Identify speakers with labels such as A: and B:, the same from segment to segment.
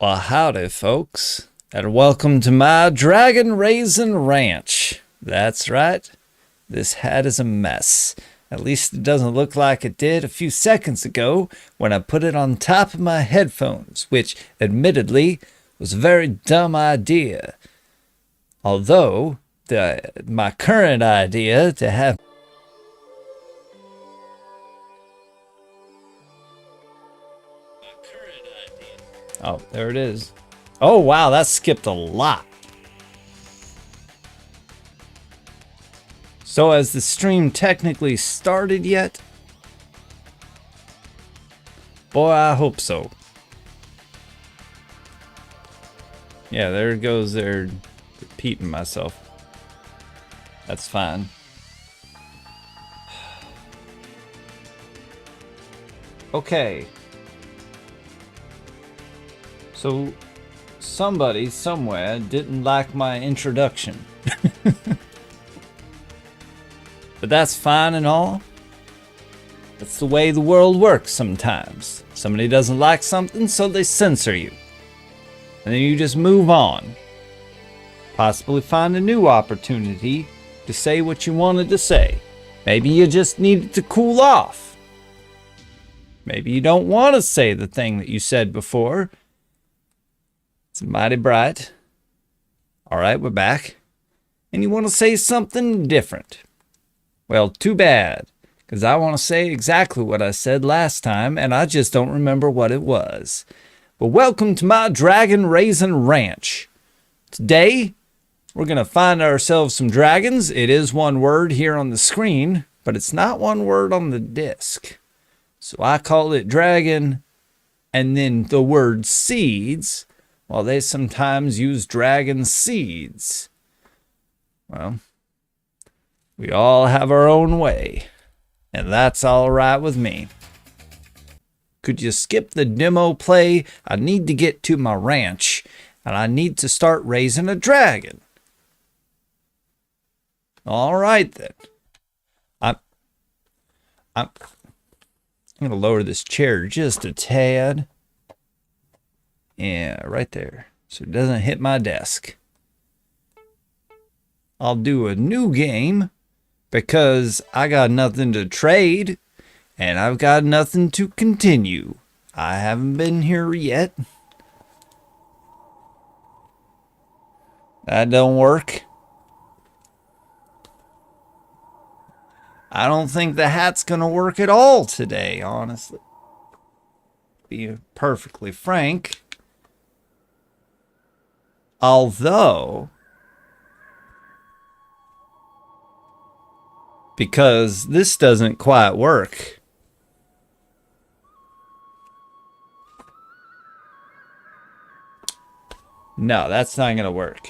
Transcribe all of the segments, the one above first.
A: Well, howdy, folks, and welcome to my Dragon Raisin Ranch. That's right, this hat is a mess. At least it doesn't look like it did a few seconds ago when I put it on top of my headphones, which, admittedly, was a very dumb idea. Although, my current idea to have... Oh, there it is. Oh, wow, that skipped a lot. So has the stream technically started yet? Boy, I hope so. Yeah, there it goes there, repeating myself. That's fine. Okay. So, somebody somewhere didn't like my introduction. But that's fine and all. That's the way the world works sometimes. Somebody doesn't like something, so they censor you. And then you just move on. Possibly find a new opportunity to say what you wanted to say. Maybe you just needed to cool off. Maybe you don't want to say the thing that you said before. It's mighty bright. All right, we're back. And you want to say something different. Well, too bad, because I want to say exactly what I said last time, and I just don't remember what it was. But welcome to my Dragon Raisin Ranch. Today, we're going to find ourselves some dragons. It is one word here on the screen, but it's not one word on the disc. So I call it dragon, and then the word seeds. Well, they sometimes use dragon seeds. Well, we all have our own way, and that's all right with me. Could you skip the demo play? I need to get to my ranch, and I need to start raising a dragon. All right, then. I'm going to lower this chair just a tad. Yeah, right there, so it doesn't hit my desk. I'll do a new game because I got nothing to trade and I've got nothing to continue. I haven't been here yet. That don't work. I don't think the hat's gonna work at all today, honestly. Be perfectly frank. Although, because this doesn't quite work. No, that's not going to work.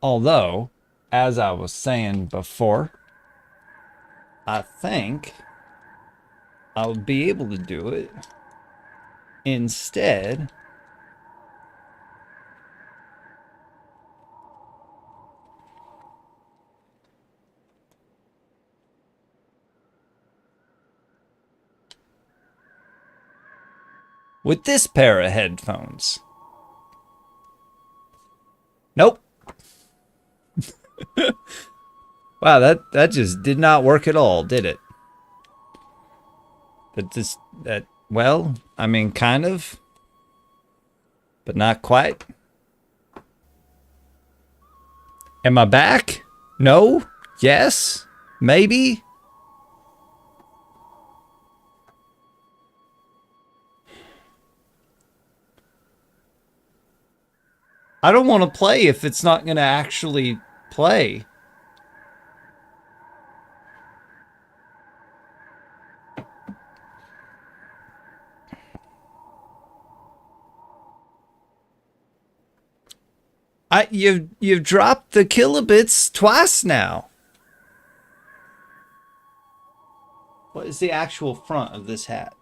A: Although, as I was saying before, I think I'll be able to do it instead with this pair of headphones. Nope. Wow, that just did not work at all, did it? Well, I mean, kind of, but not quite. Am I back? No? Yes? Maybe? I don't want to play if it's not going to actually play. You've dropped the kilobits twice now. What is the actual front of this hat?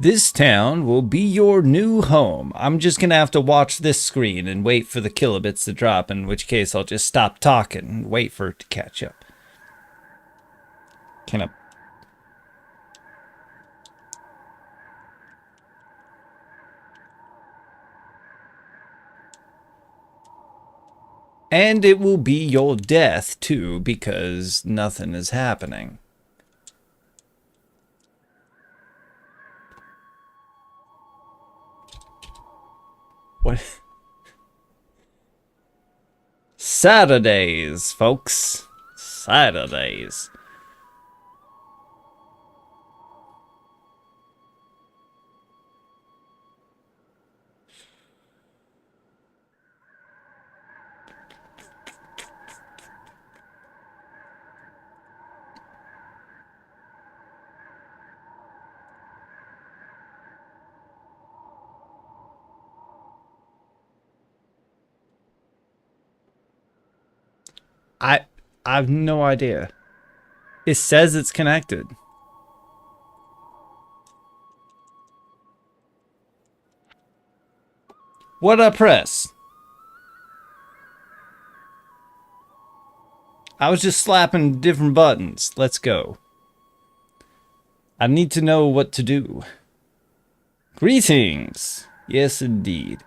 A: This town will be your new home. I'm just gonna have to watch this screen and wait for the kilobits to drop, in which case I'll just stop talking and wait for it to catch up. Can I... And it will be your death, too, because nothing is happening. What? Saturdays, folks. Saturdays. I have no idea. It says it's connected. What'd I press? I was just slapping different buttons. Let's go. I need to know what to do. Greetings. Yes, indeed.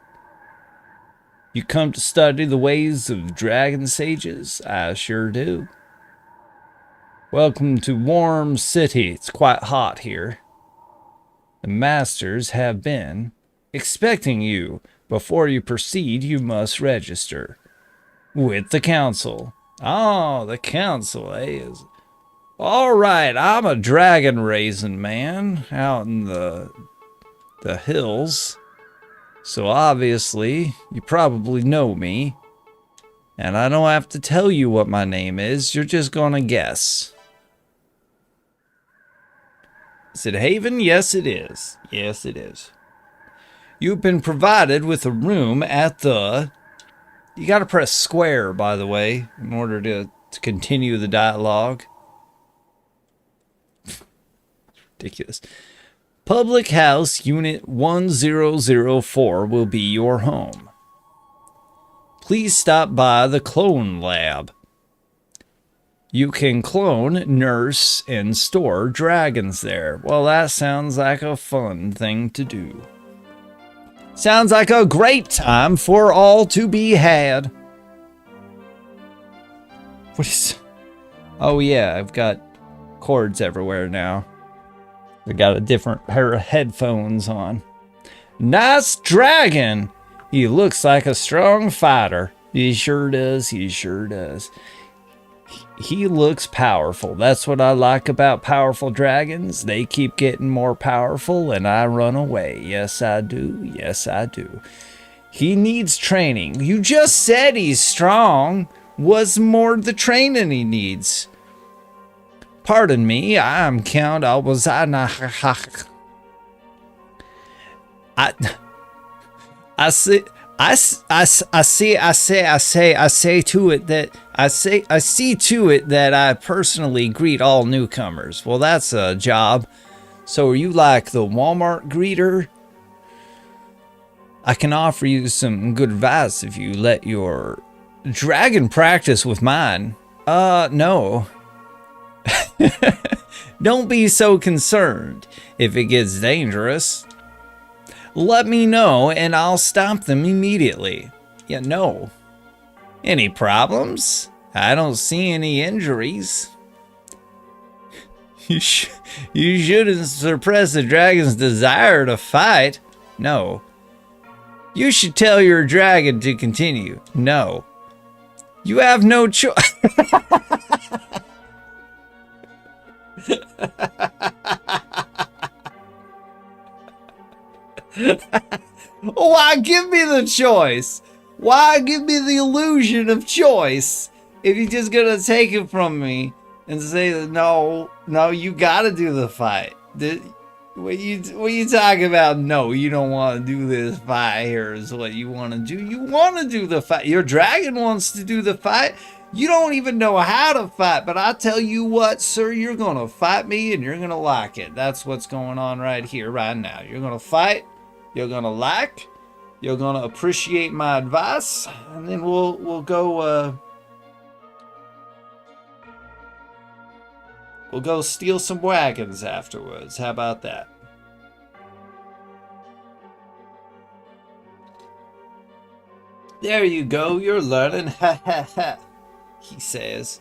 A: You come to study the ways of dragon sages? I sure do. Welcome to Warm City. It's quite hot here. The masters have been expecting you. Before you proceed, you must register with the council. Oh, the council, eh? All right, I'm a dragon raising man out in the hills. So obviously, you probably know me. And I don't have to tell you what my name is, you're just gonna guess. Is it Haven? Yes, it is. Yes, it is. You've been provided with a room at the... You gotta press square, by the way, in order to continue the dialogue. Ridiculous. Public House Unit 1004 will be your home. Please stop by the clone lab. You can clone, nurse, and store dragons there. Well, that sounds like a fun thing to do. Sounds like a great time for all to be had. What is... Oh yeah, I've got cords everywhere now. I got a different pair of headphones on. Nice dragon! He looks like a strong fighter. He sure does, he sure does. He looks powerful. That's what I like about powerful dragons. They keep getting more powerful and I run away. Yes, I do. Yes, I do. He needs training. You just said he's strong. What's more the training he needs? Pardon me, I'm Count Albazana. I see to it that I personally greet all newcomers. Well, that's a job. So are you like the Walmart greeter? I can offer you some good advice if you let your dragon practice with mine. No. Don't be so concerned. If it gets dangerous, let me know and I'll stop them immediately. Yeah, no. Any problems? I don't see any injuries. You shouldn't suppress the dragon's desire to fight. No. You should tell your dragon to continue. No. You have no choice. Why give me the choice? Why give me the illusion of choice if you're just gonna take it from me and say that no, you gotta do the fight? When you talk about no, you don't want to do this fight here is what you want to do. You want to do the fight. Your dragon wants to do the fight. You don't even know how to fight, but I tell you what, sir, you're going to fight me and you're going to like it. That's what's going on right here, right now. You're going to fight, you're going to like, you're going to appreciate my advice, and then we'll go we'll go steal some wagons afterwards. How about that? There you go, you're learning. Ha ha ha. He says,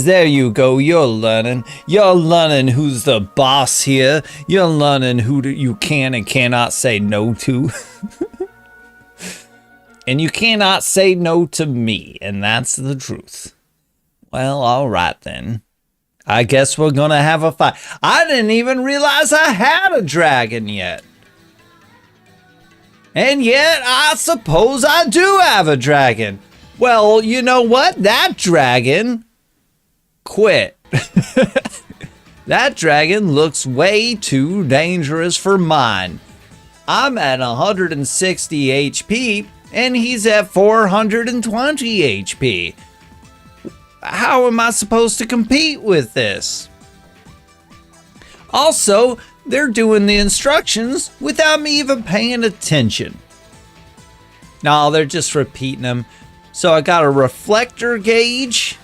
A: there you go, you're learning. You're learning who's the boss here. You're learning who you can and cannot say no to. And you cannot say no to me, and that's the truth. Well, all right then. I guess we're gonna have a fight. I didn't even realize I had a dragon yet. And yet, I suppose I do have a dragon. Well, you know what? That dragon quit. That dragon looks way too dangerous for mine. I'm at 160 HP and he's at 420 HP. How am I supposed to compete with this? Also, they're doing the instructions without me even paying attention. No, they're just repeating them. So I got a reflector gauge.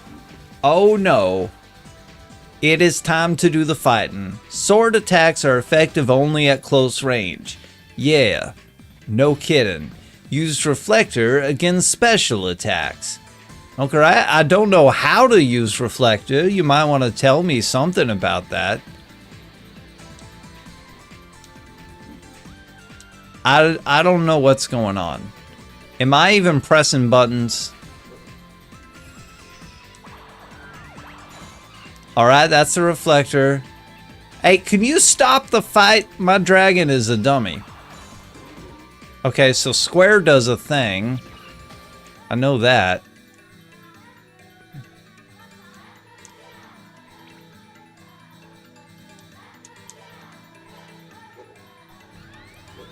A: Oh no. It is time to do the fighting. Sword attacks are effective only at close range. Yeah, no kidding. Use reflector against special attacks. Okay, I don't know how to use reflector. You might want to tell me something about that. I don't know what's going on. Am I even pressing buttons? Alright, that's the reflector. Hey, can you stop the fight? My dragon is a dummy. Okay, so square does a thing. I know that.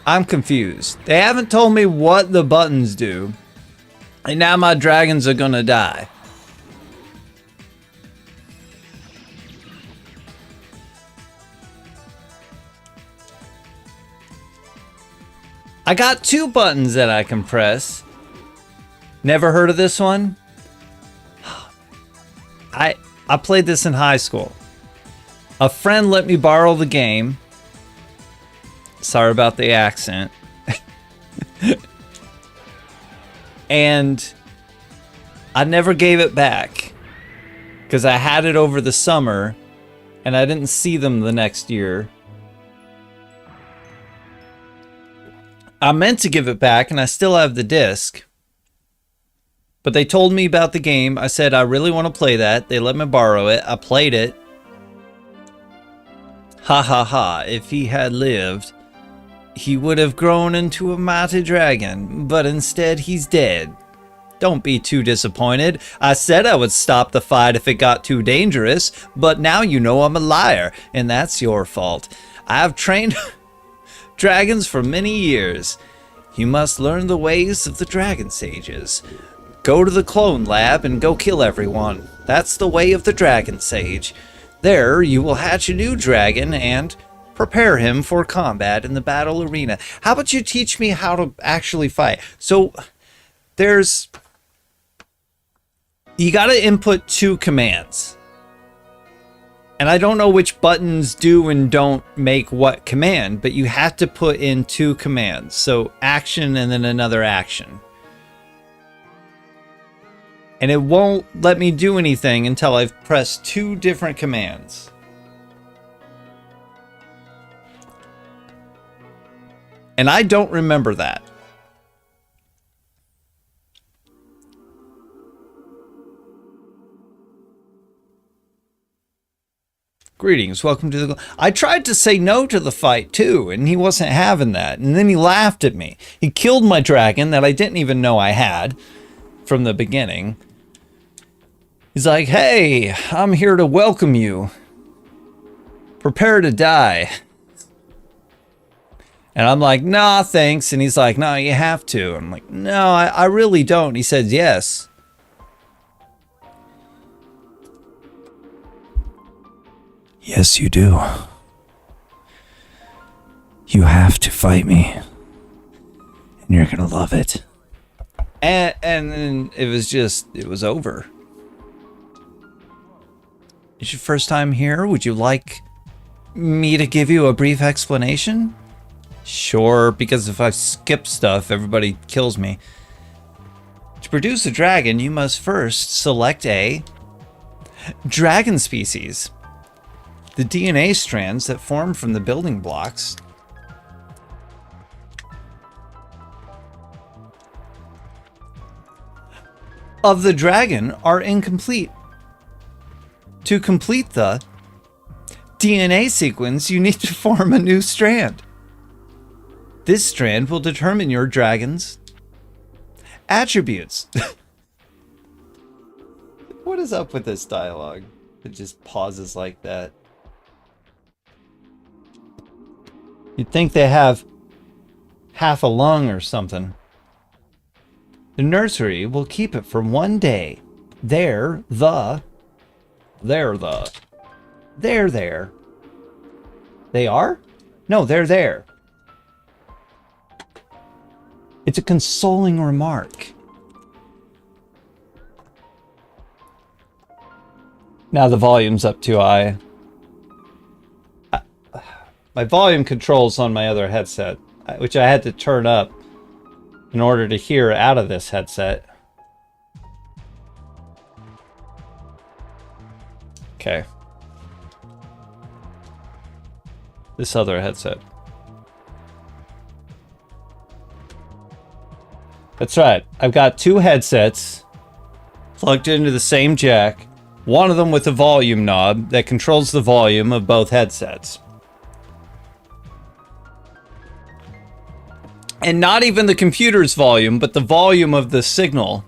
A: I'm confused. They haven't told me what the buttons do. And now my dragons are gonna die. I got two buttons that I can press. Never heard of this one? I played this in high school. A friend let me borrow the game. Sorry about the accent. And I never gave it back because I had it over the summer and I didn't see them the next year. I meant to give it back and I still have the disc. But they told me about the game. I said, I really want to play that. They let me borrow it. I played it. Ha ha ha. If he had lived, he would have grown into a mighty dragon, but instead he's dead. Don't be too disappointed. I said I would stop the fight if it got too dangerous, but now you know I'm a liar, and that's your fault. I've trained dragons for many years. You must learn the ways of the dragon sages. Go to the clone lab and go kill everyone. That's the way of the dragon sage. There you will hatch a new dragon and prepare him for combat in the battle arena. How about you teach me how to actually fight? So you got to input two commands. And I don't know which buttons do and don't make what command, but you have to put in two commands. So action and then another action. And it won't let me do anything until I've pressed two different commands. And I don't remember that. Greetings, welcome to the... I tried to say no to the fight too, and he wasn't having that. And then he laughed at me. He killed my dragon that I didn't even know I had from the beginning. He's like, hey, I'm here to welcome you. Prepare to die. And I'm like, nah, thanks. And he's like, no, you have to. I'm like, no, I really don't. He said, yes. Yes, you do. You have to fight me. And you're gonna love it. And then it was over. It's your first time here? Would you like me to give you a brief explanation? Sure, because if I skip stuff, everybody kills me. To produce a dragon, you must first select a dragon species. The DNA strands that form from the building blocks of the dragon are incomplete. To complete the DNA sequence, you need to form a new strand. This strand will determine your dragon's attributes. What is up with this dialogue? It just pauses like that. You'd think they have half a lung or something. The nursery will keep it for 1 day. They're there. They are? No, they're there. It's a consoling remark. Now the volume's up too high. My volume control's on my other headset, which I had to turn up in order to hear out of this headset. Okay. This other headset. That's right. I've got two headsets plugged into the same jack. One of them with a volume knob that controls the volume of both headsets. And not even the computer's volume, but the volume of the signal.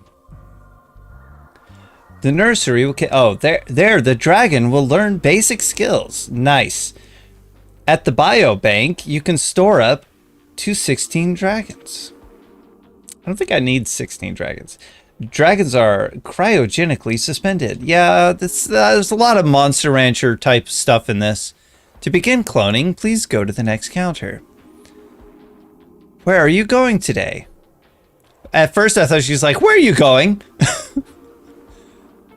A: The nursery will... Oh, there, the dragon will learn basic skills. Nice. At the biobank, you can store up to 16 dragons. I don't think I need 16 dragons. Dragons are cryogenically suspended. Yeah, there's a lot of Monster Rancher type stuff in this. To begin cloning, please go to the next counter. Where are you going today? At first I thought she was like, where are you going?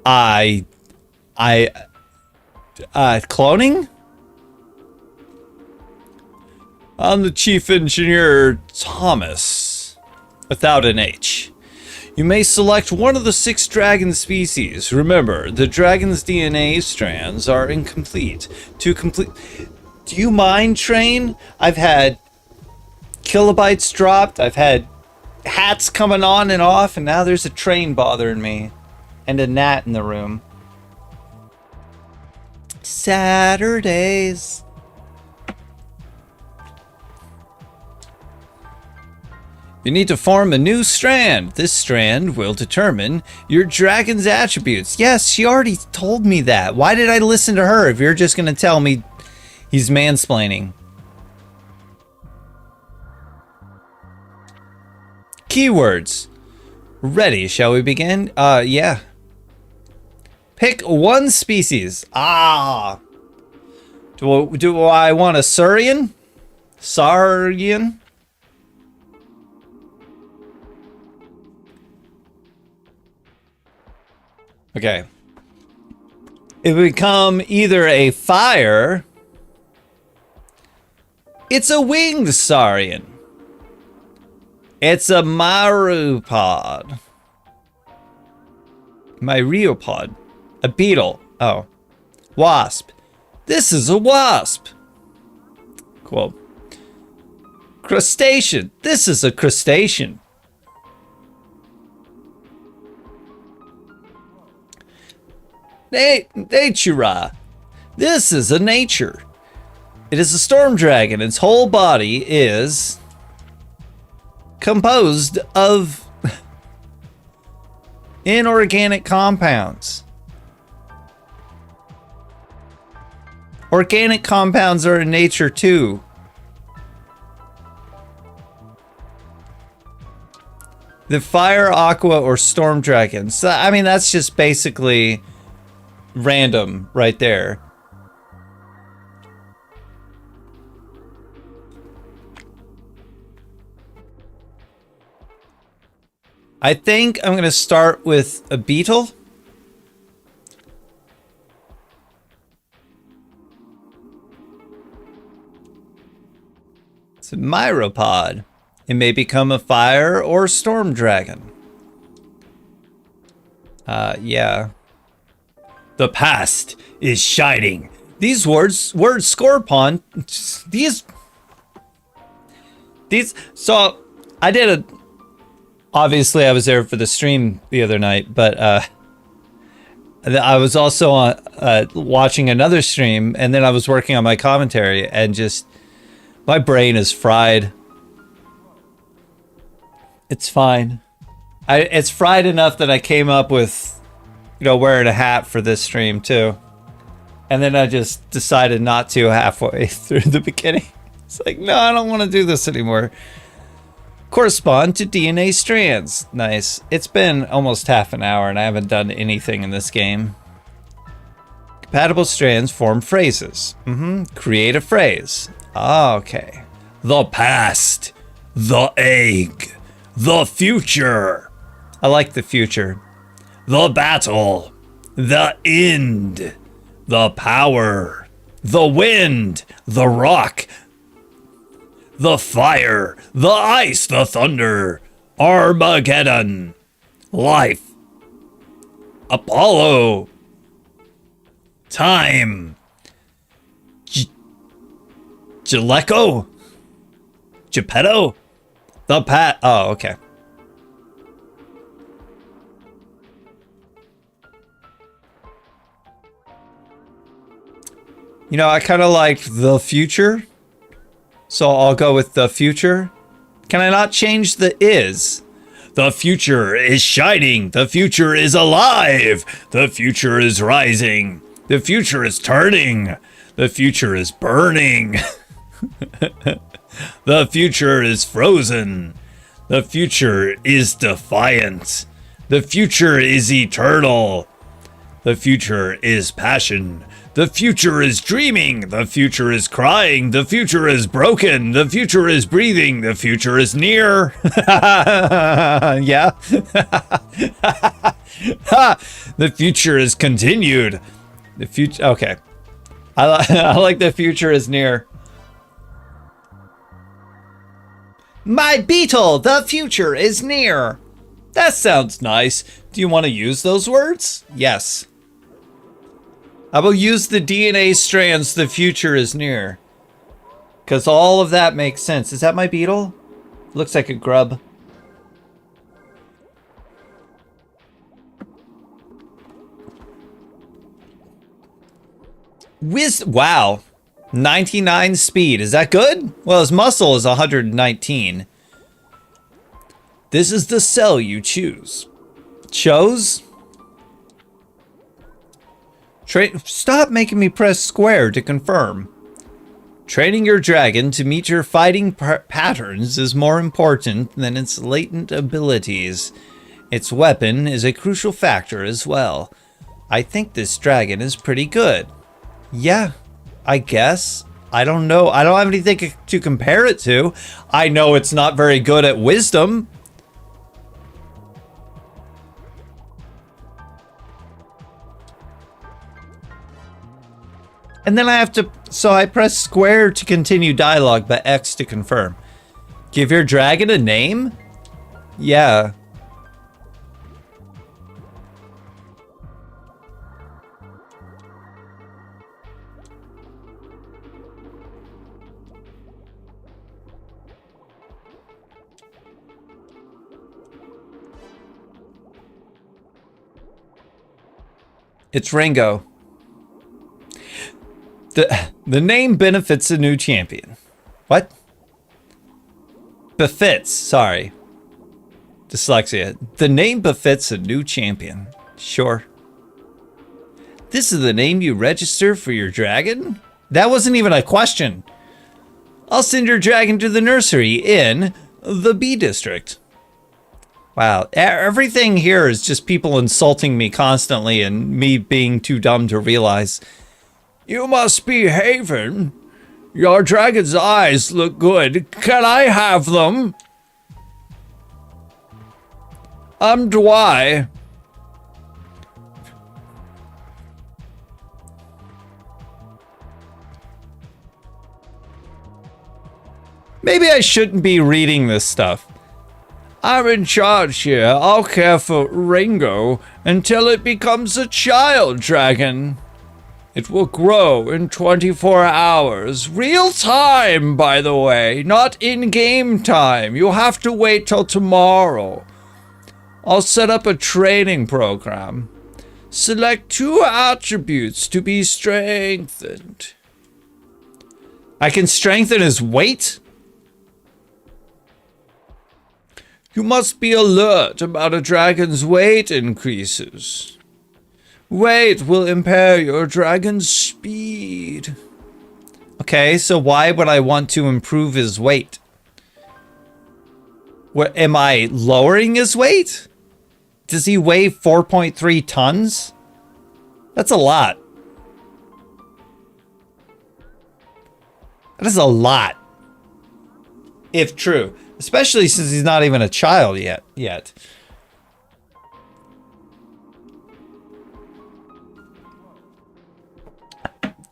A: Cloning? I'm the chief engineer, Thomas, without an H. You may select one of the 6 dragon species. Remember, the dragon's DNA strands are incomplete. Do you mind, Train? I've had kilobytes dropped, I've had hats coming on and off, and now there's a train bothering me. And a gnat in the room. Saturdays. You need to form a new strand. This strand will determine your dragon's attributes. Yes, she already told me that. Why did I listen to her if you're just going to tell me he's mansplaining? Keywords. Ready, shall we begin? Yeah. Pick one species. Ah. Do I want a Saurian? Saurian? Okay. It would become either a fire. It's a winged Saurian. It's a Myriopod. Myriopod. A beetle. Oh. Wasp. This is a wasp. Cool. Crustacean. This is a crustacean. Natura. This is a nature. It is a storm dragon. Its whole body is composed of inorganic compounds. Organic compounds are in nature too. The fire, aqua, or storm dragons. So, I mean, that's just basically random right there. I think I'm going to start with a beetle. It's a myropod. It may become a fire or storm dragon. Yeah. The past is shining. These words score upon these. So I did obviously I was there for the stream the other night, but I was also on, watching another stream, and then I was working on my commentary, and just my brain is fried. It's fine. It's fried enough that I came up with, wearing a hat for this stream too. And then I just decided not to halfway through the beginning. It's like, no, I don't want to do this anymore. Correspond to DNA strands. Nice. It's been almost half an hour and I haven't done anything in this game. Compatible strands form phrases. Create a phrase. Okay. The past. The egg. The future. I like the future. The battle. The end. The power. The wind. The rock. The fire. The ice. The thunder. Armageddon. Life. Apollo. Time. Jaleco? Geppetto? The pat. Oh, okay. I kind of like the future. So I'll go with the future. Can I not change the is? The future is shining. The future is alive. The future is rising. The future is turning. The future is burning. The future is frozen. The future is defiant. The future is eternal. The future is passion. The future is dreaming. The future is crying. The future is broken. The future is breathing. The future is near. Yeah. The future is continued. The future. Okay. I like the future is near. My beetle, the future is near. That sounds nice. Do you want to use those words? Yes. I will use the DNA strands, the future is near. Because all of that makes sense. Is that my beetle? Looks like a grub. Wow. 99 speed. Is that good? Well, his muscle is 119. This is the cell you choose. Chose? Stop making me press square to confirm. Training your dragon to meet your fighting patterns is more important than its latent abilities. Its weapon is a crucial factor as well. I think this dragon is pretty good. Yeah, I guess. I don't know. I don't have anything to compare it to. I know it's not very good at wisdom. And then I have to, so I press square to continue dialogue, but X to confirm. Give your dragon a name? Yeah. It's Ringo. The name benefits a new champion. What? Befits, sorry. Dyslexia. The name befits a new champion. Sure. This is the name you register for your dragon? That wasn't even a question. I'll send your dragon to the nursery in the B district. Wow, everything here is just people insulting me constantly and me being too dumb to realize. You must be Haven. Your dragon's eyes look good. Can I have them? I'm Dwy. Maybe I shouldn't be reading this stuff. I'm in charge here. I'll care for Ringo until it becomes a child dragon. It will grow in 24 hours. Real time, by the way, not in-game time. You'll have to wait till tomorrow. I'll set up a training program. Select 2 attributes to be strengthened. I can strengthen his weight? You must be alert about a dragon's weight increases. Weight will impair your dragon's speed. Okay, so why would I want to improve his weight? What, am I lowering his weight? Does he weigh 4.3 tons? That's a lot. That is a lot. If true. Especially since he's not even a child yet.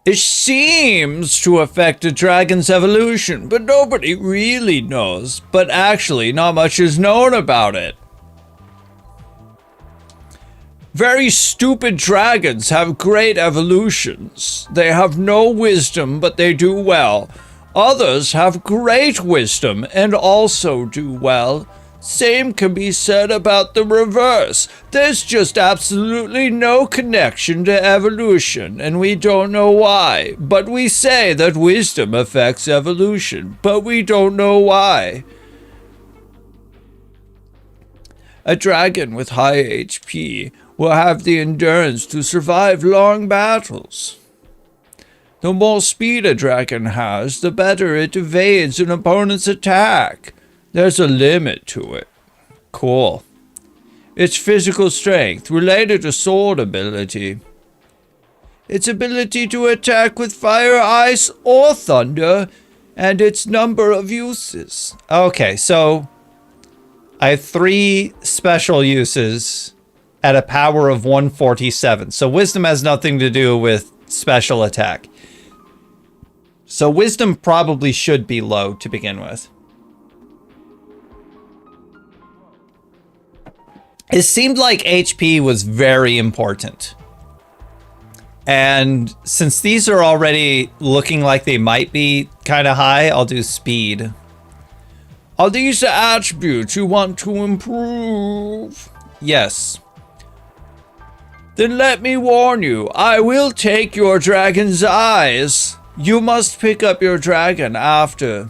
A: It seems to affect a dragon's evolution, but nobody really knows. But actually, not much is known about it. Very stupid dragons have great evolutions. They have no wisdom, but they do well. Others have great wisdom and also do well. Same can be said about the reverse. There's just absolutely no connection to evolution, and we don't know why. But we say that wisdom affects evolution, but we don't know why. A dragon with high HP will have the endurance to survive long battles. The more speed a dragon has, the better it evades an opponent's attack. There's a limit to it. Cool. Its physical strength related to sword ability. Its ability to attack with fire, ice, or thunder, and its number of uses. Okay, so I have 3 special uses at a power of 147. So wisdom has nothing to do with special attack. So wisdom probably should be low to begin with. It seemed like HP was very important. And since these are already looking like they might be kind of high, I'll do speed. Are these the attributes you want to improve? Yes. Then let me warn you, I will take your dragon's eyes. You must pick up your dragon after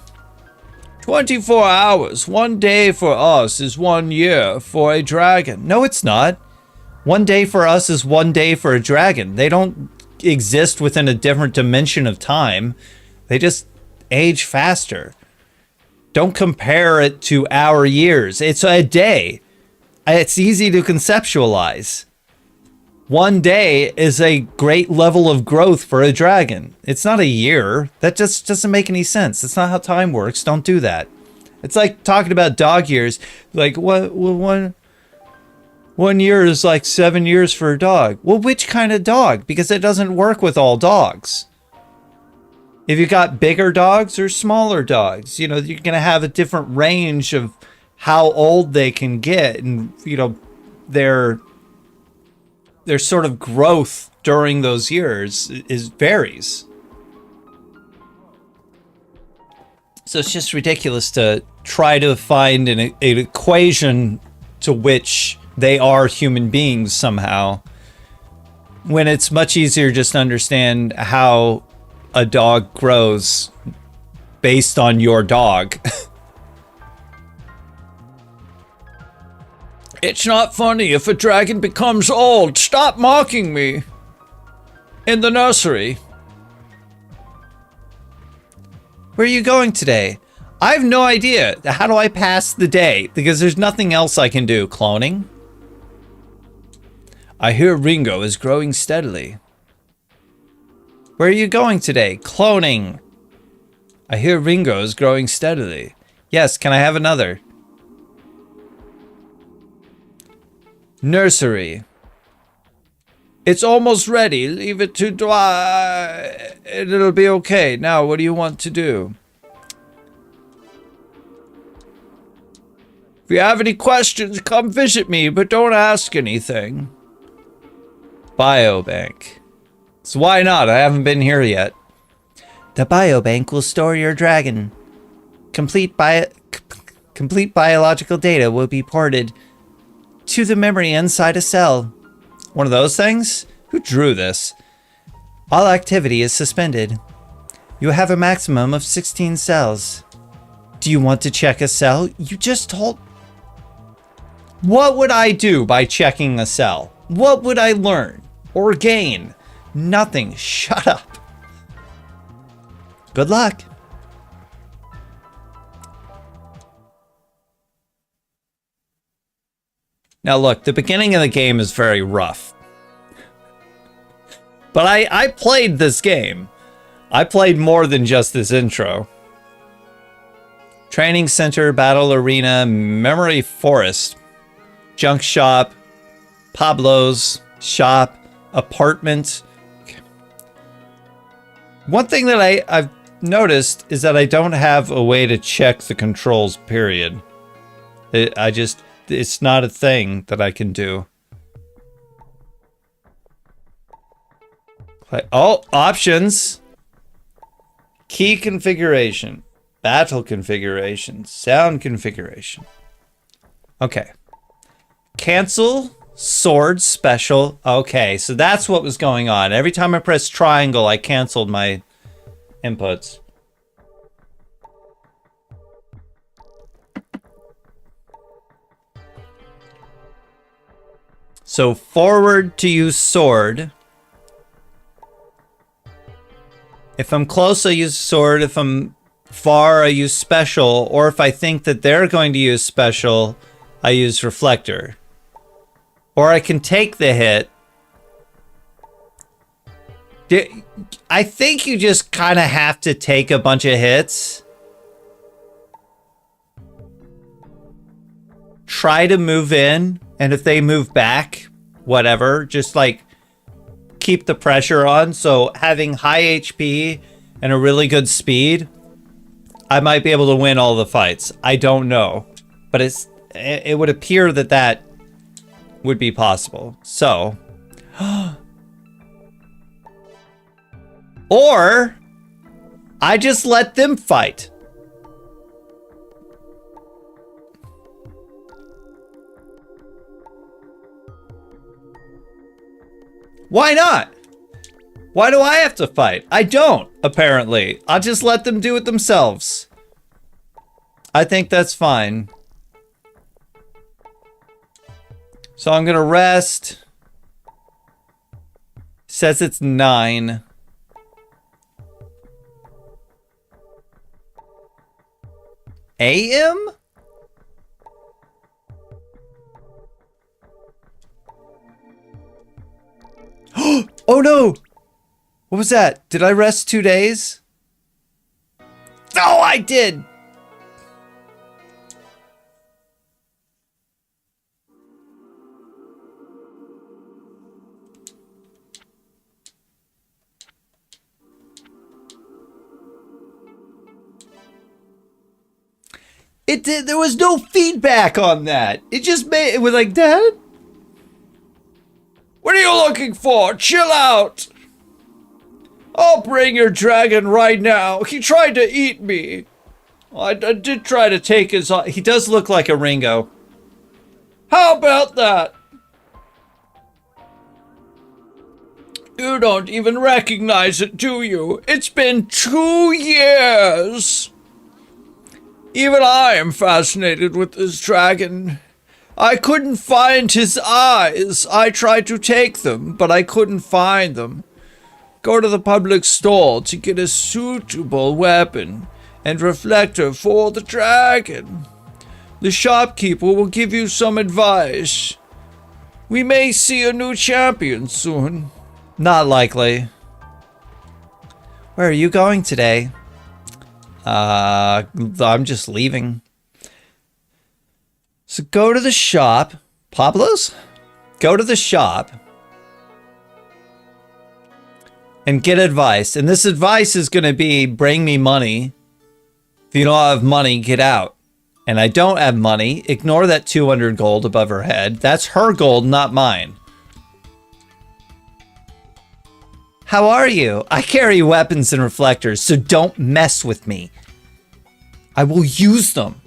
A: 24 hours. 1 day for us is 1 year for a dragon. No, it's not. 1 day for us is 1 day for a dragon. They don't exist within a different dimension of time. They just age faster. Don't compare it to our years. It's a day. It's easy to conceptualize. 1 day is a great level of growth for a dragon. It's not a year. That just doesn't make any sense. That's not how time works. Don't do that. It's like talking about dog years. Like, what? Well, 1 year is like 7 years for a dog. Well, which kind of dog? Because it doesn't work with all dogs. If you got bigger dogs or smaller dogs, you know, you're going to have a different range of how old they can get. And, you know, their sort of growth during those years varies. So it's just ridiculous to try to find an equation to which they are human beings somehow, when it's much easier just to understand how a dog grows based on your dog. It's not funny if a dragon becomes old. Stop mocking me. In the nursery. Where are you going today? I have no idea. How do I pass the day? Because there's nothing else I can do. Cloning? I hear Ringo is growing steadily. Where are you going today? Cloning. I hear Ringo is growing steadily. Yes, can I have another? Nursery. It's almost ready. Leave it to dry and it'll be okay. Now, what do you want to do? If you have any questions, come visit me, but don't ask anything. Biobank. So why not? I haven't been here yet. The biobank will store your dragon. Complete biological data will be ported to the memory inside a cell. One of those things? Who drew this? All activity is suspended. You have a maximum of 16 cells. Do you want to check a cell? You just told... What would I do by checking a cell? What would I learn or gain? Nothing. Shut up. Good luck. Now look, the beginning of the game is very rough. But I played this game. I played more than just this intro. Training center, battle arena, memory forest, junk shop, Pablo's shop, apartment. Okay. One thing that I've noticed is that I don't have a way to check the controls, period. It's not a thing that I can do. Oh, options. Key configuration. Battle configuration. Sound configuration. Okay. Cancel. Sword special. Okay, so that's what was going on. Every time I pressed triangle, I canceled my inputs. So forward to use sword. If I'm close, I use sword. If I'm far, I use special. Or if I think that they're going to use special, I use reflector. Or I can take the hit. I think you just kind of have to take a bunch of hits. Try to move in. And if they move back, whatever, just like keep the pressure on. So having high HP and a really good speed, I might be able to win all the fights. I don't know. But it would appear that that would be possible. So, or I just let them fight. Why not? Why do I have to fight? I don't, apparently. I'll just let them do it themselves. I think that's fine. So I'm gonna rest. Says it's 9. AM? Oh no! What was that? Did I rest 2 days? Oh, I did! It did. There was no feedback on that. It just made it was like, Dad? What are you looking for? Chill out. I'll bring your dragon right now. He tried to eat me. I did try to take his... He does look like a Ringo. How about that? You don't even recognize it, do you? It's been 2 years. Even I am fascinated with this dragon. I couldn't find his eyes. I tried to take them, but I couldn't find them. Go to the public stall to get a suitable weapon. and reflector for the dragon. The shopkeeper will give you some advice. We may see a new champion soon. Not likely. Where are you going today? I'm just leaving. So go to the shop. Pablo's? Go to the shop and get advice. And this advice is going to be, bring me money. If you don't have money, get out. And I don't have money. Ignore that 200 gold above her head. That's her gold, not mine. How are you? I carry weapons and reflectors, so don't mess with me. I will use them.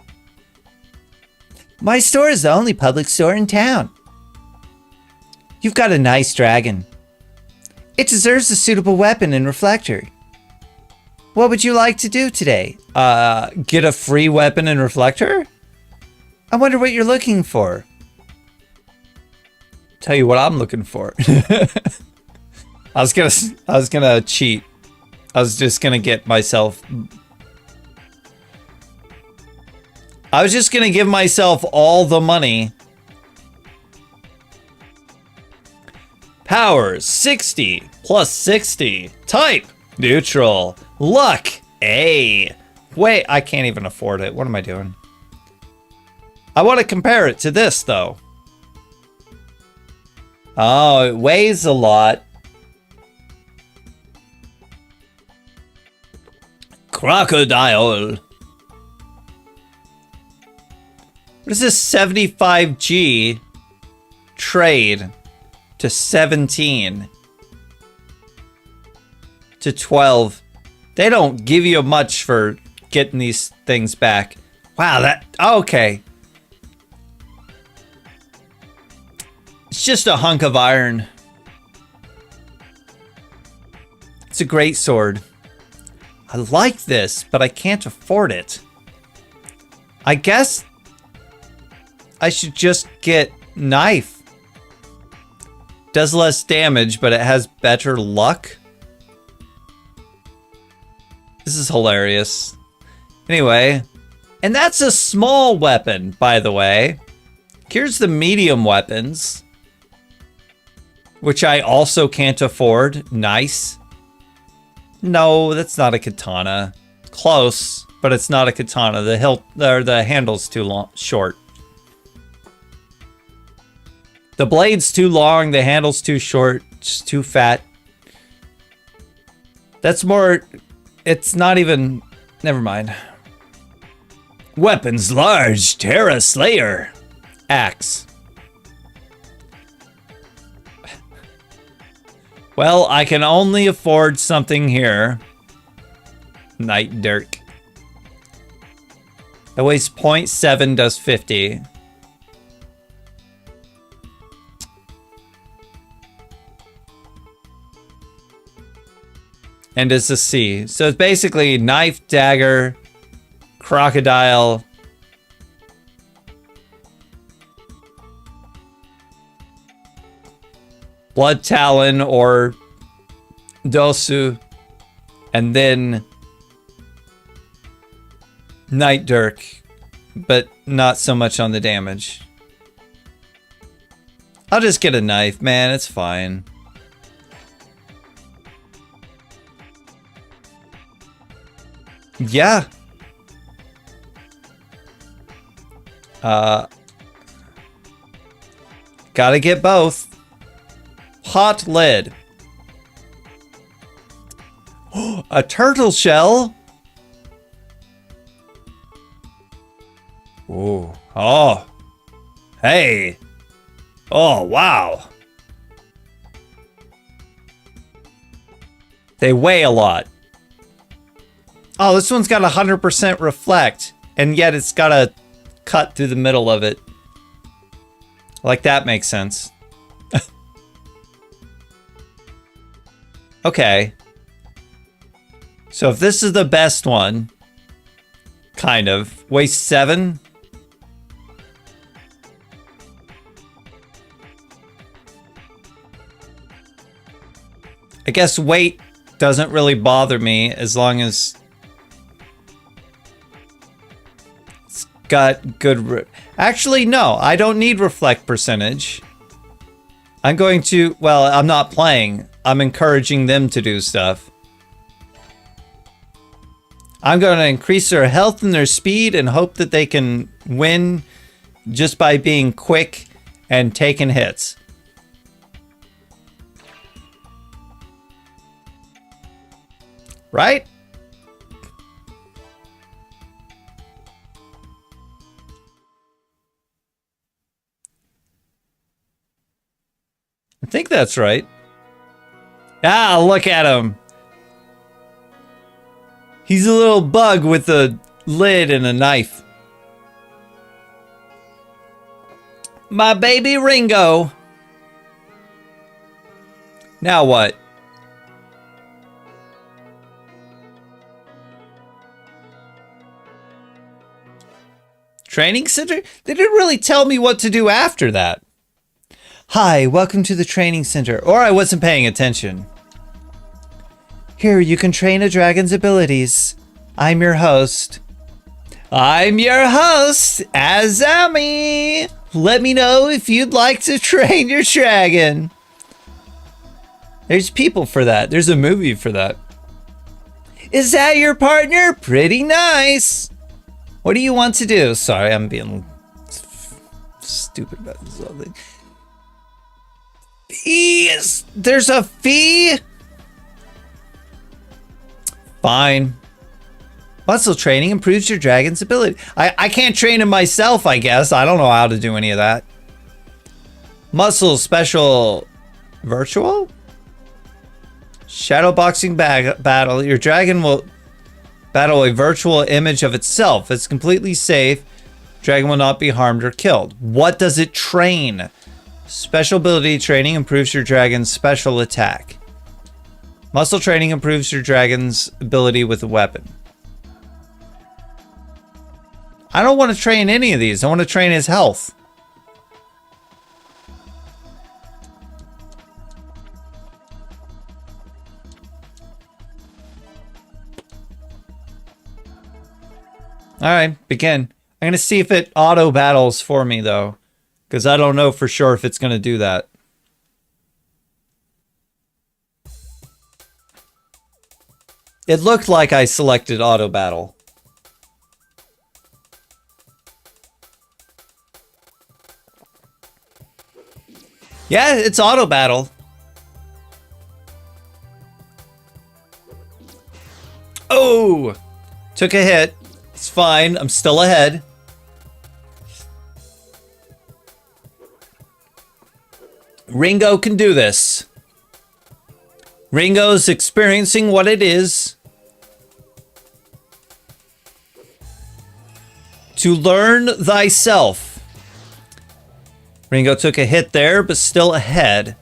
A: My store is the only public store in town. You've got a nice dragon. It deserves a suitable weapon and reflector. What would you like to do today? Get a free weapon and reflector? I wonder what you're looking for. Tell you what I'm looking for. I was gonna cheat. I was just gonna get myself. I was just gonna give myself all the money. Powers 60 plus 60. Type neutral. Luck A. Wait, I can't even afford it. What am I doing? I want to compare it to this though. Oh, it weighs a lot. Crocodile. What is this 75G trade to 17 to 12? They don't give you much for getting these things back. Wow, that okay. It's just a hunk of iron. It's a great sword. I like this, but I can't afford it. I guess I should just get knife. Does less damage, but it has better luck. This is hilarious. Anyway, and that's a small weapon, by the way. Here's the medium weapons, which I also can't afford. Nice. No, that's not a katana. Close, but it's not a katana. The hilt or the handle's too long, short. The blade's too long, the handle's too short, it's too fat. That's more, it's not even, never mind. Weapons large, Terra Slayer. Axe. Well, I can only afford something here. Night Dirk. It weighs 0.7, does 50. And it's a C. So it's basically knife, dagger, crocodile. Blood Talon or Dosu. And then Night Dirk. But not so much on the damage. I'll just get a knife, man. It's fine. Yeah. Gotta get both. Hot lid. A turtle shell. Ooh. Oh. Hey. Oh, wow. They weigh a lot. Oh, this one's got 100% reflect, and yet it's got a cut through the middle of it. Like, that makes sense. Okay. So if this is the best one, kind of, weighs 7. I guess weight doesn't really bother me as long as got good... Actually, no, I don't need reflect percentage. I'm going to... Well, I'm not playing. I'm encouraging them to do stuff. I'm going to increase their health and their speed and hope that they can win just by being quick and taking hits. Right? I think that's right. Ah, look at him. He's a little bug with a lid and a knife. My baby Ringo. Now what? Training center? They didn't really tell me what to do after that. Hi, welcome to the training center. Or I wasn't paying attention. Here, you can train a dragon's abilities. I'm your host. I'm your host, Azami. Let me know if you'd like to train your dragon. There's people for that. There's a movie for that. Is that your partner? Pretty nice. What do you want to do? Sorry, I'm being stupid about this whole thing. Fees. There's a fee? Fine. Muscle training improves your dragon's ability. I can't train him myself, I guess. I don't know how to do any of that. Muscle special virtual? Shadow boxing battle. Your dragon will battle a virtual image of itself. It's completely safe. Dragon will not be harmed or killed. What does it train? Special ability training improves your dragon's special attack. Muscle training improves your dragon's ability with a weapon. I don't want to train any of these. I want to train his health. Alright, begin. I'm going to see if it auto battles for me though, because I don't know for sure if it's going to do that. It looked like I selected auto battle. Yeah, it's auto battle. Oh! Took a hit. It's fine. I'm still ahead. Ringo can do this. Ringo's experiencing what it is to learn thyself. Ringo took a hit there, but still ahead.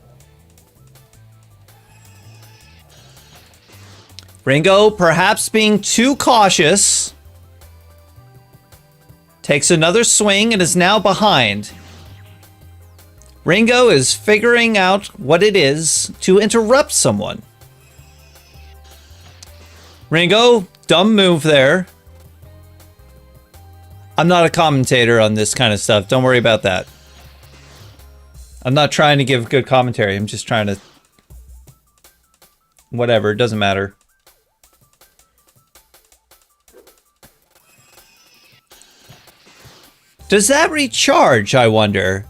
A: Ringo, perhaps being too cautious, takes another swing and is now behind. Ringo is figuring out what it is to interrupt someone. Ringo, dumb move there. I'm not a commentator on this kind of stuff. Don't worry about that. I'm not trying to give good commentary. I'm just trying to... Whatever, it doesn't matter. Does that recharge, I wonder?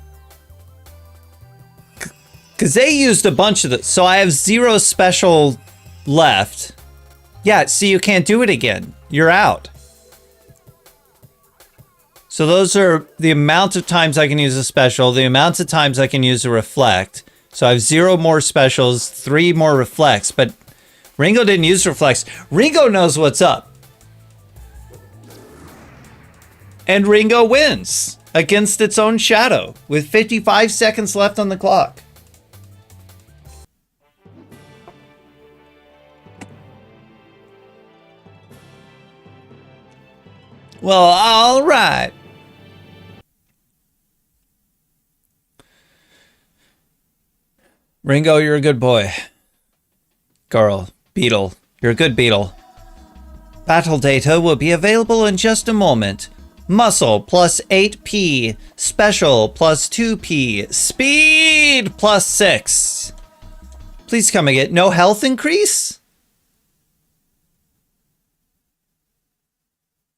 A: Because they used a bunch of the... So I have 0 special left. Yeah, see, you can't do it again. You're out. So those are the amount of times I can use a special, the amount of times I can use a reflect. So I have 0 more specials, 3 more reflects, but Ringo didn't use reflects. Ringo knows what's up. And Ringo wins against its own shadow with 55 seconds left on the clock. Well, all right. Ringo, you're a good boy. Girl, beetle, you're a good beetle. Battle data will be available in just a moment. Muscle plus 8p. Special plus 2p. Speed plus 6. Please come again. No health increase?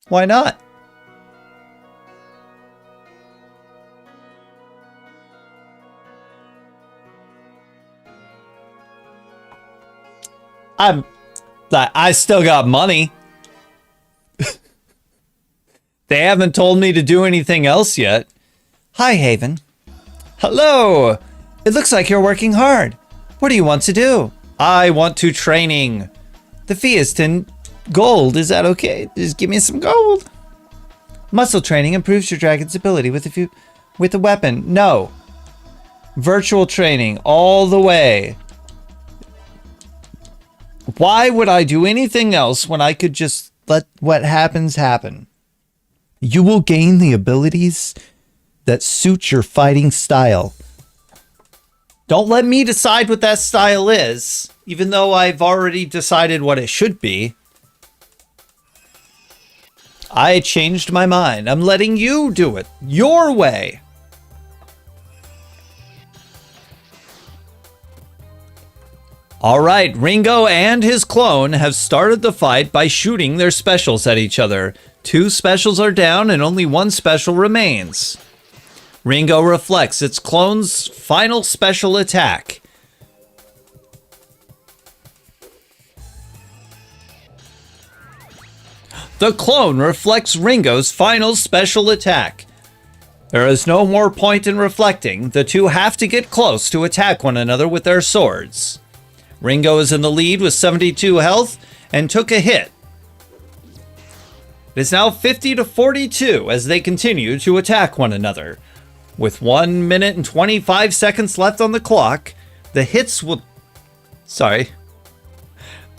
A: Why not? I still got money. They haven't told me to do anything else yet. Hi, Haven. Hello. It looks like you're working hard. What do you want to do? I want to training. The fee is 10 gold. Is that okay? Just give me some gold. Muscle training improves your dragon's ability with a weapon. No. Virtual training all the way. Why would I do anything else when I could just let what happens happen? You will gain the abilities that suit your fighting style. Don't let me decide what that style is, even though I've already decided what it should be. I changed my mind. I'm letting you do it your way. All right, Ringo and his clone have started the fight by shooting their specials at each other. 2 specials are down and only 1 special remains. Ringo reflects its clone's final special attack. The clone reflects Ringo's final special attack. There is no more point in reflecting. The two have to get close to attack one another with their swords. Ringo is in the lead with 72 health and took a hit. It is now 50-42 as they continue to attack one another. With 1 minute and 25 seconds left on the clock, the hits will... Sorry.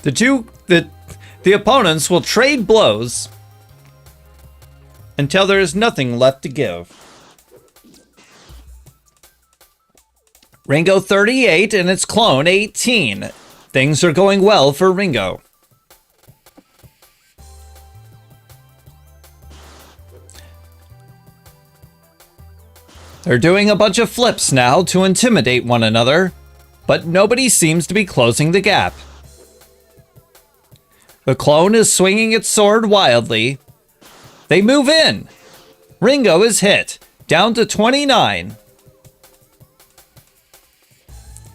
A: The opponents will trade blows until there is nothing left to give. Ringo 38 and its clone 18. Things are going well for Ringo. They're doing a bunch of flips now to intimidate one another, but nobody seems to be closing the gap. The clone is swinging its sword wildly. They move in. Ringo is hit, down to 29.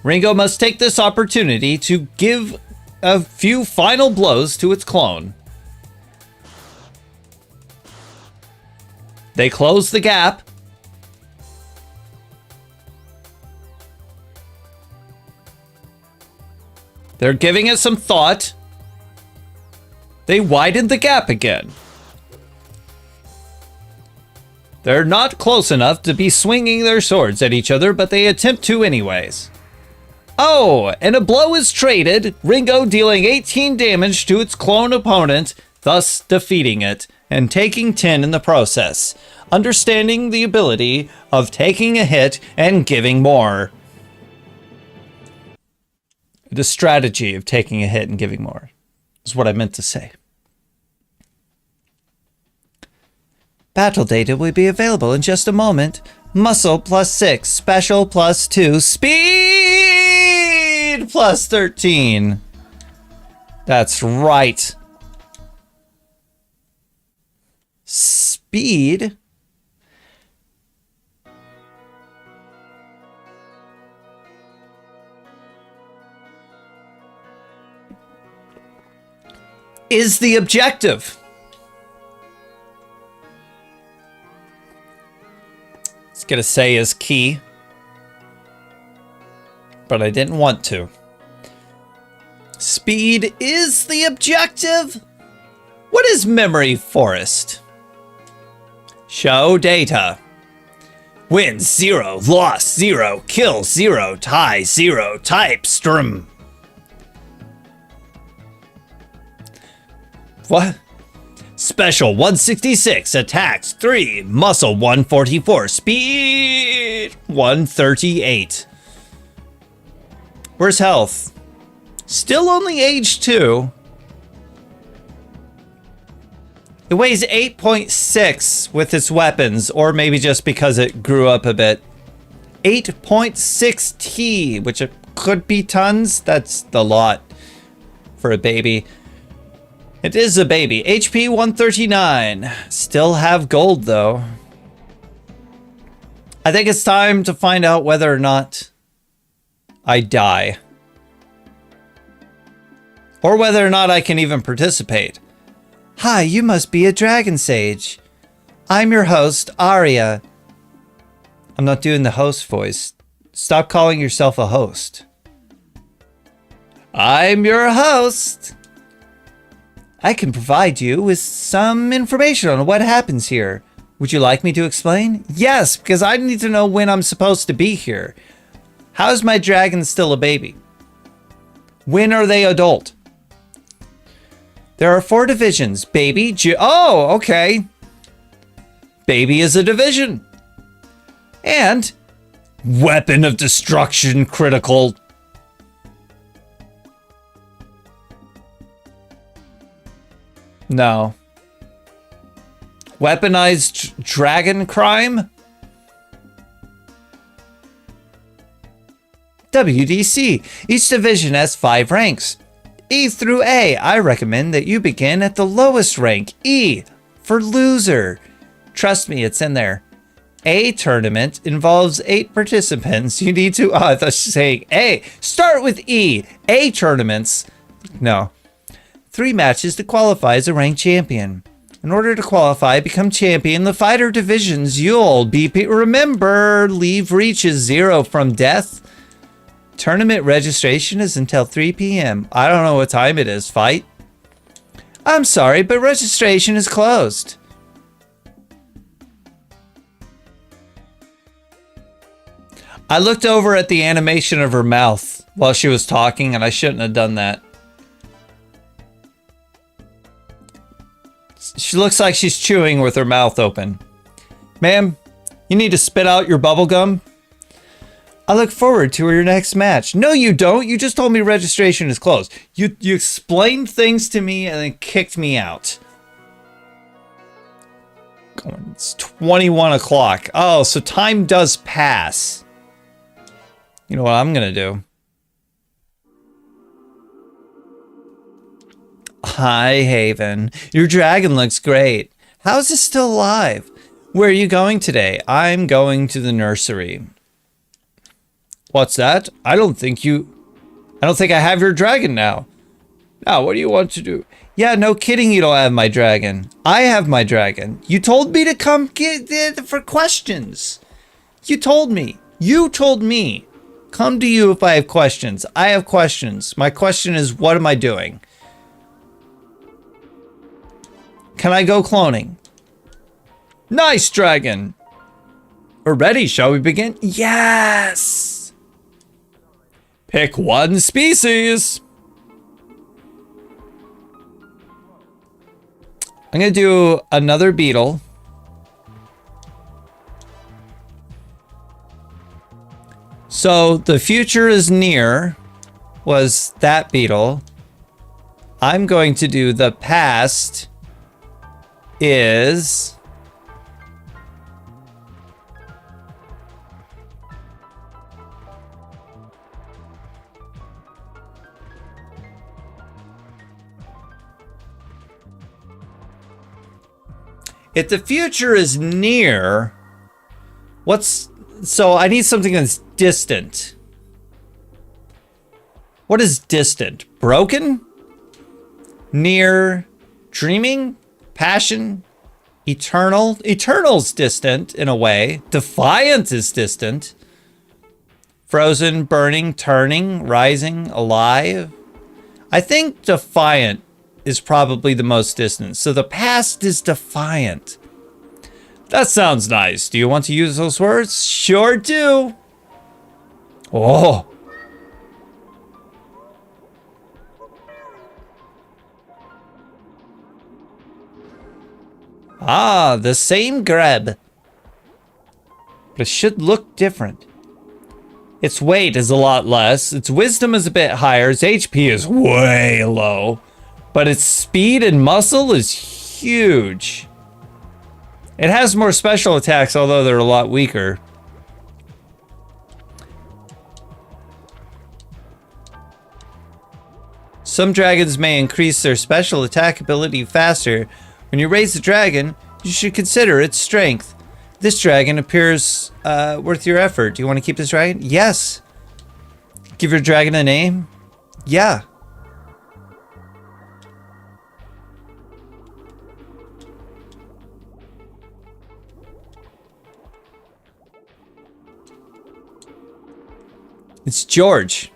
A: Ringo must take this opportunity to give a few final blows to its clone. They close the gap. They're giving it some thought. They widened the gap again. They're not close enough to be swinging their swords at each other, but they attempt to anyways. Oh, and a blow is traded, Ringo dealing 18 damage to its clone opponent, thus defeating it, and taking 10 in the process, understanding the ability of taking a hit and giving more. The strategy of taking a hit and giving more is what I meant to say. Battle data will be available in just a moment. Muscle plus 6, special plus 2, speed plus 13. That's right. Speed is the objective. It's gonna say is key, but I didn't want to. Speed is the objective. What is Memory Forest? Show data. Wins 0, loss 0, kills 0, tie 0, type strum. What? Special 166, attacks 3, muscle 144, speed 138. Where's health? Still only age 2. It weighs 8.6 with its weapons, or maybe just because it grew up a bit. 8.6 T, which it could be tons. That's a lot for a baby. It is a baby. HP 139. Still have gold, though. I think it's time to find out whether or not I die. Or whether or not I can even participate. Hi, you must be a dragon sage. I'm your host, Arya. I'm not doing the host voice. Stop calling yourself a host. I'm your host. I can provide you with some information on what happens here. Would you like me to explain? Yes, because I need to know when I'm supposed to be here. How is my dragon still a baby? When are they adult? There are 4 divisions. Baby, oh, okay. Baby is a division. And weapon of destruction critical. No. Weaponized dragon crime? WDC. Each division has 5 ranks. E through A. I recommend that you begin at the lowest rank, E, for loser. Trust me, it's in there. A tournament involves 8 participants. You need to, I was saying A. Start with E. A tournaments. No. 3 matches to qualify as a ranked champion. In order to qualify, become champion, the fighter divisions you'll be. Remember, leave reach is 0 from death. Tournament registration is until 3 p.m. I don't know what time it is, fight. I'm sorry, but registration is closed. I looked over at the animation of her mouth while she was talking, and I shouldn't have done that. She looks like she's chewing with her mouth open. Ma'am, you need to spit out your bubble gum. I look forward to your next match. No, you don't. You just told me registration is closed. You explained things to me and then kicked me out. It's 21 o'clock. Oh, so time does pass. You know what I'm going to do? Hi, Haven. Your dragon looks great. How is it still alive? Where are you going today? I'm going to the nursery. What's that? I don't think I have your dragon now. Now, what do you want to do? Yeah, no kidding, you don't have my dragon. I have my dragon. You told me to come get for questions. You told me. You told me. Come to you if I have questions. I have questions. My question is, what am I doing? Can I go cloning? Nice, dragon. We're ready. Shall we begin? Yes. Pick one species. I'm going to do another beetle. So the future is near was that beetle. I'm going to do the past is if the future is near, so I need something that's distant. What is distant? Broken? Near? Dreaming? Passion? Eternal? Eternal's distant in a way. Defiant is distant. Frozen, burning, turning, rising, alive. I think defiant is probably the most distant. So the past is defiant. That sounds nice. Do you want to use those words? Sure do. Oh. Ah, the same grab. But it should look different. Its weight is a lot less. Its wisdom is a bit higher. Its HP is way low. But its speed and muscle is huge. It has more special attacks, although they're a lot weaker. Some dragons may increase their special attack ability faster. When you raise the dragon, you should consider its strength. This dragon appears worth your effort. Do you want to keep this dragon? Yes. Give your dragon a name? Yeah. It's George.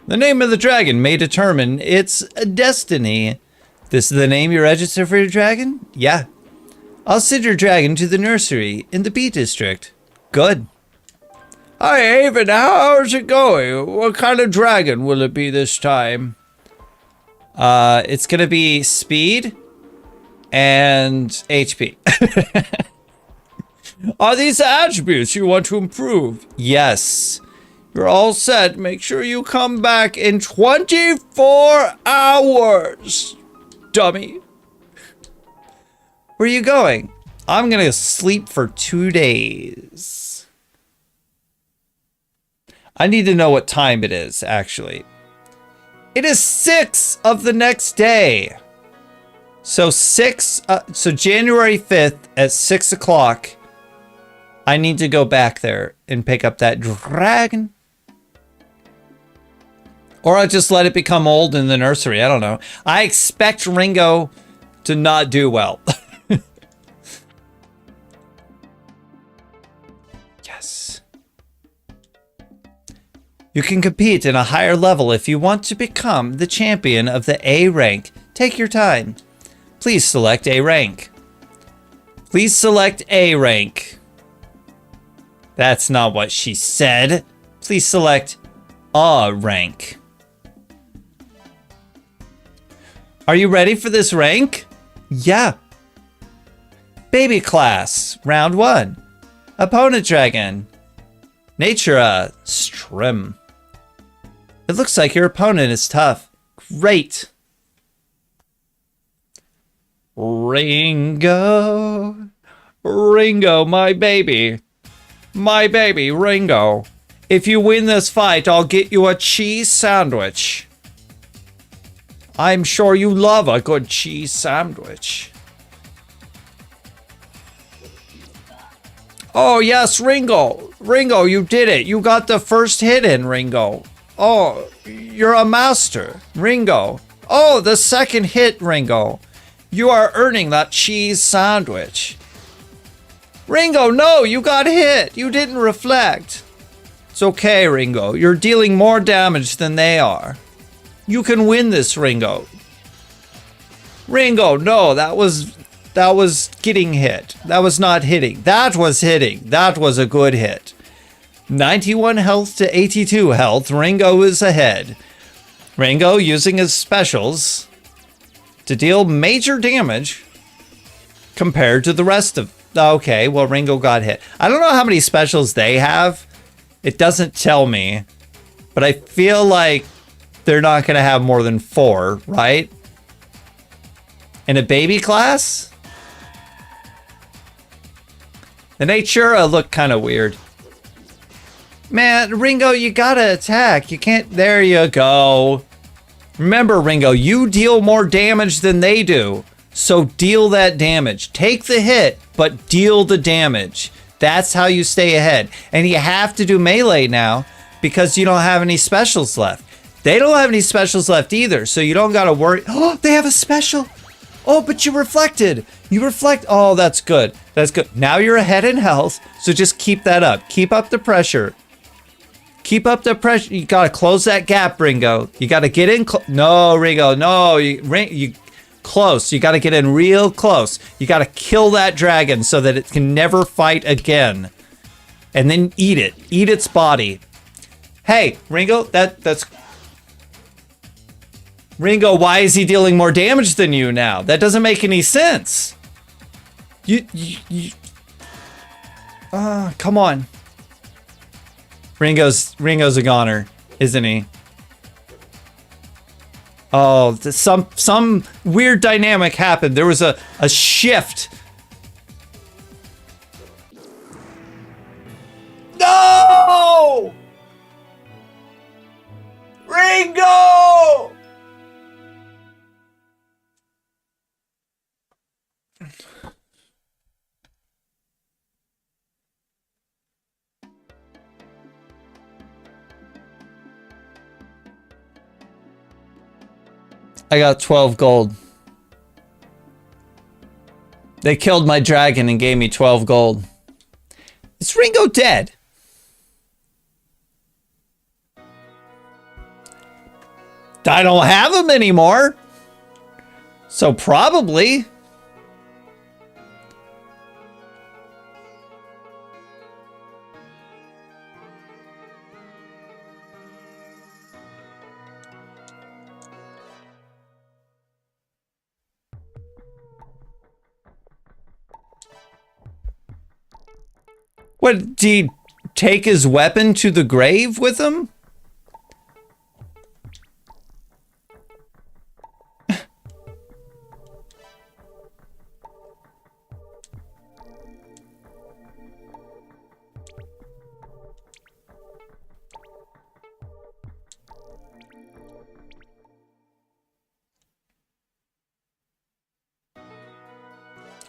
A: The name of the dragon may determine its destiny. This is the name you register for your dragon? Yeah. I'll send your dragon to the nursery in the B district. Good. Hi, Haven. How's it going? What kind of dragon will it be this time? It's gonna be speed and HP. Are these the attributes you want to improve? Yes. You're all set. Make sure you come back in 24 hours, dummy. Where are you going? I'm gonna sleep for 2 days. I need to know what time it is, actually. It is 6 of the next day. So January 5th at 6 o'clock, I need to go back there and pick up that dragon. Or I'll just let it become old in the nursery. I don't know. I expect Ringo to not do well. Yes. You can compete in a higher level if you want to become the champion of the A rank. Take your time. Please select A rank. Please select A rank. That's not what she said. Please select A rank. Are you ready for this rank? Yeah. Baby class, round 1. Opponent dragon. Nature, Strim. It looks like your opponent is tough. Great. Ringo. Ringo, my baby. My baby, Ringo. If you win this fight, I'll get you a cheese sandwich. I'm sure you love a good cheese sandwich. Oh, yes, Ringo. Ringo, you did it. You got the first hit in, Ringo. Oh, you're a master, Ringo. Oh, the second hit, Ringo. You are earning that cheese sandwich. Ringo, no, you got hit. You didn't reflect. It's okay, Ringo. You're dealing more damage than they are. You can win this, Ringo. Ringo, no, that was getting hit. That was not hitting. That was hitting. That was a good hit. 91 health to 82 health. Ringo is ahead. Ringo using his specials to deal major damage compared to the rest of... Okay, well, Ringo got hit. I don't know how many specials they have. It doesn't tell me. But I feel like they're not going to have more than 4, right? In a baby class? The Natura look kind of weird. Man, Ringo, you gotta attack. You can't... There you go. Remember, Ringo, you deal more damage than they do. So deal that damage. Take the hit, but deal the damage. That's how you stay ahead. And you have to do melee now because you don't have any specials left. They don't have any specials left either, so you don't gotta worry. Oh, they have a special. Oh, but you reflected. You reflect. Oh, that's good. That's good. Now you're ahead in health, so just keep that up. Keep up the pressure. Keep up the pressure. You gotta close that gap, Ringo. You gotta get in. No, Ringo. No, you close. You gotta get in real close. You gotta kill that dragon so that it can never fight again, and then eat it. Eat its body. Hey, Ringo. That's. Ringo, why is he dealing more damage than you now? That doesn't make any sense. Come on. Ringo's a goner, isn't he? Oh, some weird dynamic happened. There was a shift. No! Ringo! I got 12 gold. They killed my dragon and gave me 12 gold. Is Ringo dead? I don't have him anymore. So probably. What, did he take his weapon to the grave with him?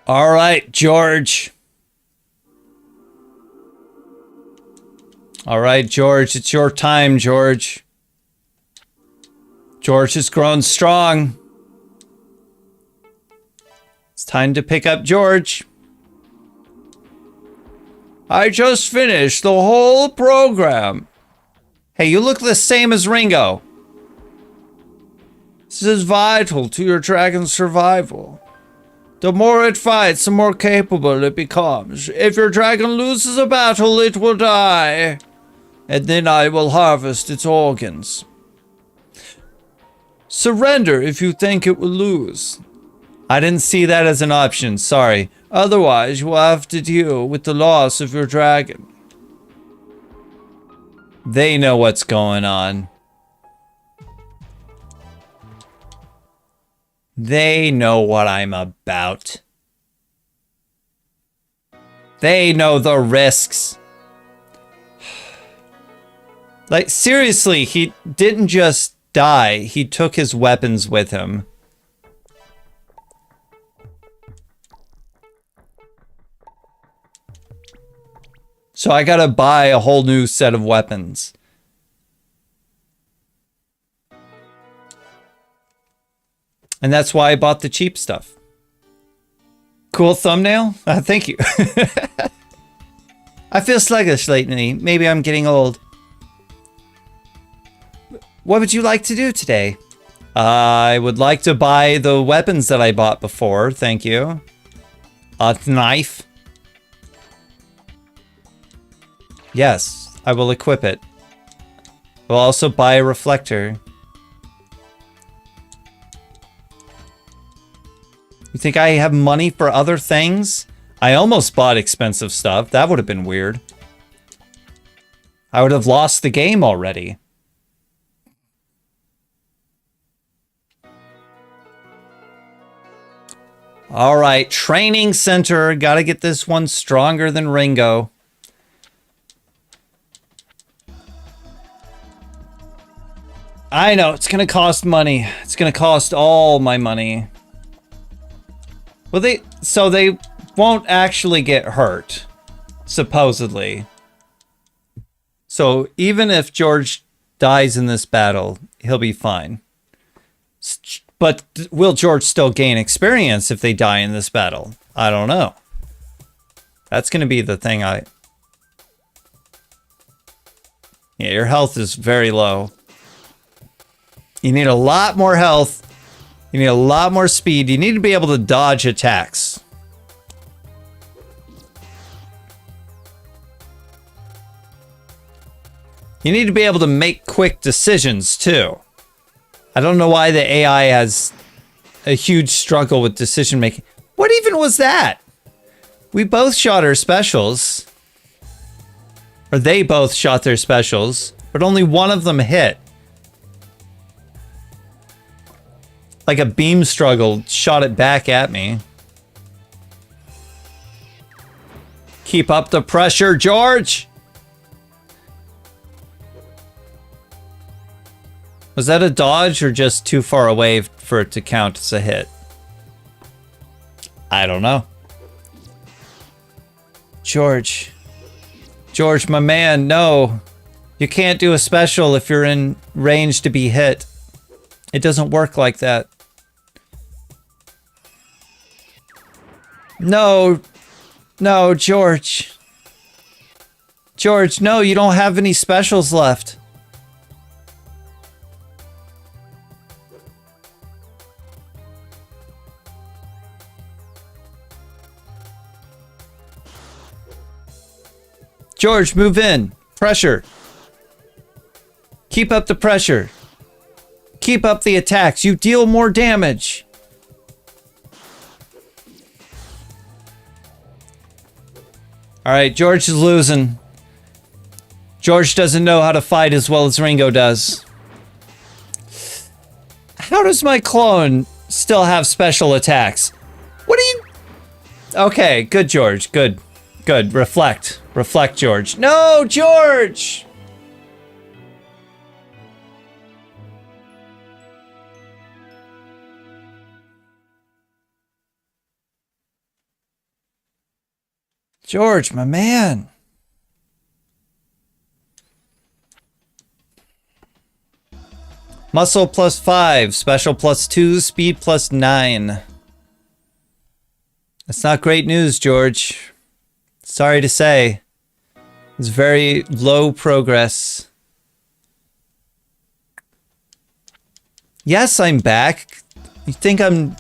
A: All right, George. All right, George, it's your time, George. George has grown strong. It's time to pick up George. I just finished the whole program. Hey, you look the same as Ringo. This is vital to your dragon's survival. The more it fights, the more capable it becomes. If your dragon loses a battle, it will die. And then I will harvest its organs. Surrender if you think it will lose. I didn't see that as an option, sorry. Otherwise, you will have to deal with the loss of your dragon. They know what's going on. They know what I'm about. They know the risks. Like, seriously, he didn't just die. He took his weapons with him. So I gotta buy a whole new set of weapons. And that's why I bought the cheap stuff. Cool thumbnail? Thank you. I feel sluggish lately. Maybe I'm getting old. What would you like to do today? I would like to buy the weapons that I bought before. Thank you. A knife. Yes, I will equip it. I will also buy a reflector. You think I have money for other things? I almost bought expensive stuff. That would have been weird. I would have lost the game already. All right, training center. Gotta get this one stronger than Ringo. I know, it's gonna cost money. It's gonna cost all my money. Well, they won't actually get hurt, supposedly. So even if George dies in this battle, he'll be fine. But will George still gain experience if they die in this battle? I don't know. That's going to be the thing Yeah, your health is very low. You need a lot more health. You need a lot more speed. You need to be able to dodge attacks. You need to be able to make quick decisions, too. I don't know why the AI has a huge struggle with decision making. What even was that? We both shot our specials. Or they both shot their specials, but only one of them hit. like a beam struggle shot it back at me. Keep up the pressure, George! Was that a dodge or just too far away for it to count as a hit? I don't know. George. George, my man, no. You can't do a special if you're in range to be hit. It doesn't work like that. No. No, George. George, no, you don't have any specials left. George, move in. Pressure. Keep up the pressure. Keep up the attacks. You deal more damage. All right, George is losing. George doesn't know how to fight as well as Ringo does. How does my clone still have special attacks? What do you... Okay, good, George. Good. Good. Reflect. Reflect, George. No, George! George, my man. Muscle +5, special +2, speed +9. That's not great news, George. Sorry to say. It's very low progress. Yes, I'm back. You think I'm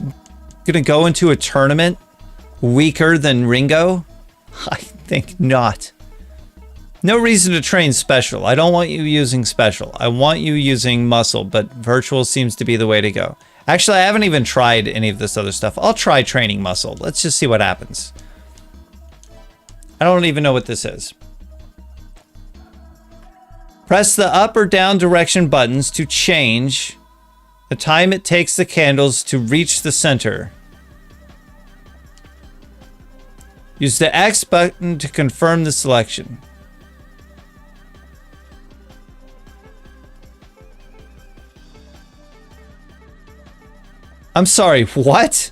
A: gonna go into a tournament weaker than Ringo? I think not. No reason to train special. I don't want you using special. I want you using muscle, but virtual seems to be the way to go. Actually, I haven't even tried any of this other stuff. I'll try training muscle. Let's just see what happens. I don't even know what this is. Press the up or down direction buttons to change the time it takes the candles to reach the center. Use the X button to confirm the selection. I'm sorry, what?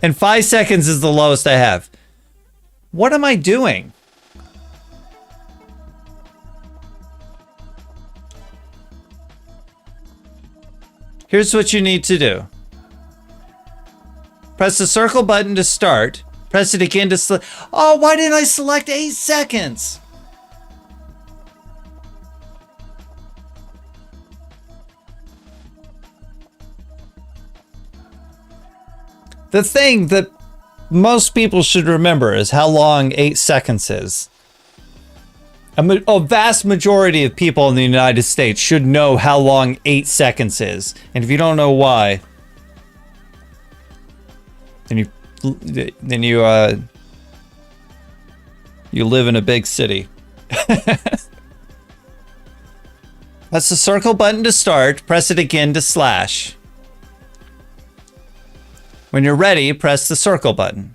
A: And 5 seconds is the lowest I have. What am I doing? Here's what you need to do. Press the circle button to start. Press it again to select. Oh, why didn't I select 8 seconds? The thing that most people should remember is how long 8 seconds is. A vast majority of people in the United States should know how long 8 seconds is. And if you don't know why, then you live in a big city. Press the circle button to start. Press it again to slash. When you're ready, press the circle button.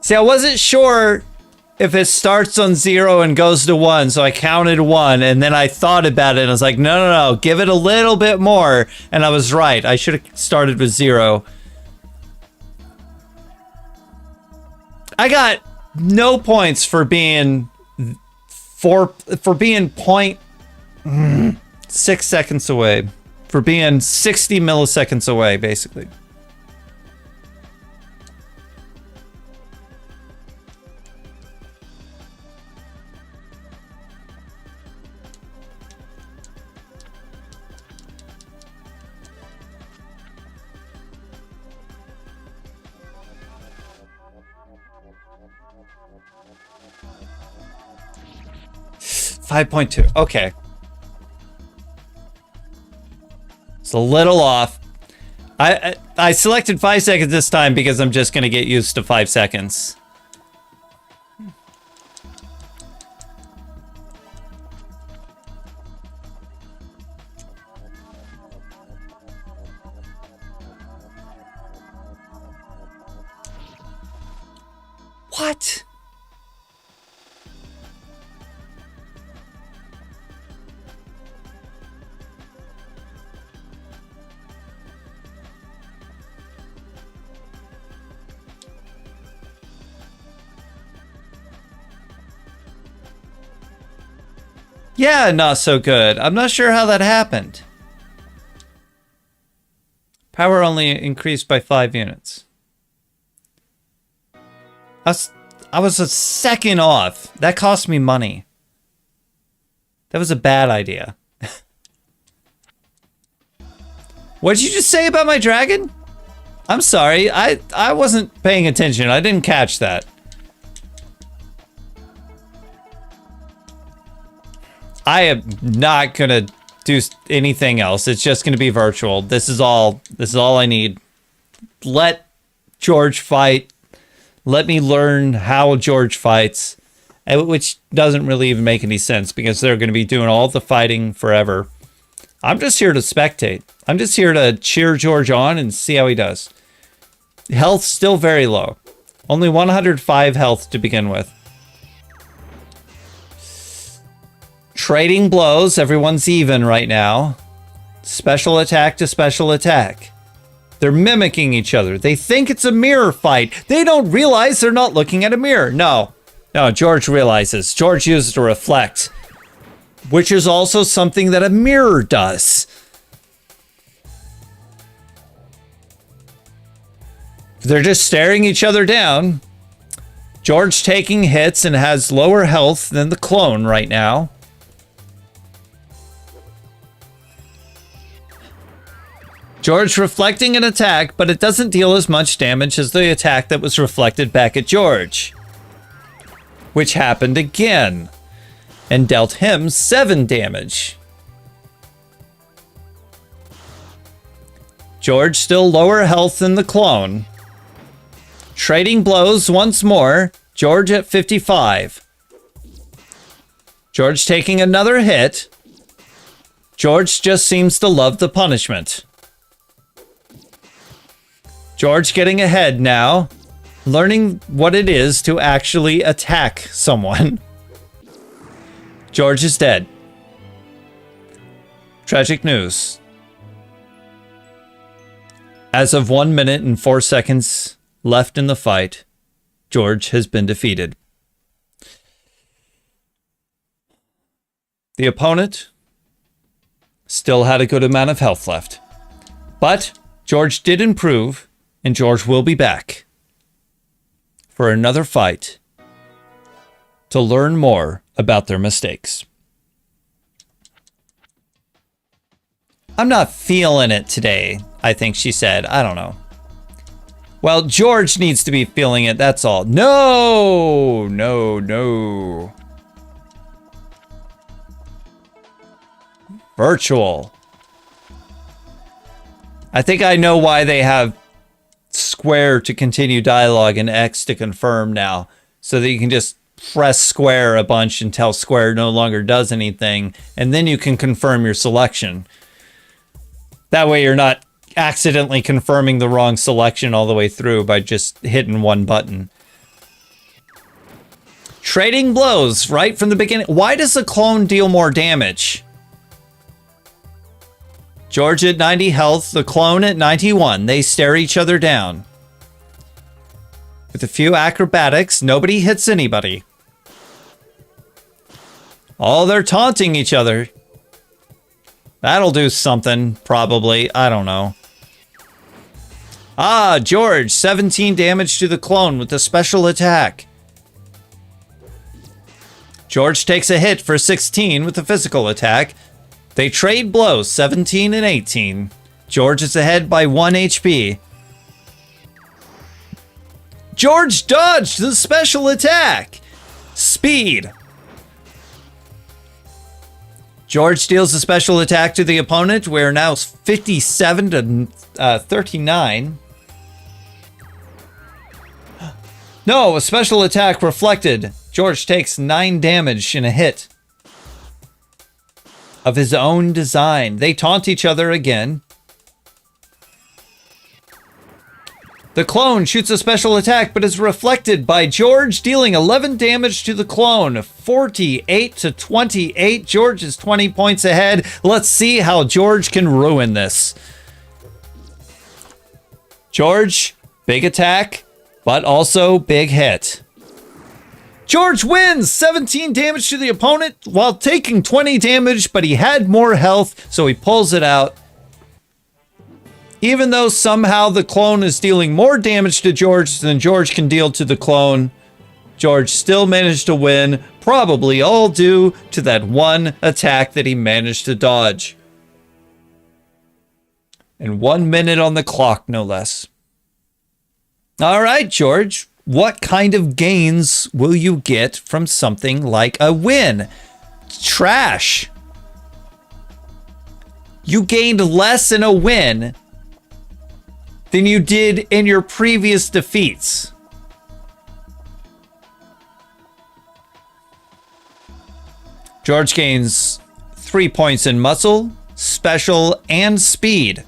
A: See, I wasn't sure if it starts on 0 and goes to 1, so I counted 1, and then I thought about it, and I was like, no, give it a little bit more, and I was right. I should have started with 0. I got no points for being point 6 seconds away, for being 60 milliseconds away, basically. $5.2. Okay. It's a little off. I selected 5 seconds this time because I'm just gonna get used to 5 seconds. What? Yeah, not so good. I'm not sure how that happened. Power only increased by 5 units. I was a second off. That cost me money. That was a bad idea. What did you just say about my dragon? I'm sorry. I wasn't paying attention. I didn't catch that. I am not gonna do anything else. It's just gonna be virtual. This is all I need. Let George fight. Let me learn how George fights, which doesn't really even make any sense because they're going to be doing all the fighting forever. I'm just here to spectate. I'm just here to cheer George on and see how he does. Health still very low. Only 105 health to begin with. Trading blows. Everyone's even right now. Special attack to special attack. They're mimicking each other. They think it's a mirror fight. They don't realize they're not looking at a mirror. No, George realizes. George uses to reflect, which is also something that a mirror does. They're just staring each other down. George taking hits and has lower health than the clone right now. George reflecting an attack, but it doesn't deal as much damage as the attack that was reflected back at George, which happened again and dealt him 7 damage. George still lower health than the clone. Trading blows once more. George at 55. George taking another hit. George just seems to love the punishment. George getting ahead now, learning what it is to actually attack someone. George is dead. Tragic news. As of 1 minute and 4 seconds left in the fight, George has been defeated. The opponent still had a good amount of health left, but George did improve. And George will be back for another fight to learn more about their mistakes. I'm not feeling it today, I think she said. I don't know. Well, George needs to be feeling it, that's all. No! Virtual. I think I know why they have square to continue dialogue and X to confirm now, so that you can just press square a bunch until square no longer does anything, and then you can confirm your selection. That way you're not accidentally confirming the wrong selection all the way through by just hitting one button. Trading blows right from the beginning. Why does the clone deal more damage? George at 90 health, the clone at 91. They stare each other down. With a few acrobatics, nobody hits anybody. Oh, they're taunting each other. That'll do something, probably. I don't know. Ah, George, 17 damage to the clone with a special attack. George takes a hit for 16 with a physical attack. They trade blows, 17 and 18. George is ahead by 1 HP. George dodged the special attack. Speed. George deals a special attack to the opponent. We're now 57 to 39. No, a special attack reflected. George takes 9 damage in a hit of his own design. They taunt each other again. The clone shoots a special attack, but is reflected by George, dealing 11 damage to the clone. 48 to 28. George is 20 points ahead. Let's see how George can ruin this. George, big attack, but also big hit. George wins! 17 damage to the opponent while taking 20 damage, but he had more health, so he pulls it out. Even though somehow the clone is dealing more damage to George than George can deal to the clone, George still managed to win, probably all due to that one attack that he managed to dodge. And 1 minute on the clock, no less. All right, George, what kind of gains will you get from something like a win? Trash. You gained less in a win than you did in your previous defeats. George gains 3 points in muscle, special, and speed.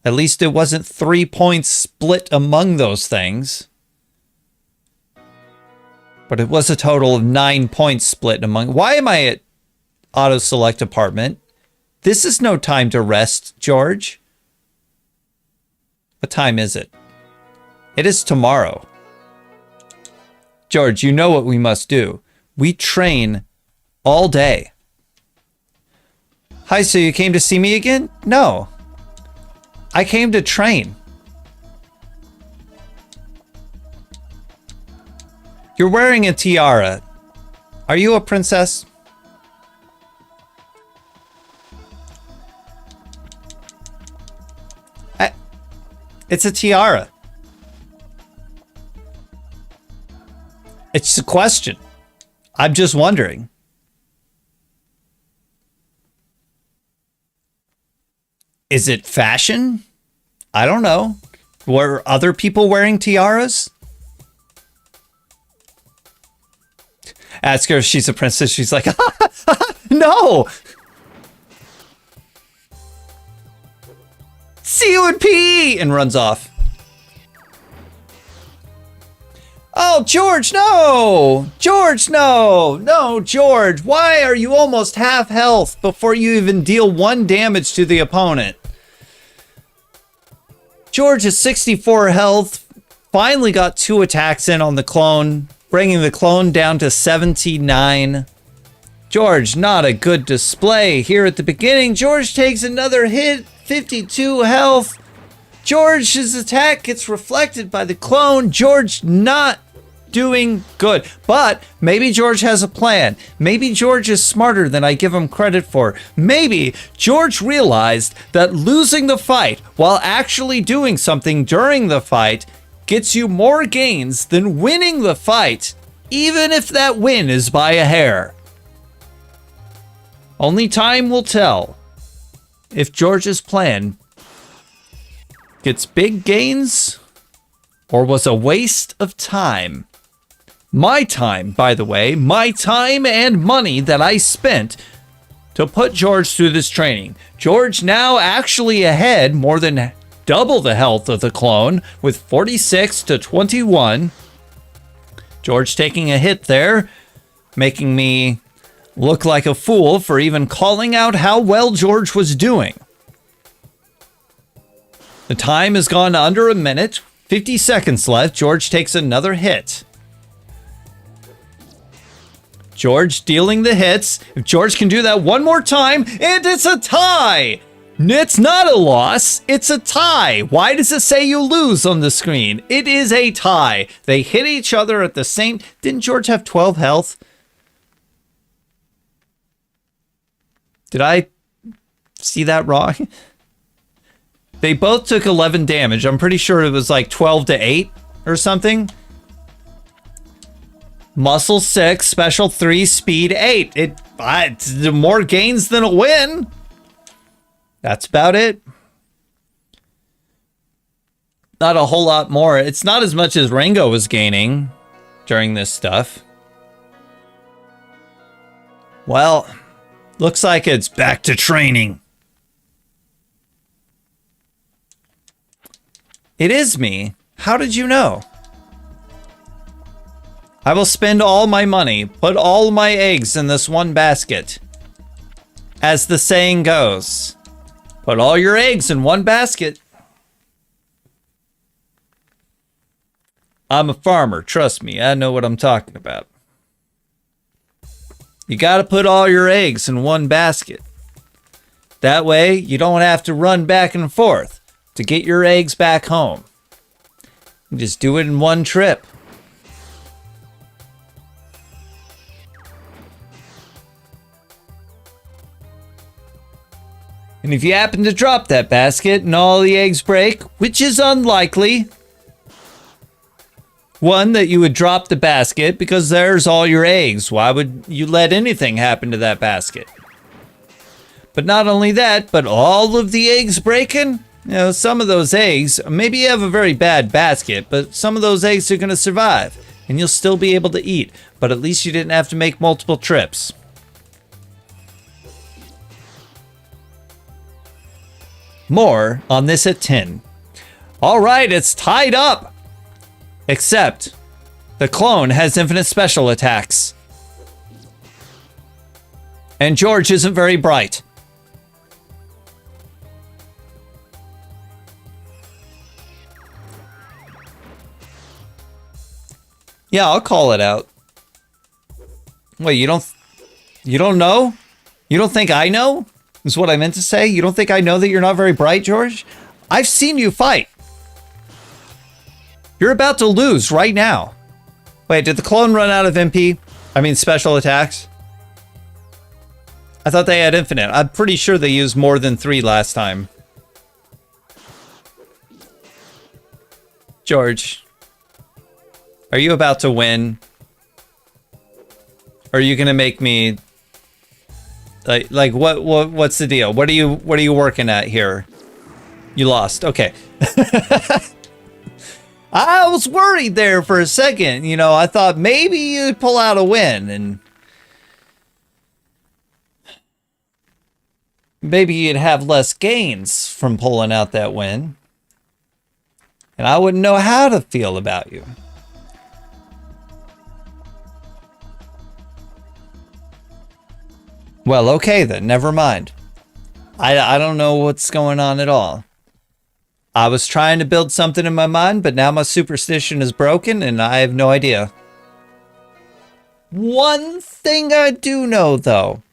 A: At least it wasn't 3 points split among those things. But it was a total of 9 points split among... Why am I at auto select apartment? This is no time to rest, George. What time is it? It is tomorrow. George, you know what we must do. We train all day. Hi, so you came to see me again? No. I came to train. You're wearing a tiara. Are you a princess? It's a tiara. It's a question. I'm just wondering. Is it fashion? I don't know. Were other people wearing tiaras? Ask her if she's a princess. She's like, no! See you in PE! And runs off. Oh, George, no! George, no! No, George, why are you almost half health before you even deal 1 damage to the opponent? George is 64 health, finally got 2 attacks in on the clone, bringing the clone down to 79. George, not a good display here at the beginning. George takes another hit, 52 health. George's attack gets reflected by the clone. George not doing good, but maybe George has a plan. Maybe George is smarter than I give him credit for. Maybe George realized that losing the fight while actually doing something during the fight gets you more gains than winning the fight, even if that win is by a hair. Only time will tell if George's plan gets big gains or was a waste of time. My time, by the way, my time and money that I spent to put George through this training. George now actually ahead, more than double the health of the clone with 46 to 21. George taking a hit there, making me look like a fool for even calling out how well George was doing. The time has gone under a minute, 50 seconds left. George takes another hit. George dealing the hits. If George can do that one more time, and it's a tie! It's not a loss, it's a tie. Why does it say you lose on the screen? It is a tie. They hit each other at the same... Didn't George have 12 health? Did I see that wrong? They both took 11 damage. I'm pretty sure it was like 12 to 8 or something. Muscle 6, special 3, speed 8. It's more gains than a win. That's about it. Not a whole lot more. It's not as much as Ringo was gaining during this stuff. Well, looks like it's back to training. It is me. How did you know? I will spend all my money, put all my eggs in this one basket. As the saying goes, put all your eggs in one basket. I'm a farmer, trust me, I know what I'm talking about. You gotta put all your eggs in one basket. That way, you don't have to run back and forth to get your eggs back home. You just do it in one trip. And if you happen to drop that basket and all the eggs break, which is unlikely, one, that you would drop the basket because there's all your eggs. Why would you let anything happen to that basket? But not only that, but all of the eggs breaking, you know, some of those eggs, maybe you have a very bad basket, but some of those eggs are going to survive and you'll still be able to eat. But at least you didn't have to make multiple trips. More on this at 10. All right, it's tied up. Except the clone has infinite special attacks. And George isn't very bright. Yeah, I'll call it out. Wait, you don't know? You don't think I know? Is what I meant to say? You don't think I know that you're not very bright, George? I've seen you fight. You're about to lose right now. Wait, did the clone run out of MP? I mean, special attacks? I thought they had infinite. I'm pretty sure they used more than 3 last time. George, are you about to win? Or are you gonna make me like what's the deal? What are you working at here? You lost. Okay. I was worried there for a second. You know, I thought maybe you'd pull out a win and maybe you'd have less gains from pulling out that win. And I wouldn't know how to feel about you. Well, okay then, never mind. I don't know what's going on at all. I was trying to build something in my mind, but now my superstition is broken and I have no idea. One thing I do know, though.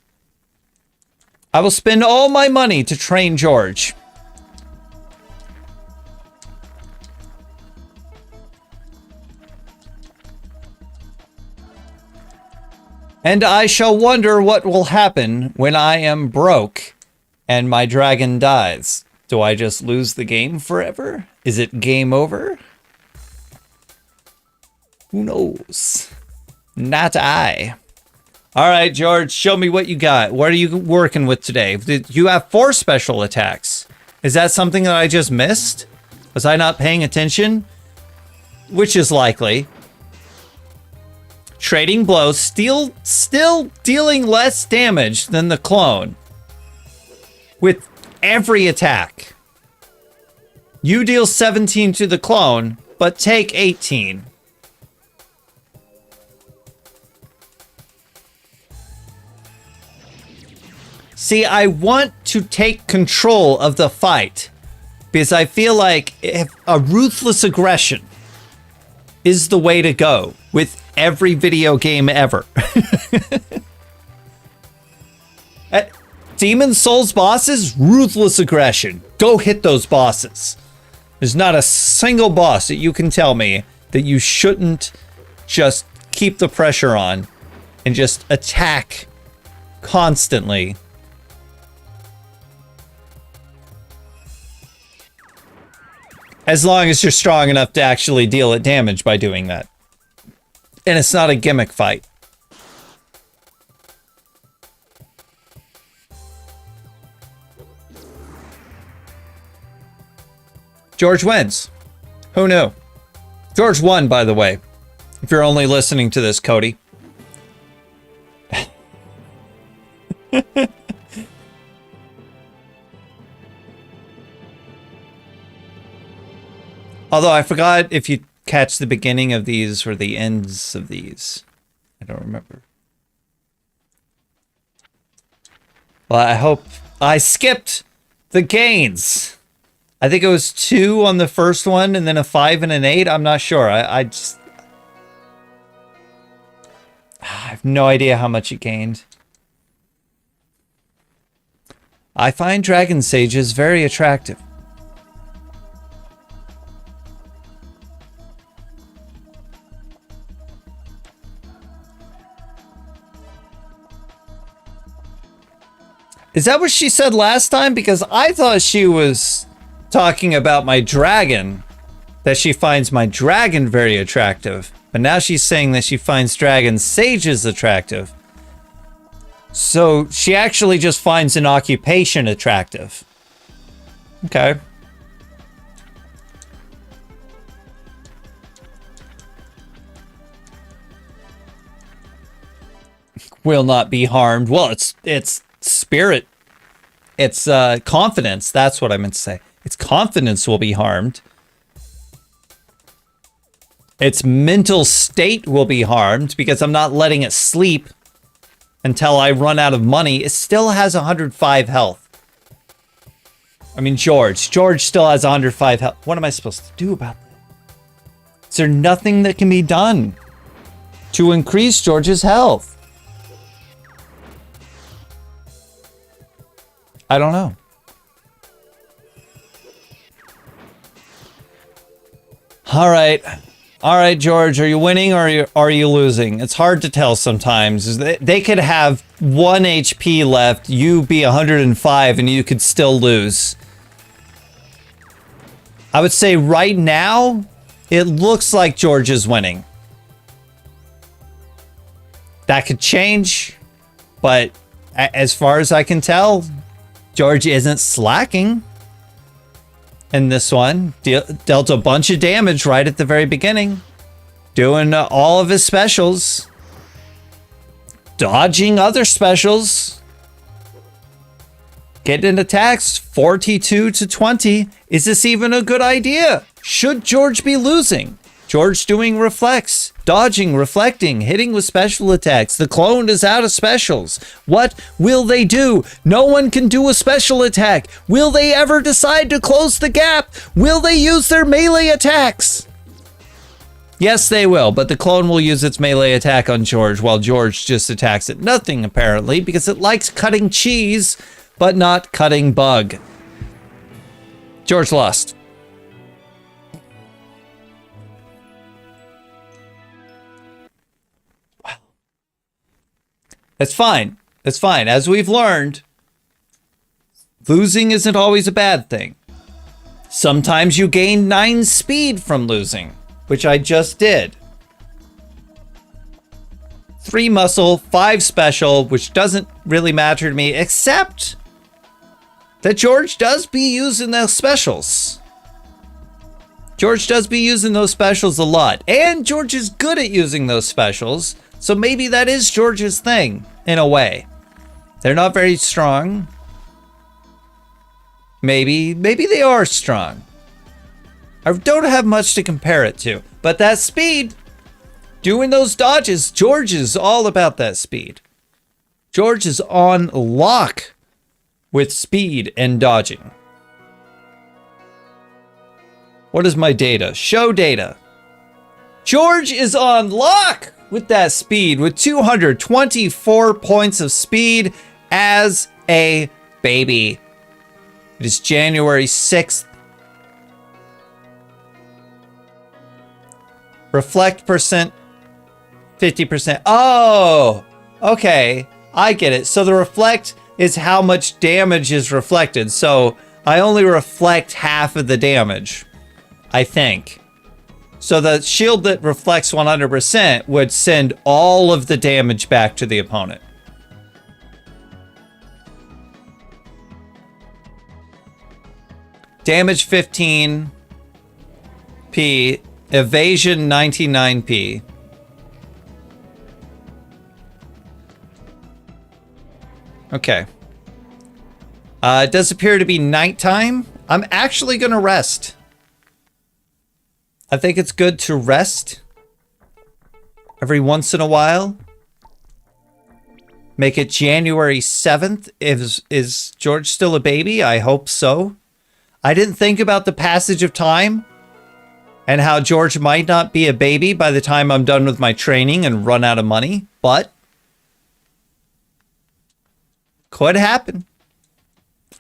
A: I will spend all my money to train George. And I shall wonder what will happen when I am broke and my dragon dies. Do I just lose the game forever? Is it game over? Who knows? Not I. All right, George, show me what you got. What are you working with today? You have 4 special attacks. Is that something that I just missed? Was I not paying attention? Which is likely. Trading blows, still dealing less damage than the clone. With every attack. You deal 17 to the clone, but take 18. See, I want to take control of the fight because I feel like if a ruthless aggression is the way to go with every video game ever. Demon Souls bosses, ruthless aggression. Go hit those bosses. There's not a single boss that you can tell me that you shouldn't just keep the pressure on and just attack constantly. As long as you're strong enough to actually deal it damage by doing that. And it's not a gimmick fight. George wins. Who knew? George won, by the way. If you're only listening to this, Cody. Although I forgot if you catch the beginning of these or the ends of these. I don't remember. Well, I hope I skipped the gains. I think it was 2 on the first one and then a 5 and an 8. I'm not sure. I have no idea how much it gained. I find dragon sages very attractive. Is that what she said last time? Because I thought she was talking about my dragon, that she finds my dragon very attractive. But now she's saying that she finds dragon sages attractive. So she actually just finds an occupation attractive. Okay. Will not be harmed. Well, it's spirit. It's confidence. That's what I meant to say. Its confidence will be harmed. Its mental state will be harmed because I'm not letting it sleep until I run out of money. It still has 105 health. I mean, George still has 105 health. What am I supposed to do about that? Is there nothing that can be done to increase George's health? I don't know. All right, George, are you winning or are you losing? It's hard to tell sometimes. They could have 1 HP left, you be 105, and you could still lose. I would say right now, it looks like George is winning. That could change, but as far as I can tell, George isn't slacking. And this one dealt a bunch of damage right at the very beginning. Doing all of his specials. Dodging other specials. Getting attacks 42 to 20. Is this even a good idea? Should George be losing? George doing reflects, dodging, reflecting, hitting with special attacks. The clone is out of specials. What will they do? No one can do a special attack. Will they ever decide to close the gap? Will they use their melee attacks? Yes, they will, but the clone will use its melee attack on George while George just attacks at nothing, apparently, because it likes cutting cheese, but not cutting bug. George lost. That's fine. That's fine. As we've learned, losing isn't always a bad thing. Sometimes you gain 9 speed from losing, which I just did. 3 muscle, 5 special, which doesn't really matter to me, except that George does be using those specials. George does be using those specials a lot, and George is good at using those specials. So maybe that is George's thing, in a way. They're not very strong. Maybe they are strong. I don't have much to compare it to. But that speed, doing those dodges, George is all about that speed. George is on lock with speed and dodging. What is my data? Show data. George is on lock with that speed, with 224 points of speed as a baby. It is January 6th. Reflect percent, 50%. Oh, okay. I get it. So the reflect is how much damage is reflected. So I only reflect half of the damage, I think. So the shield that reflects 100% would send all of the damage back to the opponent. Damage 15p, evasion 99p. Okay. It does appear to be nighttime. I'm actually going to rest. I think it's good to rest every once in a while. Make it January 7th. Is George still a baby? I hope so. I didn't think about the passage of time and how George might not be a baby by the time I'm done with my training and run out of money, but could happen.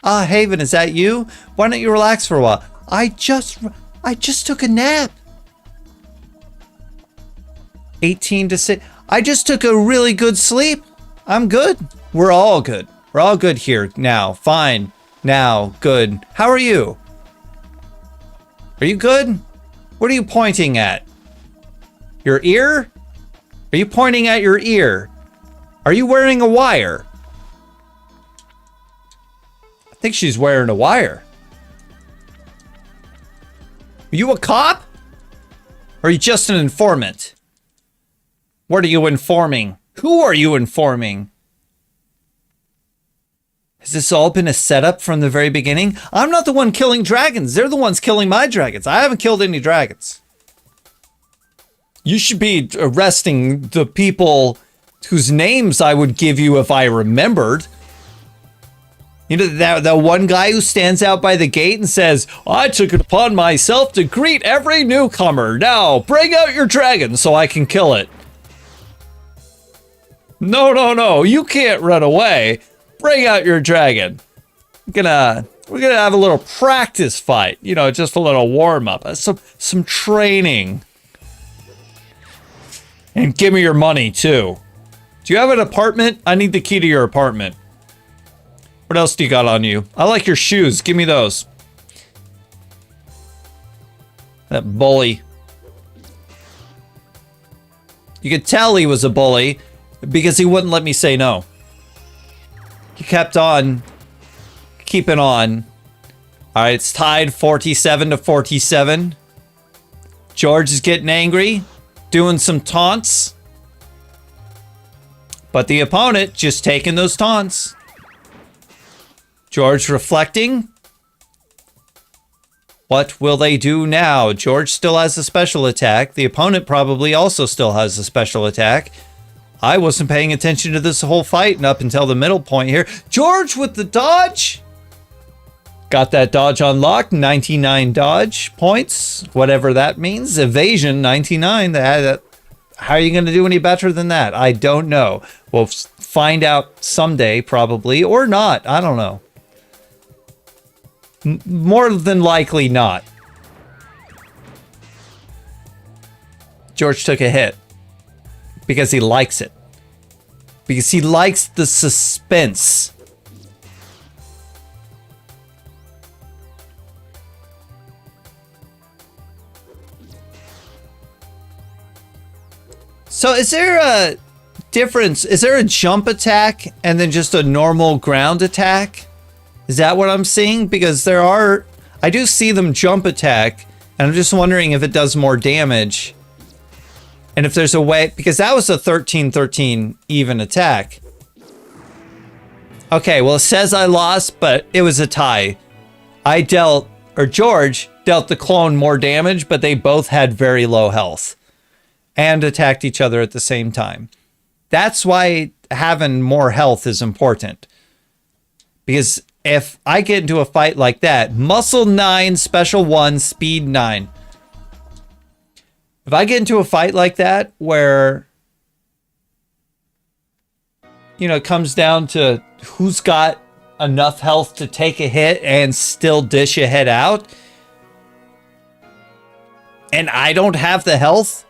A: Ah, Haven, is that you? Why don't you relax for a while? I just took a nap. 18 to 6. I just took a really good sleep. I'm good. We're all good. We're all good here now. Fine. Now. Good. How are you? Are you good? What are you pointing at? Your ear? Are you pointing at your ear? Are you wearing a wire? I think she's wearing a wire. Are you a cop? Or are you just an informant? What are you informing? Who are you informing? Has this all been a setup from the very beginning? I'm not the one killing dragons. They're the ones killing my dragons. I haven't killed any dragons. You should be arresting the people whose names I would give you if I remembered. You know, that one guy who stands out by the gate and says, I took it upon myself to greet every newcomer. Now, bring out your dragon so I can kill it. No, no, no. You can't run away. Bring out your dragon. We're gonna have a little practice fight. You know, just a little warm-up. Some training. And give me your money, too. Do you have an apartment? I need the key to your apartment. What else do you got on you? I like your shoes. Give me those. That bully. You could tell he was a bully because he wouldn't let me say no. He kept on keeping on. All right, it's tied 47 to 47. George is getting angry, doing some taunts. But the opponent just taking those taunts. George reflecting. What will they do now? George still has a special attack. The opponent probably also still has a special attack. I wasn't paying attention to this whole fight and up until the middle point here. George with the dodge. Got that dodge unlocked. 99 dodge points, whatever that means. Evasion 99. How are you going to do any better than that? I don't know. We'll find out someday, probably, or not. I don't know. More than likely not. George took a hit because he likes it. Because he likes the suspense. So is there a difference? Is there a jump attack and then just a normal ground attack? Is that what I'm seeing? Because I do see them jump attack, and I'm just wondering if it does more damage. And if there's a way, because that was a 13-13 even attack. Okay, well, it says I lost, but it was a tie. George dealt the clone more damage, but they both had very low health and attacked each other at the same time. That's why having more health is important. Because if I get into a fight like that, muscle 9, special 1, speed 9. If I get into a fight like that where, you know, it comes down to who's got enough health to take a hit and still dish a head out, and I don't have the health,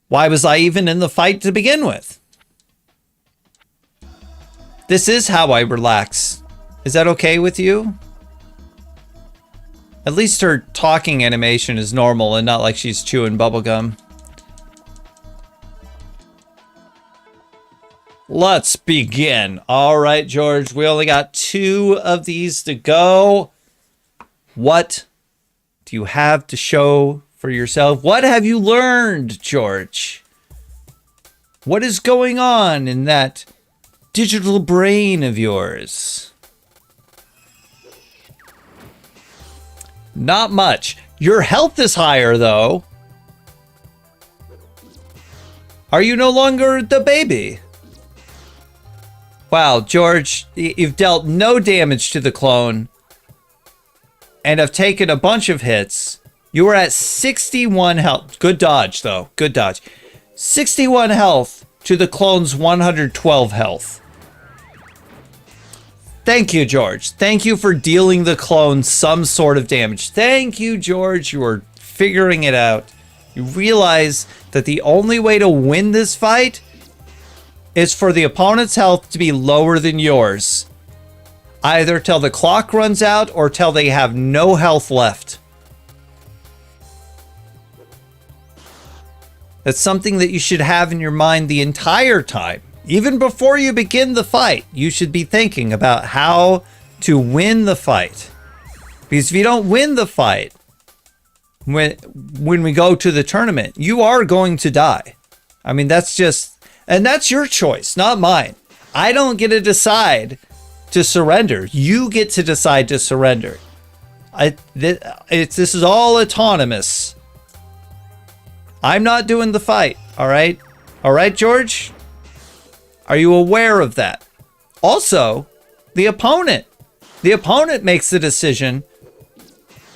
A: why was I even in the fight to begin with? This is how I relax. Is that okay with you? At least her talking animation is normal and not like she's chewing bubblegum. Let's begin. All right, George, we only got 2 of these to go. What do you have to show for yourself? What have you learned, George? What is going on in that digital brain of yours? Not much. Your health is higher, though. Are you no longer the baby? Wow, George, you've dealt no damage to the clone and have taken a bunch of hits. You were at 61 health. Good dodge, though. Good dodge. 61 health to the clone's 112 health. Thank you, George. Thank you for dealing the clone some sort of damage. Thank you, George. You are figuring it out. You realize that the only way to win this fight is for the opponent's health to be lower than yours. Either till the clock runs out or till they have no health left. That's something that you should have in your mind the entire time. Even before you begin the fight, you should be thinking about how to win the fight. Because if you don't win the fight, when we go to the tournament, you are going to die. I mean, that's just, and that's your choice, not mine. I don't get to decide to surrender. You get to decide to surrender. This is all autonomous. I'm not doing the fight, all right? All right, George? Are you aware of that? Also, the opponent makes the decision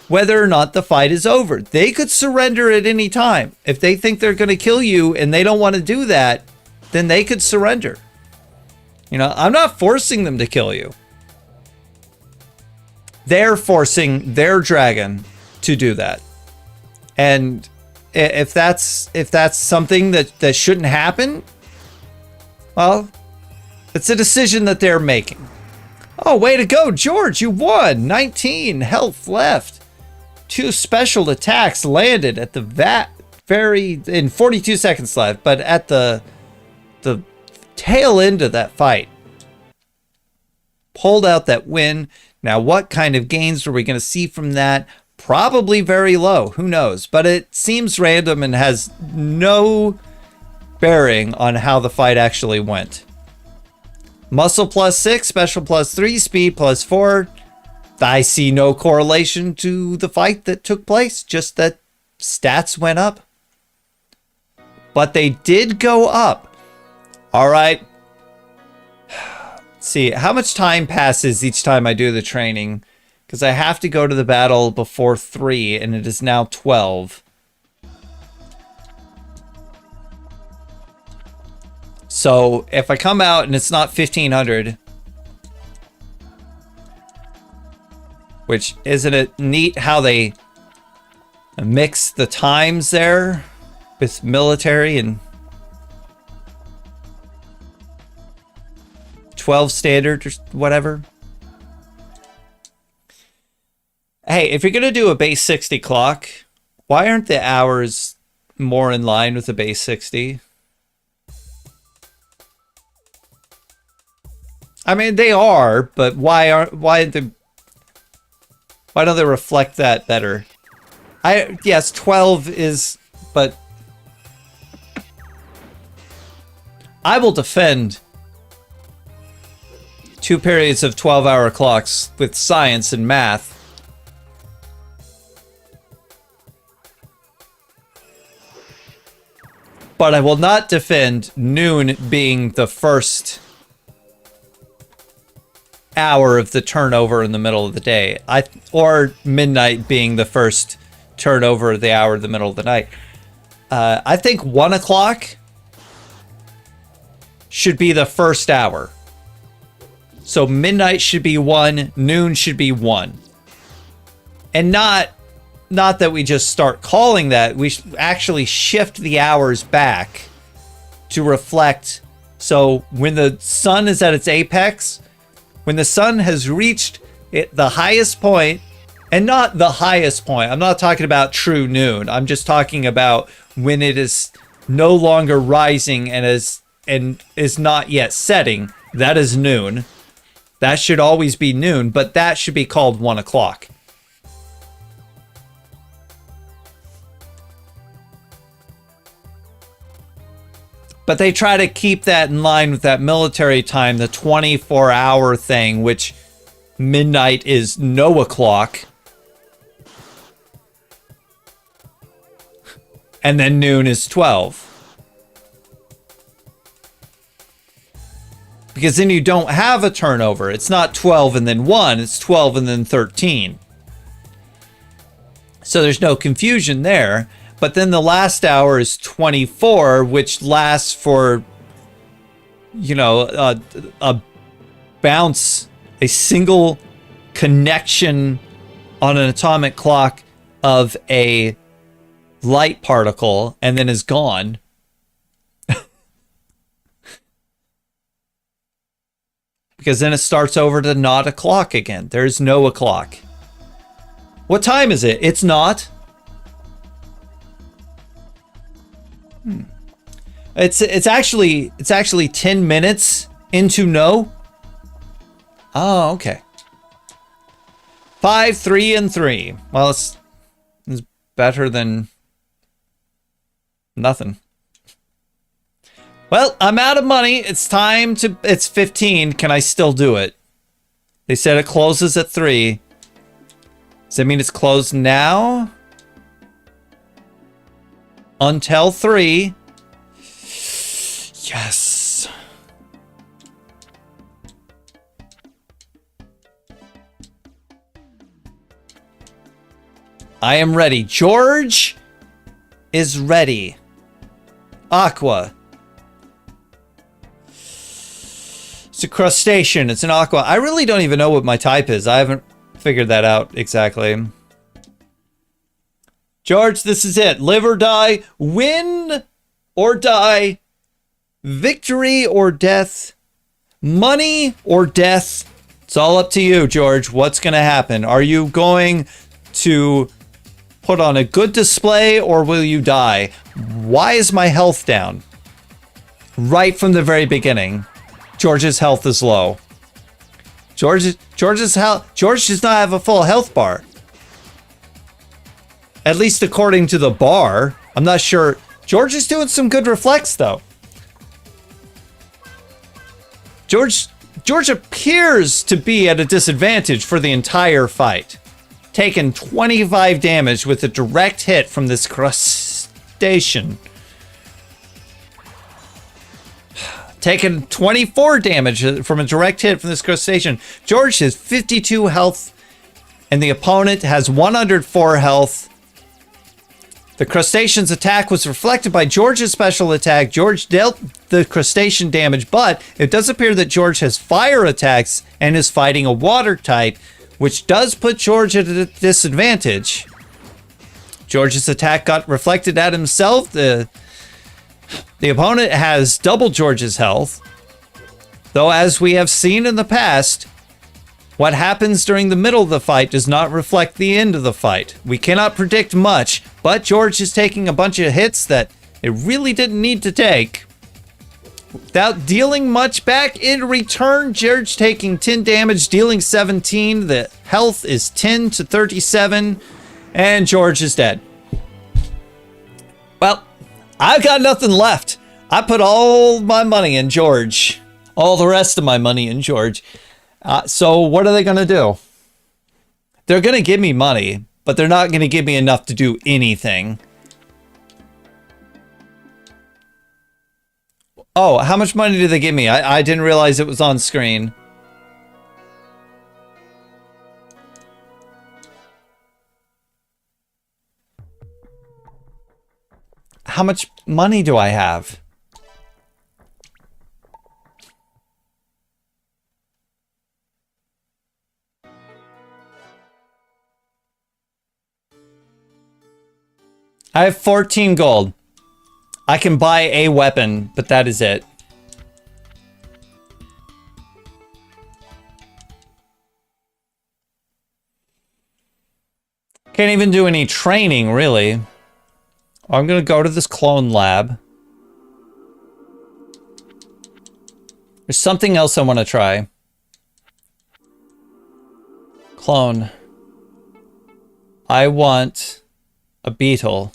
A: whether or not the fight is over. They could surrender at any time. If they think they're going to kill you and they don't want to do that, then they could surrender. You know, I'm not forcing them to kill you. They're forcing their dragon to do that. And if that's something that shouldn't happen, well, it's a decision that they're making. Oh, way to go, George. You won. 19 health left. 2 special attacks landed at the in 42 seconds left, but at the tail end of that fight. Pulled out that win. Now, what kind of gains are we going to see from that? Probably very low. Who knows? But it seems random and has no bearing on how the fight actually went. Muscle +6, special +3, speed +4. I see no correlation to the fight that took place, just that stats went up. But they did go up. All right. Let's see, how much time passes each time I do the training? Because I have to go to the battle before 3, and it is now 12. So if I come out and it's not 1500, which isn't it neat how they mix the times there with military and 12 standard or whatever. Hey, if you're going to do a base 60 clock, why aren't the hours more in line with the base 60? I mean, they are, but why don't they reflect that better? Yes, 12 is, but I will defend 2 periods of 12-hour clocks with science and math. But I will not defend noon being the first hour of the turnover in the middle of the day. Or midnight being the first turnover of the hour in the middle of the night. I think 1 o'clock should be the first hour. So midnight should be 1, noon should be 1. And not that we just start calling that, we actually shift the hours back to reflect. So when the sun is at its apex, when the sun has reached the highest point And not the highest point. I'm not talking about true noon. I'm just talking about when it is no longer rising and is not yet setting. That is noon. That should always be noon, but that should be called 1 o'clock. But they try to keep that in line with that military time, the 24-hour thing, which midnight is no o'clock. And then noon is 12. Because then you don't have a turnover. It's not 12 and then 1, it's 12 and then 13. So there's no confusion there. But then the last hour is 24, which lasts for, you know, a bounce, a single connection on an atomic clock of a light particle, and then is gone. Because then it starts over to not o'clock again. There's no o'clock. What time is it? It's not. It's actually 10 minutes into no. Oh, okay. 5, 3, and 3. Well, it's better than nothing. Well, I'm out of money. It's 15. Can I still do it? They said it closes at 3. Does that mean it's closed now? Until 3. Yes. I am ready. George is ready. Aqua. It's a crustacean. It's an aqua. I really don't even know what my type is. I haven't figured that out exactly. George, this is it. Live or die. Win or die. Victory or death. Money or death. It's all up to you, George. What's going to happen? Are you going to put on a good display or will you die? Why is my health down? Right from the very beginning. George's health is low. George's health. George does not have a full health bar. At least according to the bar. I'm not sure. George is doing some good reflex though. George appears to be at a disadvantage for the entire fight. Taking 25 damage with a direct hit from this crustacean. Taking 24 damage from a direct hit from this crustacean. George has 52 health, and the opponent has 104 health. The crustacean's attack was reflected by George's special attack. George dealt the crustacean damage, but it does appear that George has fire attacks and is fighting a water type, which does put George at a disadvantage. George's attack got reflected at himself. The opponent has double George's health, though as we have seen in the past, what happens during the middle of the fight does not reflect the end of the fight. We cannot predict much, but George is taking a bunch of hits that it really didn't need to take. Without dealing much back in return, George taking 10 damage, dealing 17. The health is 10 to 37, and George is dead. Well, I've got nothing left. I put all my money in George. All the rest of my money in George. So what are they going to do? They're going to give me money, but they're not going to give me enough to do anything. Oh, how much money did they give me? I didn't realize it was on screen. How much money do I have? I have 14 gold. I can buy a weapon, but that is it. Can't even do any training, really. I'm gonna go to this clone lab. There's something else I want to try. Clone. I want a beetle.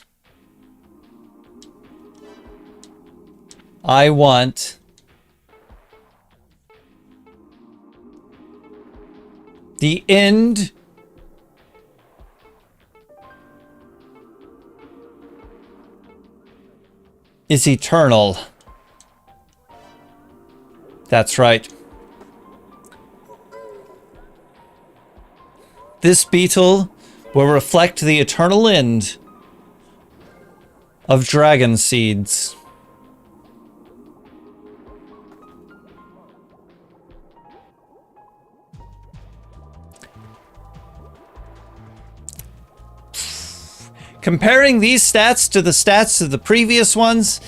A: I want the end is eternal. That's right. This beetle will reflect the eternal end of dragon seeds. Comparing these stats to the stats of the previous ones,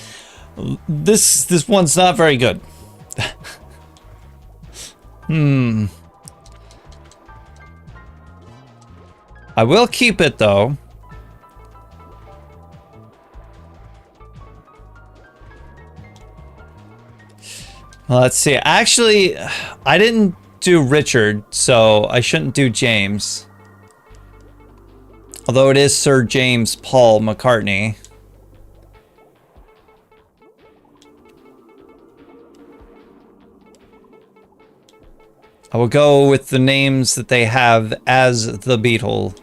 A: this one's not very good. I will keep it though. Well, let's see. Actually, I didn't do Richard, so I shouldn't do James. Although it is Sir James Paul McCartney. I will go with the names that they have as the Beetle.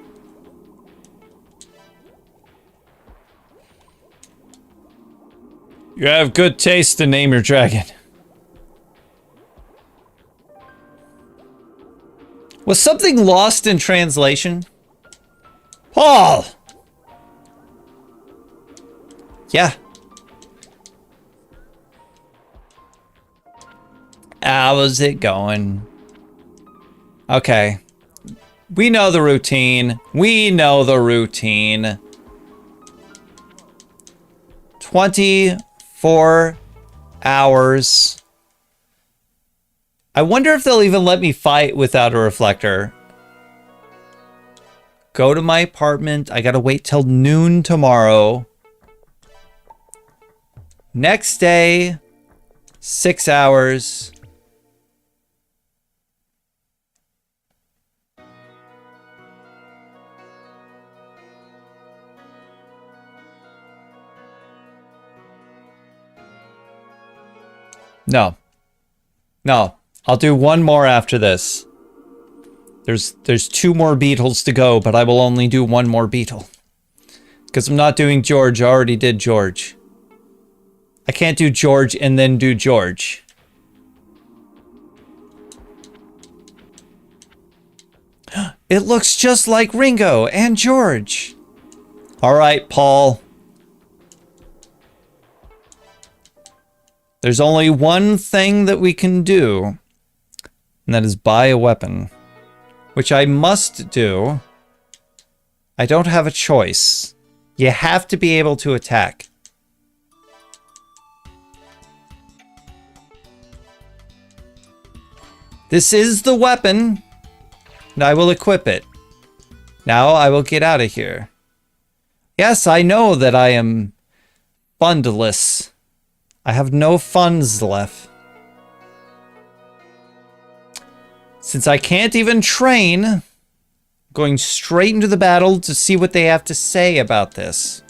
A: You have good taste to name your dragon. Was something lost in translation? Paul! Yeah. How's it going? Okay. We know the routine. We know the routine. 24 hours. I wonder if they'll even let me fight without a reflector. Go to my apartment. I gotta wait till noon tomorrow. Next day, 6 hours. No. No. I'll do one more after this. There's 2 more beetles to go, but I will only do 1 more beetle. Because I'm not doing George. I already did George. I can't do George and then do George. It looks just like Ringo and George. All right, Paul. There's only one thing that we can do, and that is buy a weapon, which I must do. I don't have a choice. You have to be able to attack. This is the weapon, and I will equip it. Now I will get out of here. Yes, I know that I am fundless. I have no funds left. Since I can't even train, I'm going straight into the battle to see what they have to say about this.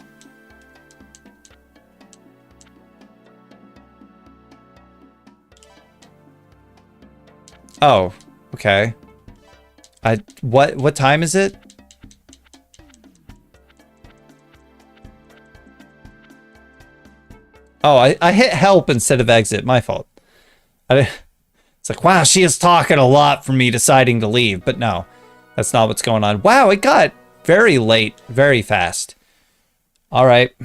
A: Oh, okay. What time is it? Oh, I hit help instead of exit. My fault. It's like, wow, she is talking a lot for me deciding to leave. But no, that's not what's going on. Wow, it got very late, very fast. All right.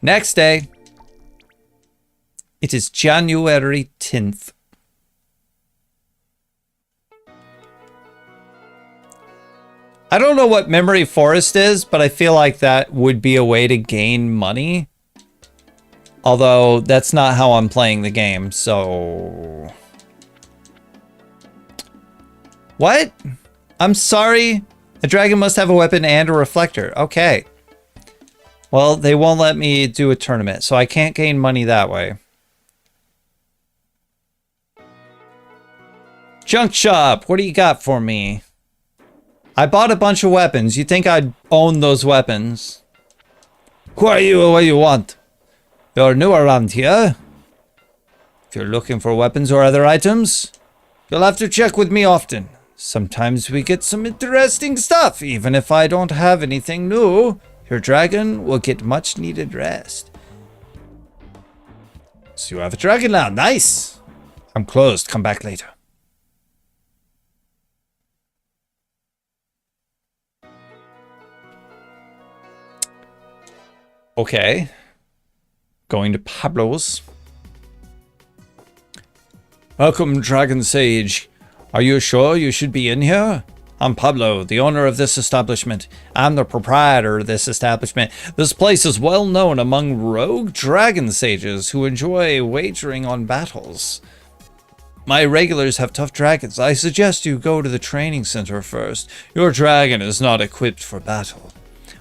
A: Next day. It is January 10th. I don't know what Memory Forest is, but I feel like that would be a way to gain money. Although, that's not how I'm playing the game, so... What? I'm sorry. A dragon must have a weapon and a reflector. Okay. Well, they won't let me do a tournament, so I can't gain money that way. Junk shop, what do you got for me? I bought a bunch of weapons. You think I'd own those weapons? Who are you? What do you want? You're new around here. If you're looking for weapons or other items, you'll have to check with me often. Sometimes we get some interesting stuff, even if I don't have anything new. Your dragon will get much needed rest. So you have a dragon now. Nice. I'm closed. Come back later. Okay. Going to Pablo's. Welcome, Dragon Sage. Are you sure you should be in here? I'm Pablo, the owner of this establishment. I'm the proprietor of this establishment. This place is well known among rogue dragon sages who enjoy wagering on battles. My regulars have tough dragons. I suggest you go to the training center first. Your dragon is not equipped for battle.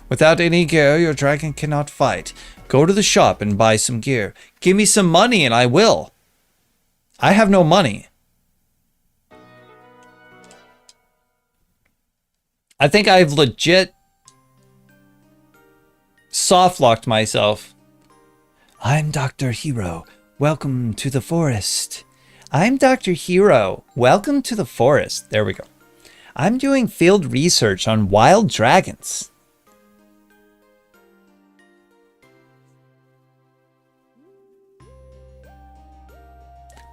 A: Without any gear, your dragon cannot fight. Go to the shop and buy some gear. Give me some money and I will. I have no money. I think I've legit soft-locked myself. I'm Dr. Hero. Welcome to the forest. I'm Dr. Hero. Welcome to the forest. There we go. I'm doing field research on wild dragons.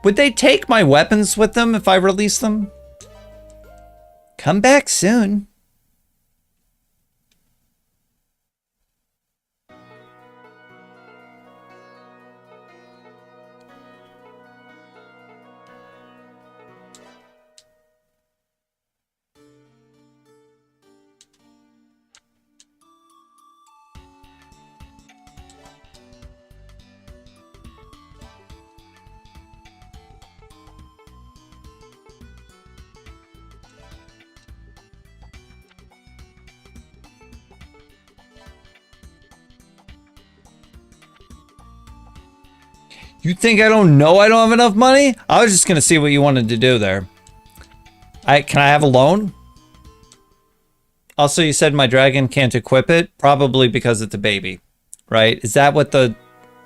A: Would they take my weapons with them if I release them? Come back soon. You think I don't know I don't have enough money? I was just going to see what you wanted to do there. Can I have a loan? Also, you said my dragon can't equip it. Probably because it's a baby, right? Is that what the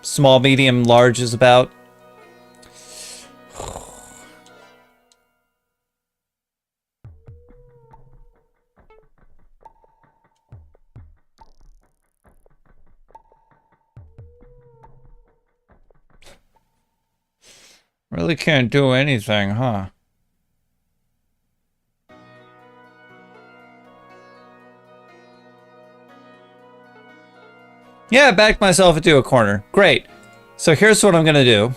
A: small, medium, large is about? Really can't do anything, huh? Yeah, I backed myself into a corner. Great. So here's what I'm gonna do.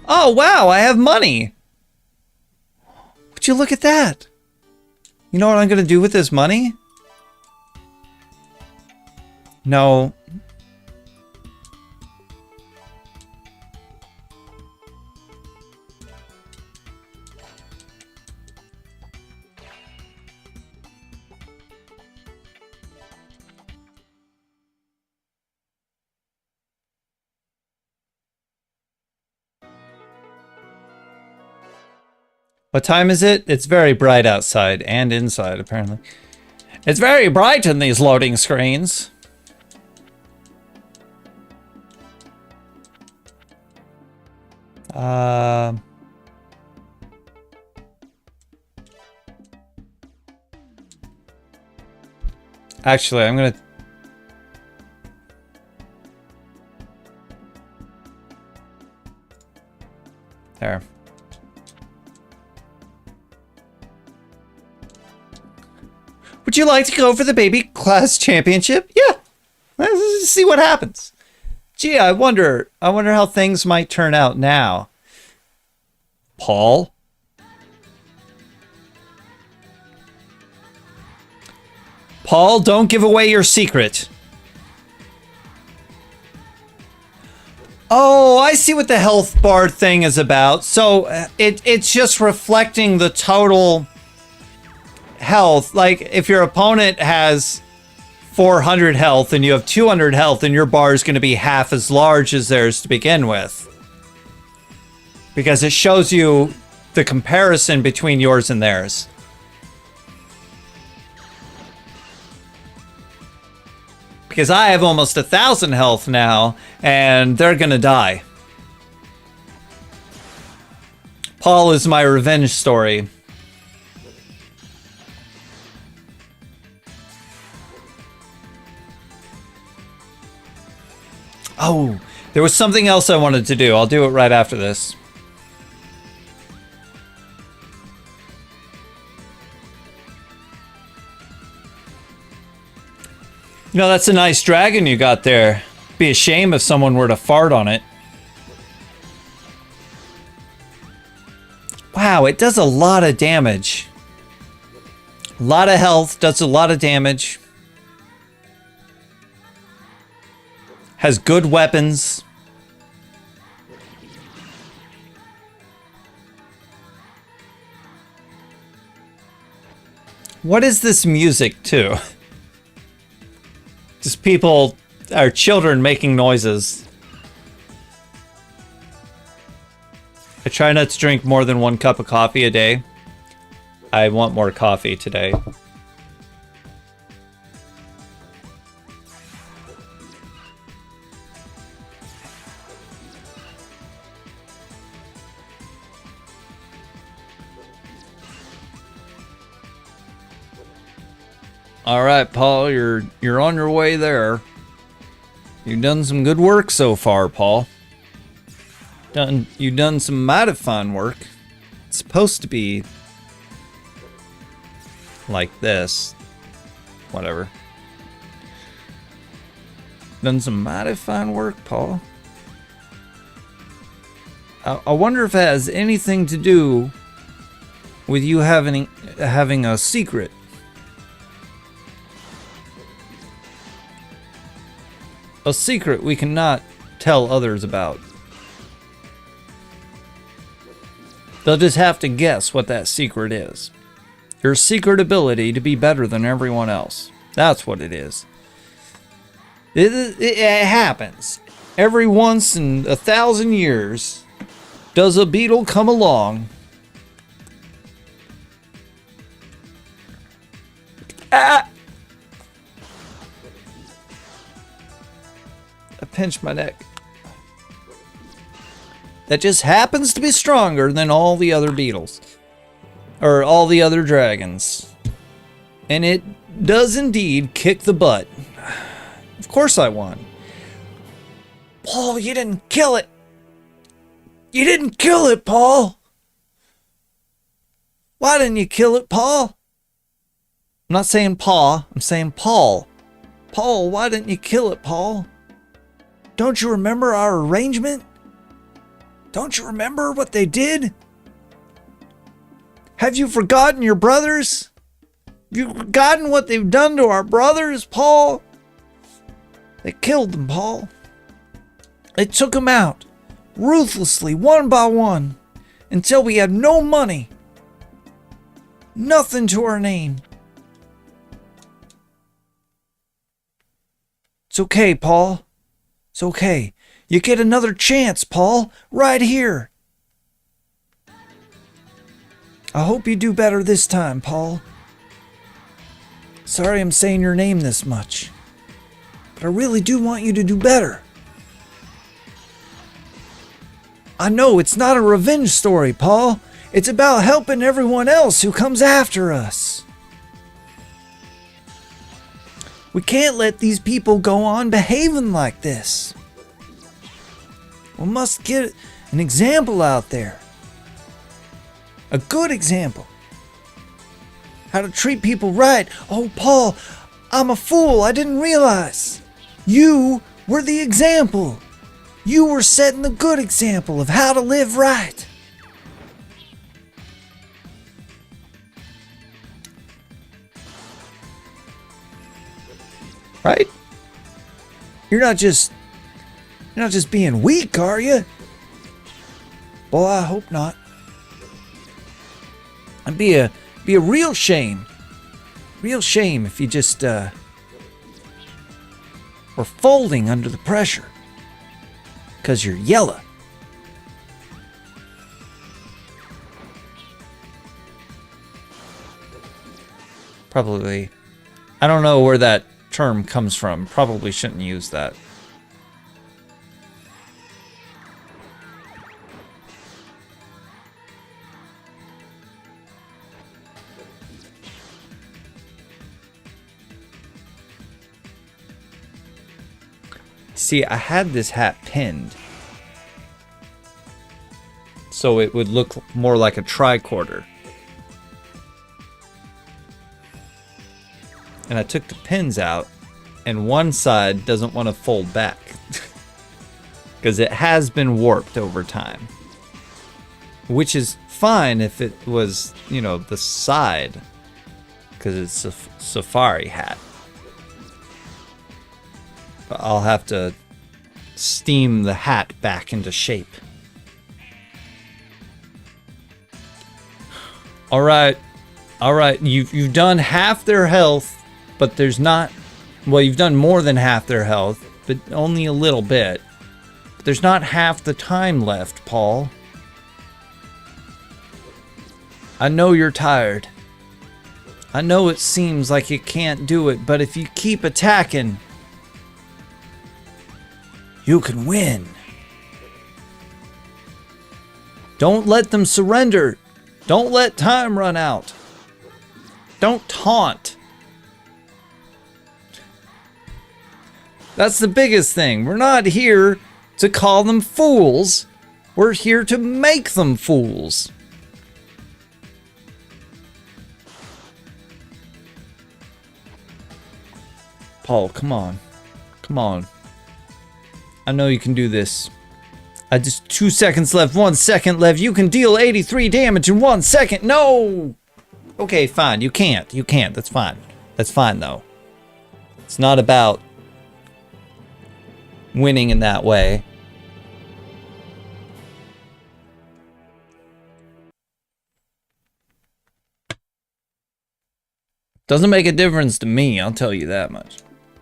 A: Oh, wow, I have money. Would you look at that? You know what I'm going to do with this money? No. What time is it? It's very bright outside and inside, apparently. It's very bright in these loading screens. Actually, I'm gonna... There. Would you like to go for the baby class championship? Yeah. Let's see what happens. Gee, I wonder how things might turn out now. Paul? Paul, don't give away your secret. Oh, I see what the health bar thing is about. So it's just reflecting the total health. Like if your opponent has 400 health and you have 200 health, and your bar is going to be half as large as theirs to begin with. Because it shows you the comparison between yours and theirs. Because I have almost 1,000 health now, and they're gonna die. Paul is my revenge story. Oh, there was something else I wanted to do. I'll do it right after this. You know, that's a nice dragon you got there. Be a shame if someone were to fart on it. Wow, it does a lot of damage. A lot of health, does a lot of damage. Has good weapons. What is this music too? Just people, our children making noises. I try not to drink more than 1 cup of coffee a day. I want more coffee today. All right, Paul, you're on your way there. You've done some good work so far, Paul. You've done some mighty fine work. It's supposed to be like this. Whatever. Done some mighty fine work, Paul. I wonder if it has anything to do with you having a secret. A secret we cannot tell others about. They'll just have to guess what that secret is. Your secret ability to be better than everyone else. That's what it is. It happens. Every once in 1,000 years, does a beetle come along. Ah! I pinched my neck. That just happens to be stronger than all the other beetles. Or all the other dragons. And it does indeed kick the butt. Of course I won. Paul, you didn't kill it. You didn't kill it, Paul. Why didn't you kill it, Paul? I'm not saying Paw, I'm saying Paul. Paul, why didn't you kill it, Paul? Don't you remember our arrangement? Don't you remember what they did? Have you forgotten your brothers? Have you forgotten what they've done to our brothers, Paul? They killed them, Paul. They took them out, ruthlessly, one by one, until we had no money. Nothing to our name. It's okay, Paul. It's okay. You get another chance, Paul, right here. I hope you do better this time, Paul. Sorry I'm saying your name this much, but I really do want you to do better. I know it's not a revenge story, Paul. It's about helping everyone else who comes after us. We can't let these people go on behaving like this. We must get an example out there. A good example. How to treat people right. Oh, Paul, I'm a fool. I didn't realize. You were the example. You were setting the good example of how to live right. Right? You're not just being weak, are you? Well, I hope not. It'd be a real shame. Real shame if you just were folding under the pressure. 'Cause you're yellow. Probably. I don't know where that term comes from. Probably shouldn't use that. See, I had this hat pinned so it would look more like a tricorder. And I took the pins out, and one side doesn't want to fold back because it has been warped over time, which is fine if it was, you know, the side, because it's a safari hat. But I'll have to steam the hat back into shape. All right, you've done half their health, but there's not. Well, you've done more than half their health, but only a little bit. But there's not half the time left, Paul. I know you're tired. I know it seems like you can't do it, but if you keep attacking, you can win. Don't let them surrender. Don't let time run out. Don't taunt. That's the biggest thing. We're not here to call them fools. We're here to make them fools. Paul, come on. Come on. I know you can do this. I just 2 seconds left, 1 second left. You can deal 83 damage in 1 second. No! Okay, fine. You can't. You can't. That's fine. That's fine, though. It's not about winning in that way. Doesn't make a difference to me, I'll tell you that much.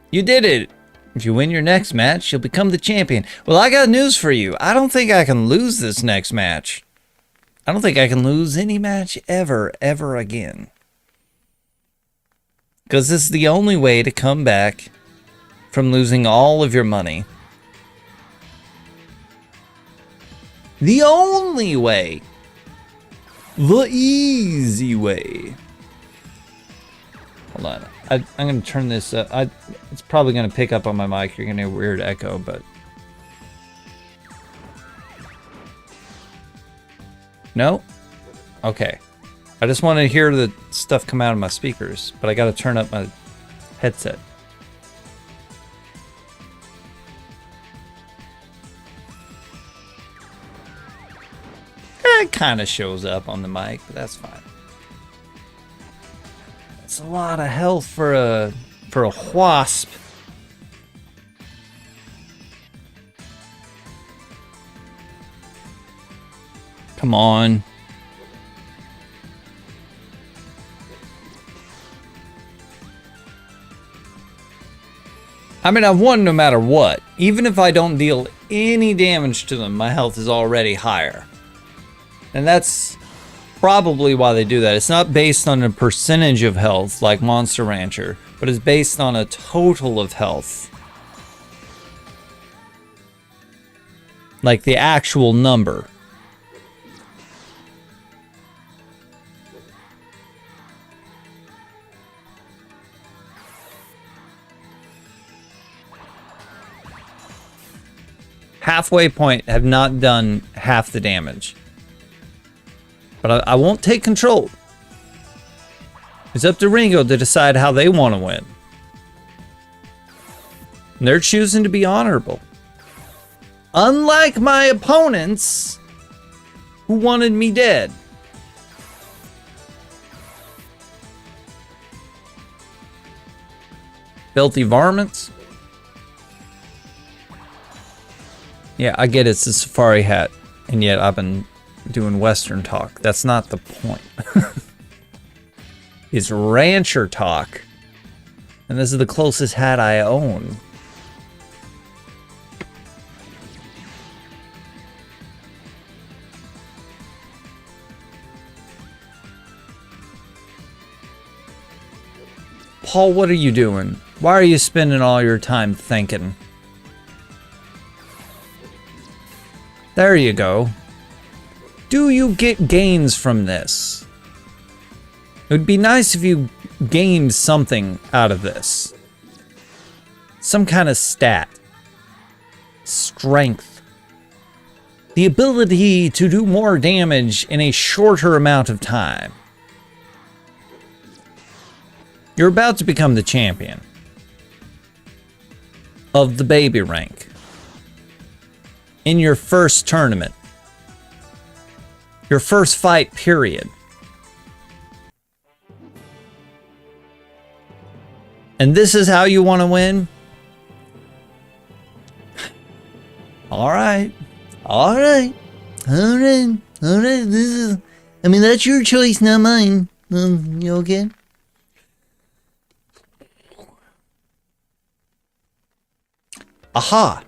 A: You did it! If you win your next match, you'll become the champion. Well, I got news for you. I don't think I can lose this next match. I don't think I can lose any match ever again. Because this is the only way to come back from losing all of your money. The only way. The easy way. Hold on. I'm going to turn this up. It's probably going to pick up on my mic. You're going to hear a weird echo, but... No? Okay. I just want to hear the stuff come out of my speakers, but I got to turn up my headset. It kind of shows up on the mic, but that's fine. It's a lot of health for a wasp. Come on. I mean, I've won no matter what. Even if I don't deal any damage to them, my health is already higher. And that's probably why they do that. It's not based on a percentage of health like Monster Rancher, but it's based on a total of health. Like the actual number. Halfway point have not done half the damage. But I won't take control. It's up to Ringo to decide how they want to win. And they're choosing to be honorable. Unlike my opponents who wanted me dead. Filthy varmints. Yeah, I get it's a safari hat, and yet I've been doing Western talk. That's not the point. It's rancher talk. And this is the closest hat I own. Paul, what are you doing? Why are you spending all your time thinking? There you go. Do you get gains from this? It would be nice if you gained something out of this. Some kind of stat. Strength. The ability to do more damage in a shorter amount of time. You're about to become the champion of the baby rank in your first tournament. Your first fight, period. And this is how you want to win? All right. All right. All right. All right. This is, I mean, that's your choice, not mine. You okay? Aha.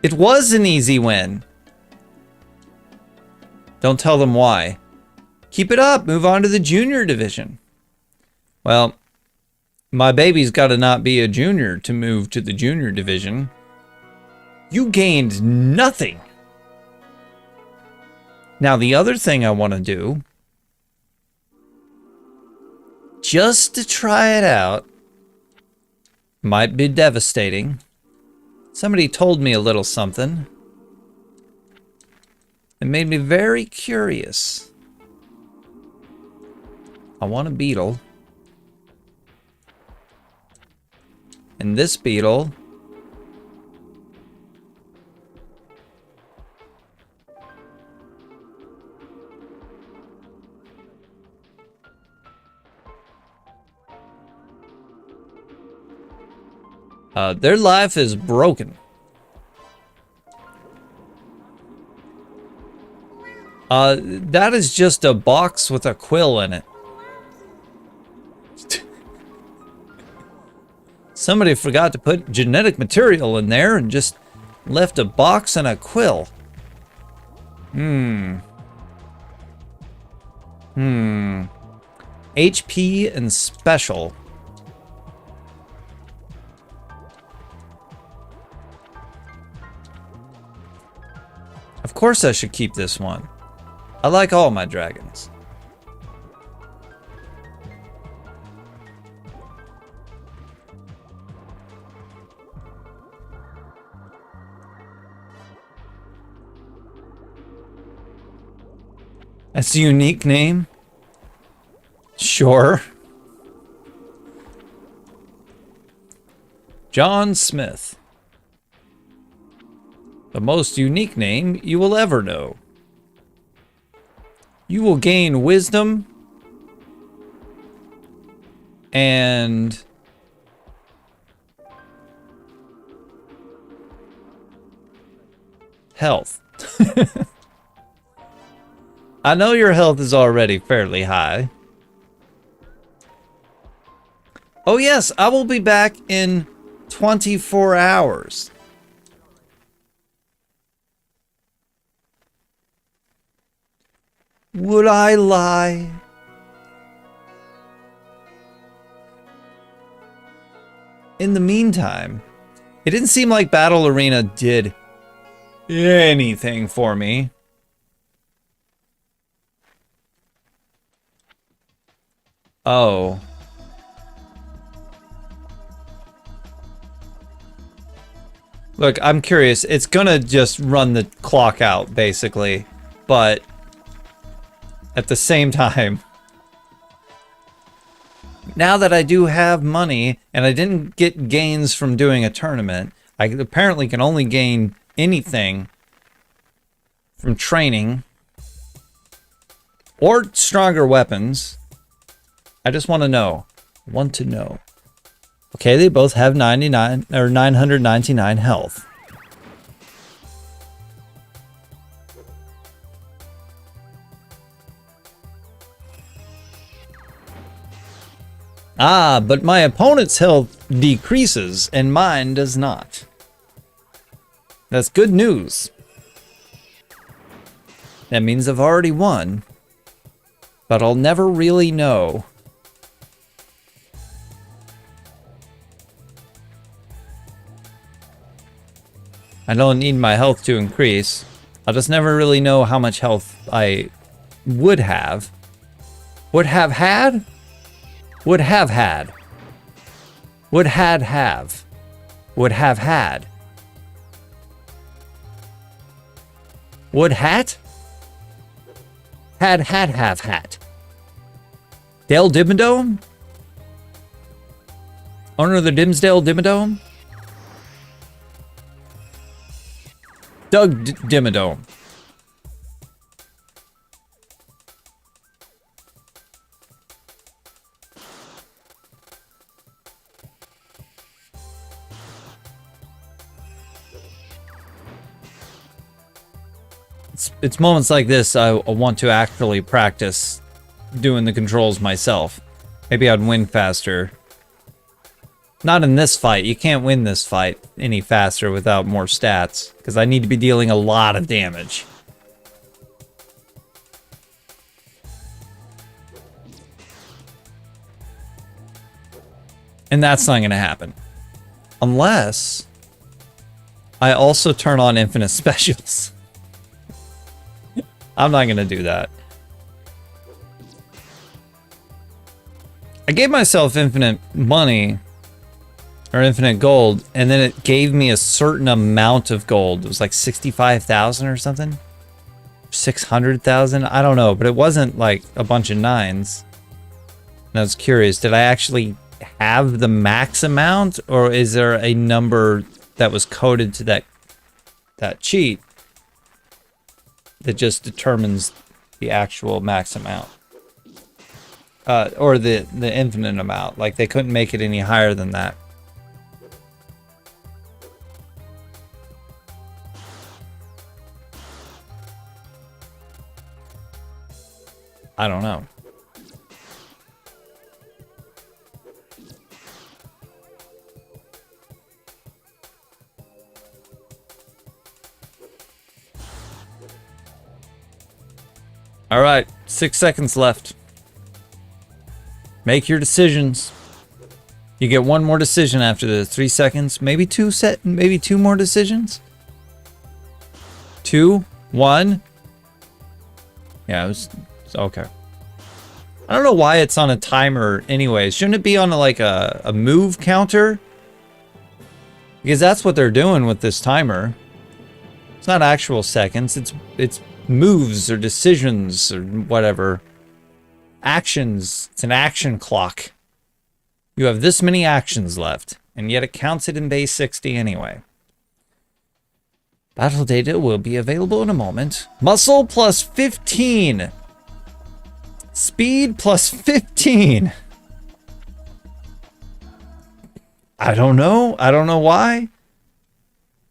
A: It was an easy win. Don't tell them why. Keep it up. Move on to the junior division. Well, my baby's got to not be a junior to move to the junior division. You gained nothing. Now, the other thing I want to do, just to try it out, might be devastating. Somebody told me a little something. It made me very curious. I want a beetle. And this beetle their life is broken. That is just a box with a quill in it. Somebody forgot to put genetic material in there and just left a box and a quill. HP and special. Of course I should keep this one. I like all my dragons. That's a unique name? Sure. John Smith. The most unique name you will ever know. You will gain wisdom and health. I know your health is already fairly high. Oh yes, I will be back in 24 hours. Would I lie? In the meantime, it didn't seem like Battle Arena did anything for me. Oh. Look, I'm curious. It's gonna just run the clock out, basically. But at the same time, now that I do have money and I didn't get gains from doing a tournament, I apparently can only gain anything from training or stronger weapons. I just want to know. Want to know. Okay, they both have 99 or 999 health. Ah, but my opponent's health decreases and mine does not. That's good news. That means I've already won, but I'll never really know. I don't need my health to increase. I'll just never really know how much health I would have. Would have had? Would have had. Would had have. Would have had. Would hat? Had have hat. Dale Dimmadome? Owner of the Dimsdale Dimmadome? Doug Dimmadome. It's moments like this I want to actually practice doing the controls myself. Maybe I'd win faster. Not in this fight. You can't win this fight any faster without more stats, because I need to be dealing a lot of damage. And that's not going to happen. Unless I also turn on infinite specials. I'm not going to do that. I gave myself infinite money, or infinite gold, and then it gave me a certain amount of gold. It was like 65,000 or something. 600,000, I don't know, but it wasn't like a bunch of nines. And I was curious, did I actually have the max amount, or is there a number that was coded to that cheat that just determines the actual max amount? Or the infinite amount. Like, they couldn't make it any higher than that. I don't know. All right, 6 seconds left. Make your decisions. You get one more decision after the 3 seconds. Maybe two more decisions. 2, 1. Yeah, it's okay. I don't know why it's on a timer anyways. Shouldn't it be on like a move counter? Because that's what they're doing with this timer. It's not actual seconds. It's moves or decisions or whatever. Actions. It's an action clock. You have this many actions left, and yet it counts it in base 60 anyway. Battle data will be available in a moment. Muscle plus 15. Speed plus 15. I don't know. I don't know why.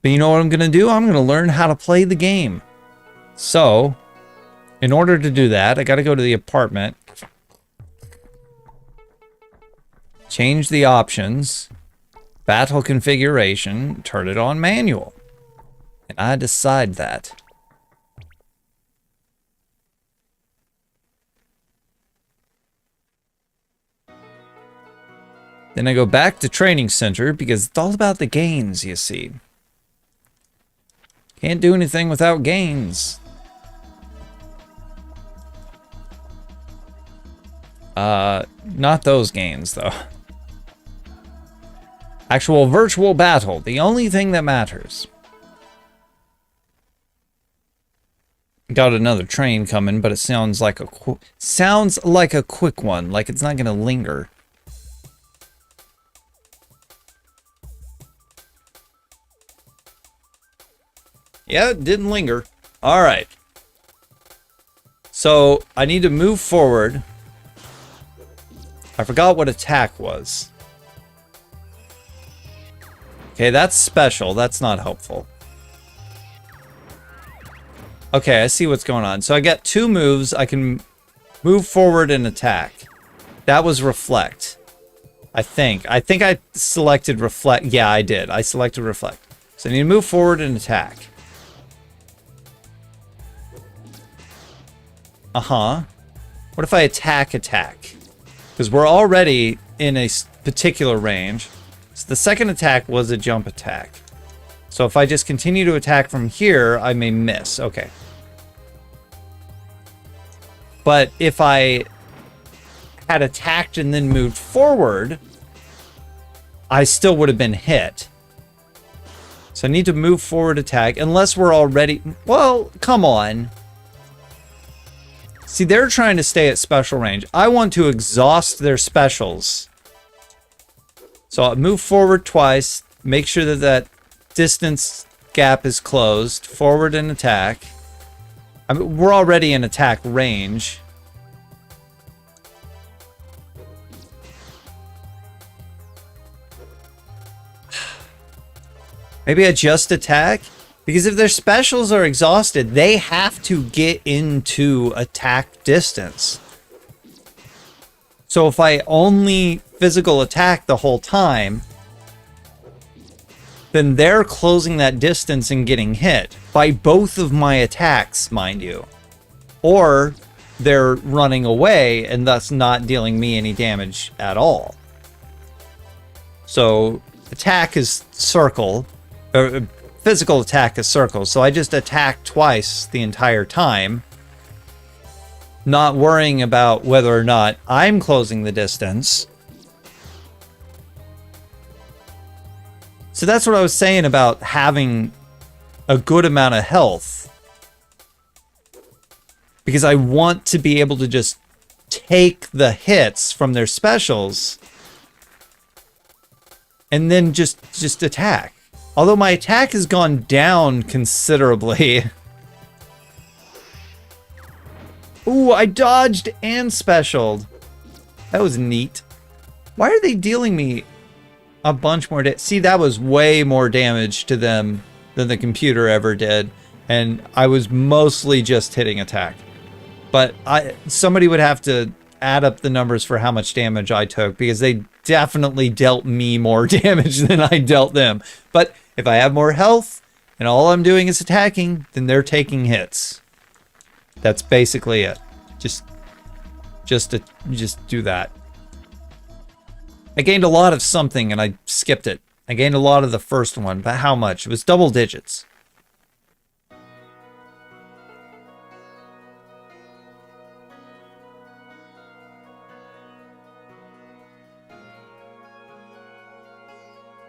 A: But you know what I'm going to do? I'm going to learn how to play the game. So, in order to do that, I got to go to the apartment. Change the options. Battle configuration. Turn it on manual. And I decide that. Then I go back to training center because it's all about the gains, you see. Can't do anything without gains. Not those gains, though. Actual virtual battle, the only thing that matters. Got another train coming, but it sounds like a quick one, like it's not gonna linger. Yeah, it didn't linger. All right. So I need to move forward. I forgot what attack was. Okay, that's special. That's not helpful. Okay, I see what's going on. So I got 2 moves. I can move forward and attack. That was reflect. I think I selected reflect. Yeah, I did. I selected reflect. So I need to move forward and attack. Uh-huh. What if I attack? Because we're already in a particular range. So the second attack was a jump attack. So if I just continue to attack from here, I may miss. Okay. But if I had attacked and then moved forward, I still would have been hit. So I need to move forward, attack, unless we're already... Well, come on. See, they're trying to stay at special range. I want to exhaust their specials. So I'll move forward twice, make sure that that distance gap is closed, forward and attack. I mean, we're already in attack range. Maybe I just attack? Because if their specials are exhausted, they have to get into attack distance. So if I only physical attack the whole time, then they're closing that distance and getting hit by both of my attacks, mind you. Or they're running away and thus not dealing me any damage at all. So attack is circle, or physical attack is circle. So I just attack twice the entire time, not worrying about whether or not I'm closing the distance. So that's what I was saying about having a good amount of health. Because I want to be able to just take the hits from their specials and then just attack. Although my attack has gone down considerably. Ooh, I dodged and specialed. That was neat. Why are they dealing me a bunch more damage? See, that was way more damage to them than the computer ever did. And I was mostly just hitting attack. But somebody would have to add up the numbers for how much damage I took, because they definitely dealt me more damage than I dealt them. But if I have more health and all I'm doing is attacking, then they're taking hits. That's basically it. Just do that. I gained a lot of something and I skipped it. I gained a lot of the first one, but how much? It was double digits.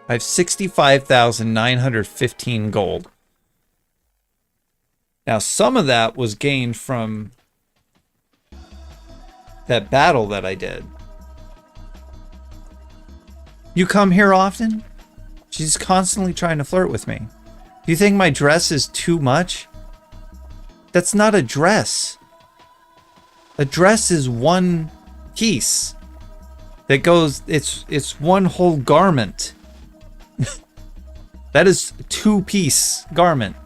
A: I have 65,915 gold. Now, some of that was gained from that battle that I did. You come here often? She's constantly trying to flirt with me. Do you think my dress is too much? That's not a dress. A dress is one piece that goes, it's one whole garment. That is a 2-piece garment.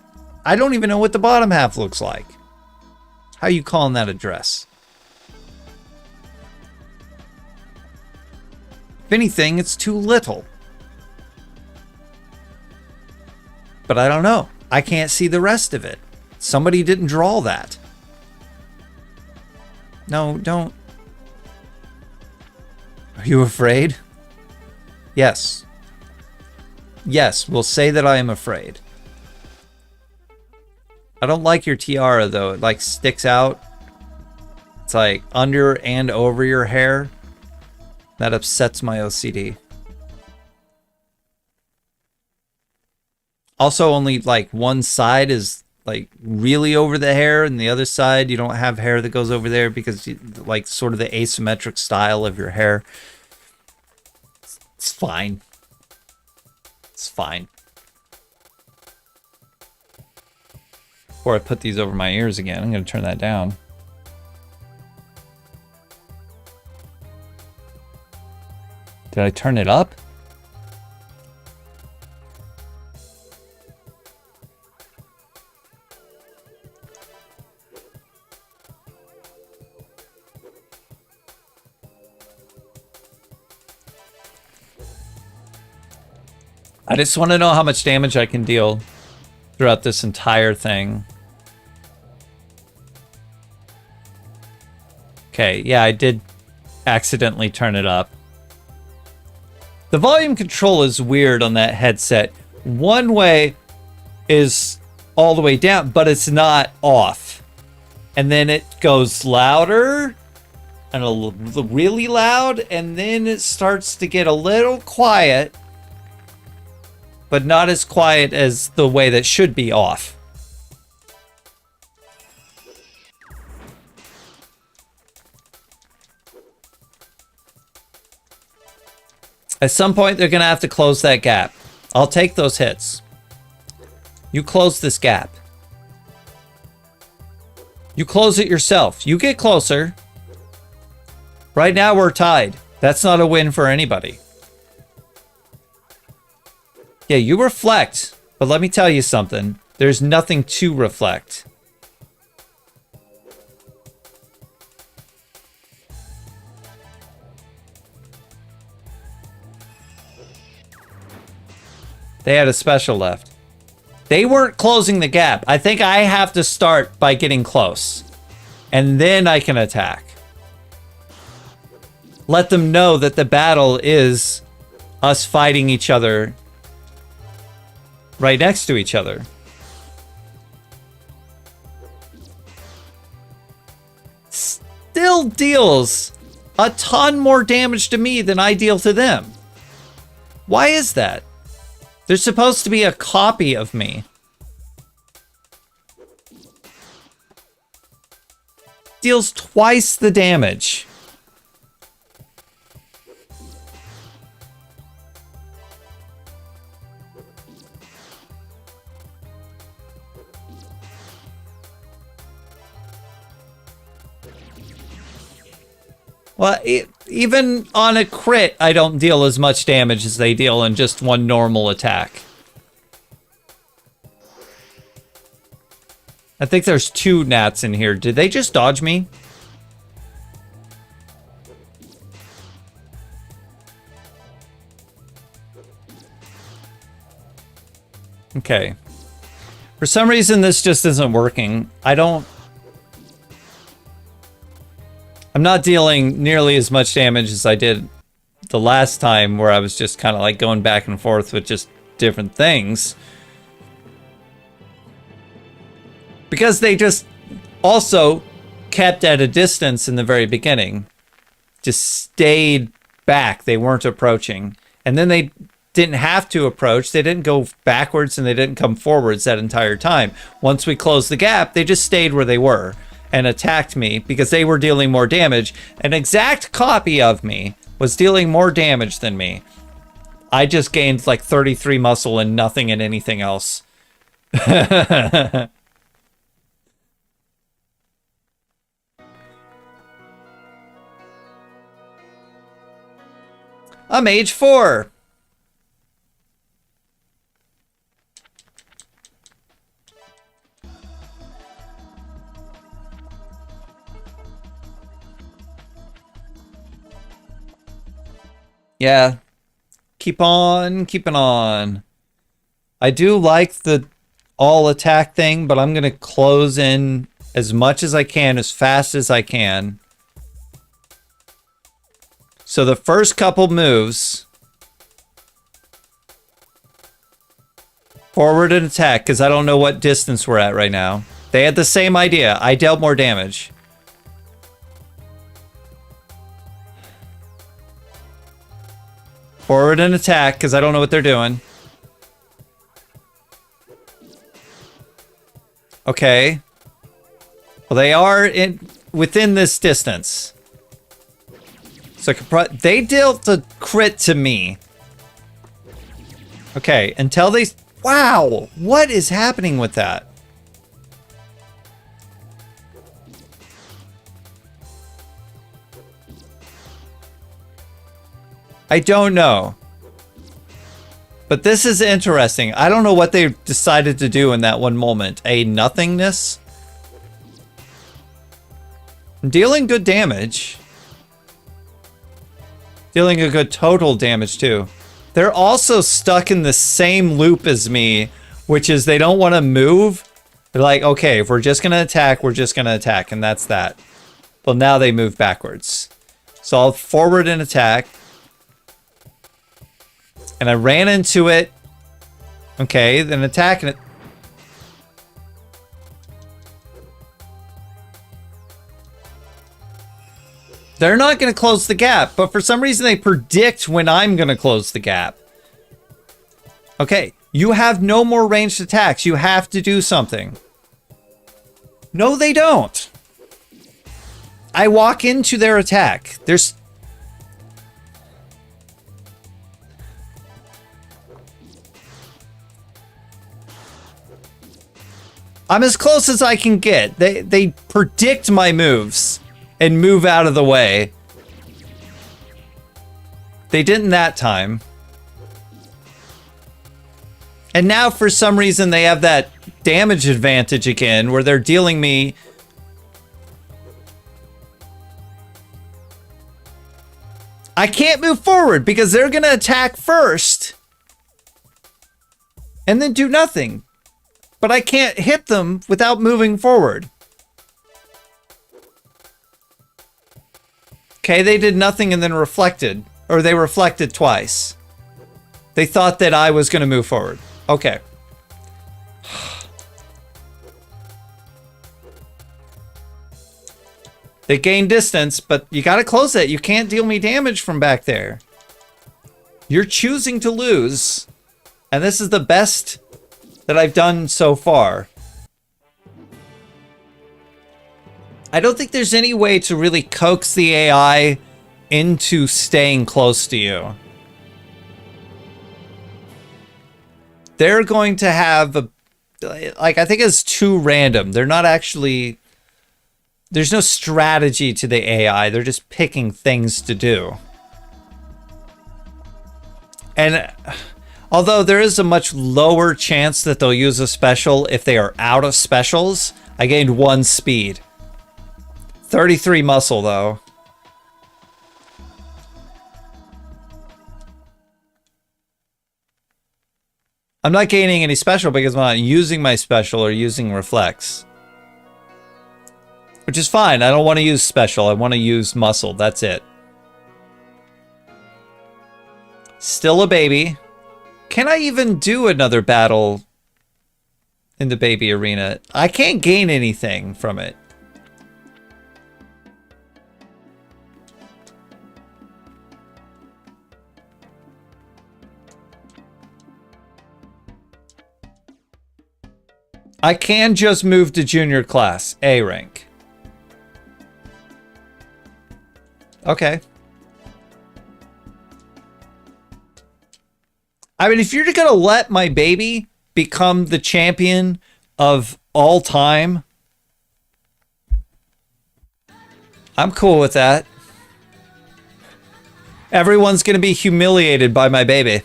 A: I don't even know what the bottom half looks like. How you calling that a dress? If anything, it's too little. But I don't know. I can't see the rest of it. Somebody didn't draw that. No, don't. Are you afraid? Yes. Yes, we'll say that I am afraid. I don't like your tiara, though. It, like, sticks out. It's, like, under and over your hair. That upsets my OCD. Also, only, like, one side is, like, really over the hair, and the other side, you don't have hair that goes over there because, you, like, sort of the asymmetric style of your hair. It's fine. It's fine. before I put these over my ears again. I'm going to turn that down. Did I turn it up? I just want to know how much damage I can deal throughout this entire thing. Okay, yeah, I did accidentally turn it up. The volume control is weird on that headset. One way is all the way down, but it's not off. And then it goes louder and really loud, and then it starts to get a little quiet, but not as quiet as the way that should be off. At some point, they're going to have to close that gap. I'll take those hits. You close this gap. You close it yourself. You get closer. Right now, we're tied. That's not a win for anybody. Yeah, you reflect, but let me tell you something. There's nothing to reflect. They had a special left. They weren't closing the gap. I think I have to start by getting close. And then I can attack. Let them know that the battle is us fighting each other right next to each other. Still deals a ton more damage to me than I deal to them. Why is that? They're supposed to be a copy of me. Deals twice the damage. Well, even on a crit, I don't deal as much damage as they deal in just one normal attack. I think there's 2 gnats in here. Did they just dodge me? Okay. For some reason, this just isn't working. I'm not dealing nearly as much damage as I did the last time, where I was just kind of like going back and forth with just different things. Because they just also kept at a distance in the very beginning. Just stayed back. They weren't approaching. And then they didn't have to approach. They didn't go backwards and they didn't come forwards that entire time. Once we closed the gap, they just stayed where they were and attacked me because they were dealing more damage. An exact copy of me was dealing more damage than me. I just gained like 33 muscle and nothing in anything else. I'm age 4. Yeah. Keep on keeping on. I do like the all attack thing, but I'm going to close in as much as I can, as fast as I can. So the first couple moves, forward and attack, because I don't know what distance we're at right now. They had the same idea. I dealt more damage. Forward and attack, because I don't know what they're doing. Okay. Well, they are within this distance. So they dealt a crit to me. Okay, until they... Wow! What is happening with that? I don't know. But this is interesting. I don't know what they decided to do in that one moment. A nothingness? Dealing good damage. Dealing a good total damage too. They're also stuck in the same loop as me, which is they don't want to move. They're like, okay, if we're just going to attack, we're just going to attack, and that's that. Well, now they move backwards. So I'll forward and attack. And I ran into it. Okay, then attacking it. They're not going to close the gap, but for some reason they predict when I'm going to close the gap. Okay, you have no more ranged attacks. You have to do something. No, they don't. I walk into their attack. I'm as close as I can get. They predict my moves and move out of the way. They didn't that time. And now for some reason they have that damage advantage again where they're dealing me. I can't move forward because they're going to attack first and then do nothing. But I can't hit them without moving forward. Okay, they did nothing and then reflected. Or they reflected twice. They thought that I was going to move forward. Okay. They gain distance, but you got to close it. You can't deal me damage from back there. You're choosing to lose. And this is the best that I've done so far. I don't think there's any way to really coax the AI into staying close to you. They're going to have a... Like, I think it's too random. They're not actually... There's no strategy to the AI. They're just picking things to do. And although there is a much lower chance that they'll use a special if they are out of specials, I gained 1 speed. 33 muscle, though. I'm not gaining any special because I'm not using my special or using reflex. Which is fine. I don't want to use special. I want to use muscle. That's it. Still a baby. Can I even do another battle in the baby arena? I can't gain anything from it. I can just move to junior class, A rank. Okay. I mean, if you're gonna let my baby become the champion of all time, I'm cool with that. Everyone's gonna be humiliated by my baby.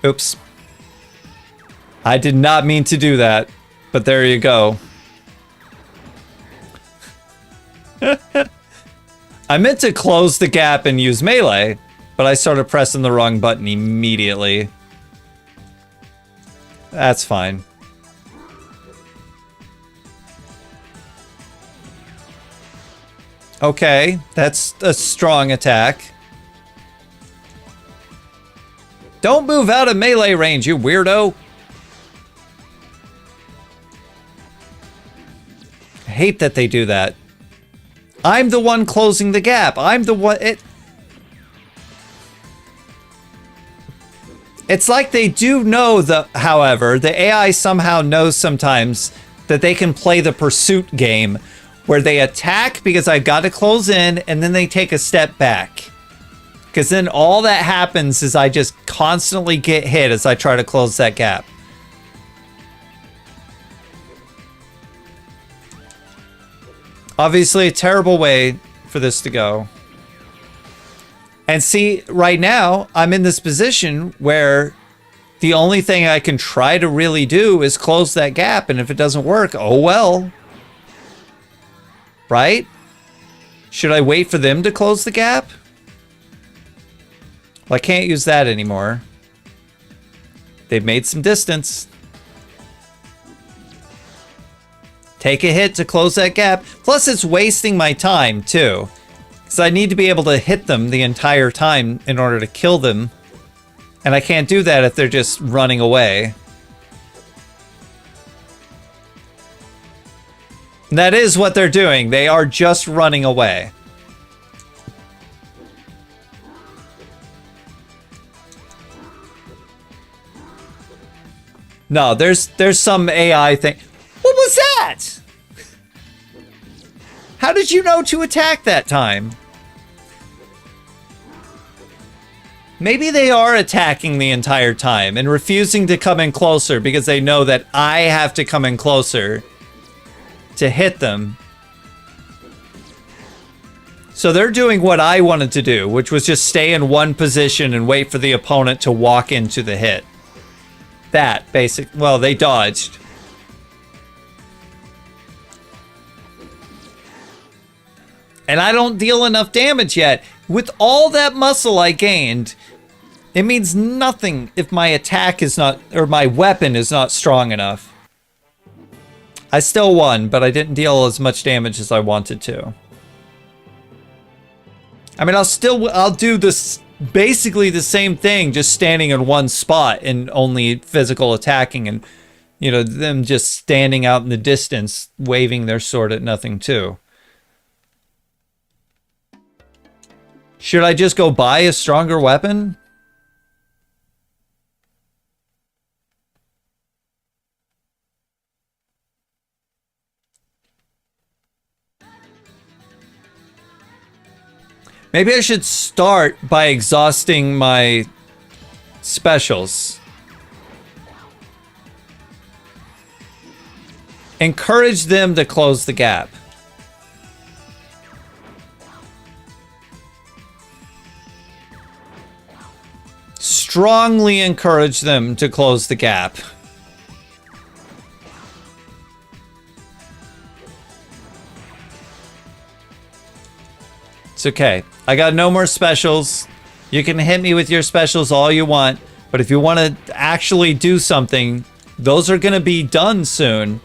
A: Oops. I did not mean to do that, but there you go. I meant to close the gap and use melee, but I started pressing the wrong button immediately. That's fine. Okay, that's a strong attack. Don't move out of melee range, you weirdo. I hate that they do that. I'm the one closing the gap. I'm the one... It's like they do know, however, the AI somehow knows sometimes that they can play the pursuit game where they attack because I've got to close in and then they take a step back. Because then all that happens is I just constantly get hit as I try to close that gap. Obviously, a terrible way for this to go. And see, right now, I'm in this position where the only thing I can try to really do is close that gap. And if it doesn't work, oh well. Right? Should I wait for them to close the gap? Well, I can't use that anymore. They've made some distance. Take a hit to close that gap. Plus, it's wasting my time, too. Because I need to be able to hit them the entire time in order to kill them. And I can't do that if they're just running away. And that is what they're doing. They are just running away. No, there's some AI thing. What was that? How did you know to attack that time? Maybe they are attacking the entire time and refusing to come in closer because they know that I have to come in closer to hit them. So they're doing what I wanted to do, which was just stay in one position and wait for the opponent to walk into the hit. That basic, well, they dodged. And I don't deal enough damage yet. With all that muscle I gained, it means nothing if my attack is not, or my weapon is not strong enough. I still won, but I didn't deal as much damage as I wanted to. I mean, I'll do this, basically the same thing, just standing in one spot and only physical attacking, and, you know, them just standing out in the distance, waving their sword at nothing too. Should I just go buy a stronger weapon? Maybe I should start by exhausting my specials. Encourage them to close the gap. Strongly encourage them to close the gap. It's okay. I got no more specials. You can hit me with your specials all you want, but if you want to actually do something, those are going to be done soon,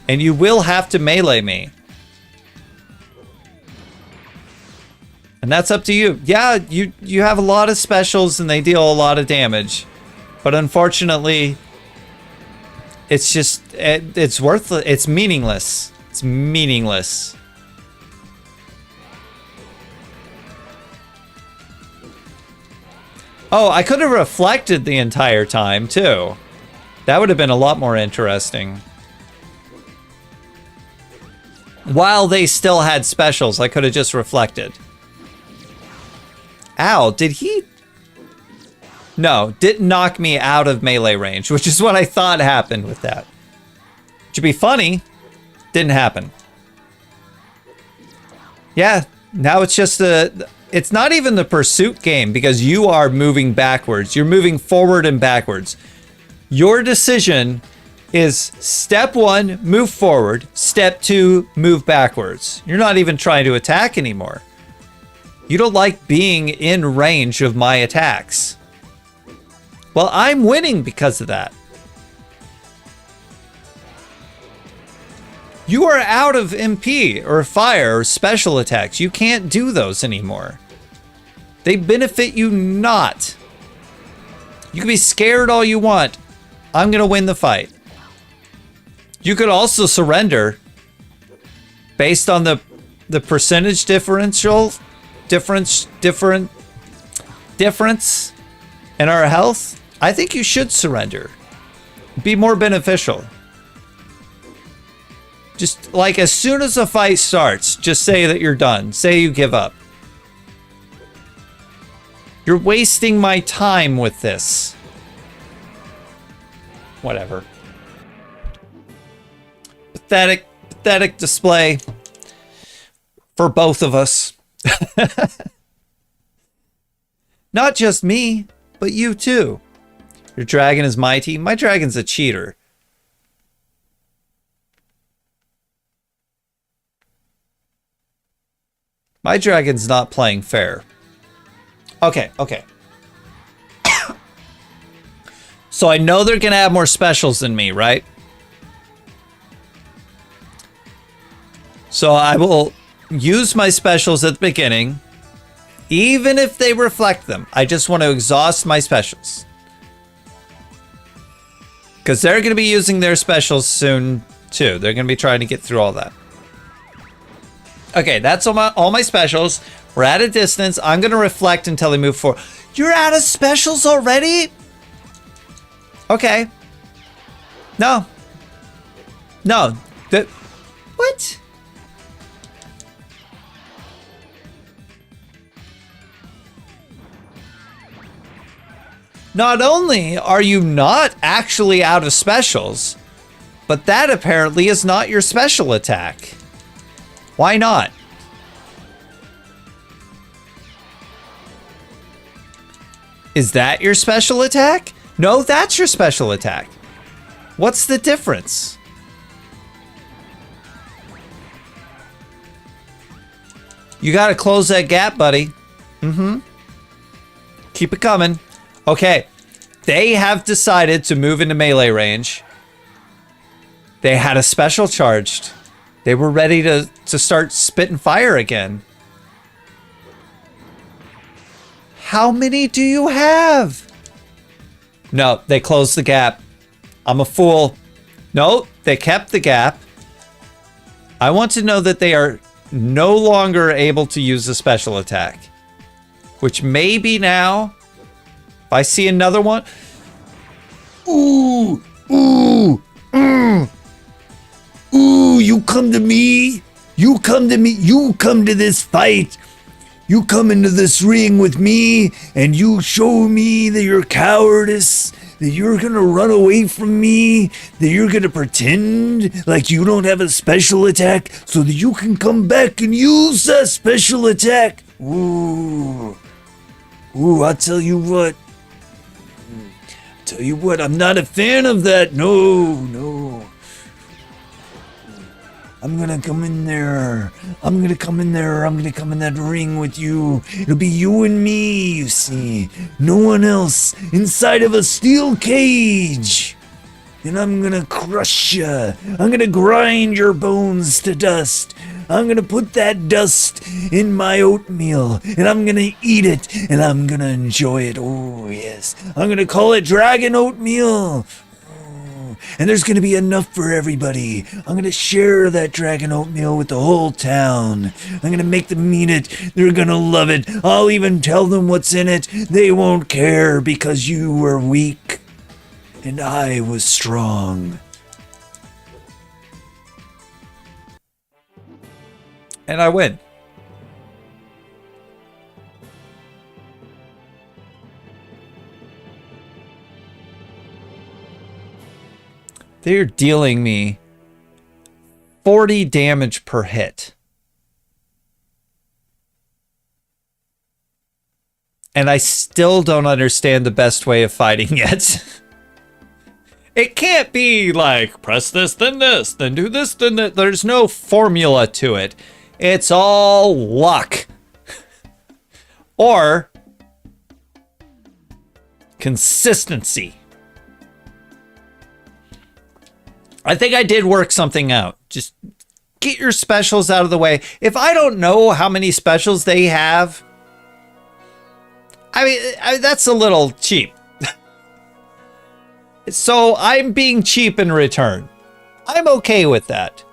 A: and you will have to melee me. And that's up to you. Yeah, you have a lot of specials and they deal a lot of damage. But unfortunately, it's just, it's worthless. It's meaningless. It's meaningless. Oh, I could have reflected the entire time, too. That would have been a lot more interesting. While they still had specials, I could have just reflected. Ow, did he? No, didn't knock me out of melee range, which is what I thought happened with that. Which would be funny. Didn't happen. Yeah, now it's just it's not even the pursuit game because you are moving backwards. You're moving forward and backwards. Your decision is step 1, move forward. Step 2, move backwards. You're not even trying to attack anymore. You don't like being in range of my attacks. Well, I'm winning because of that. You are out of MP or fire or special attacks. You can't do those anymore. They benefit you not. You can be scared all you want. I'm going to win the fight. You could also surrender based on the percentage difference in our health. I think you should surrender. Be more beneficial. Just like as soon as the fight starts, just say that you're done. Say you give up. You're wasting my time with this. Whatever. Pathetic display for both of us. Not just me, but you too. Your dragon is mighty. My dragon's a cheater. My dragon's not playing fair. Okay, okay. So I know they're gonna have more specials than me, right? So I will use my specials at the beginning, even if they reflect them. I just want to exhaust my specials. Because they're going to be using their specials soon, too. They're going to be trying to get through all that. Okay, that's all my specials. We're at a distance. I'm going to reflect until they move forward. You're out of specials already? Okay. No. No. What? Not only are you not actually out of specials, but that apparently is not your special attack. Why not? Is that your special attack? No, that's your special attack. What's the difference? You gotta close that gap, buddy. Mm-hmm. Keep it coming. Okay, they have decided to move into melee range. They had a special charged. They were ready to start spitting fire again. How many do you have? No, they closed the gap. I'm a fool. No, they kept the gap. I want to know that they are no longer able to use a special attack. Which maybe now... I see another one. Ooh, ooh, ooh, you come to me. You come to me. You come to this fight. You come into this ring with me and you show me that you're cowardice, that you're going to run away from me, that you're going to pretend like you don't have a special attack so that you can come back and use that special attack. Ooh, ooh, I'll tell you what. Tell you what, I'm not a fan of that. No, no. I'm gonna come in there. I'm gonna come in there. I'm gonna come in that ring with you. It'll be you and me, you see. No one else inside of a steel cage. And I'm gonna crush you. I'm gonna grind your bones to dust. I'm gonna put that dust in my oatmeal and I'm gonna eat it and I'm gonna enjoy it. Oh, yes. I'm gonna call it dragon oatmeal. Oh, and there's gonna be enough for everybody. I'm gonna share that dragon oatmeal with the whole town. I'm gonna make them eat it. They're gonna love it. I'll even tell them what's in it. They won't care because you were weak and I was strong. And I win. They're dealing me 40 damage per hit. And I still don't understand the best way of fighting yet. It can't be like, press this, then do this, then that. There's no formula to it. It's all luck. Or consistency. I think I did work something out. Just get your specials out of the way. If I don't know how many specials they have, I mean, that's a little cheap. So I'm being cheap in return. I'm okay with that.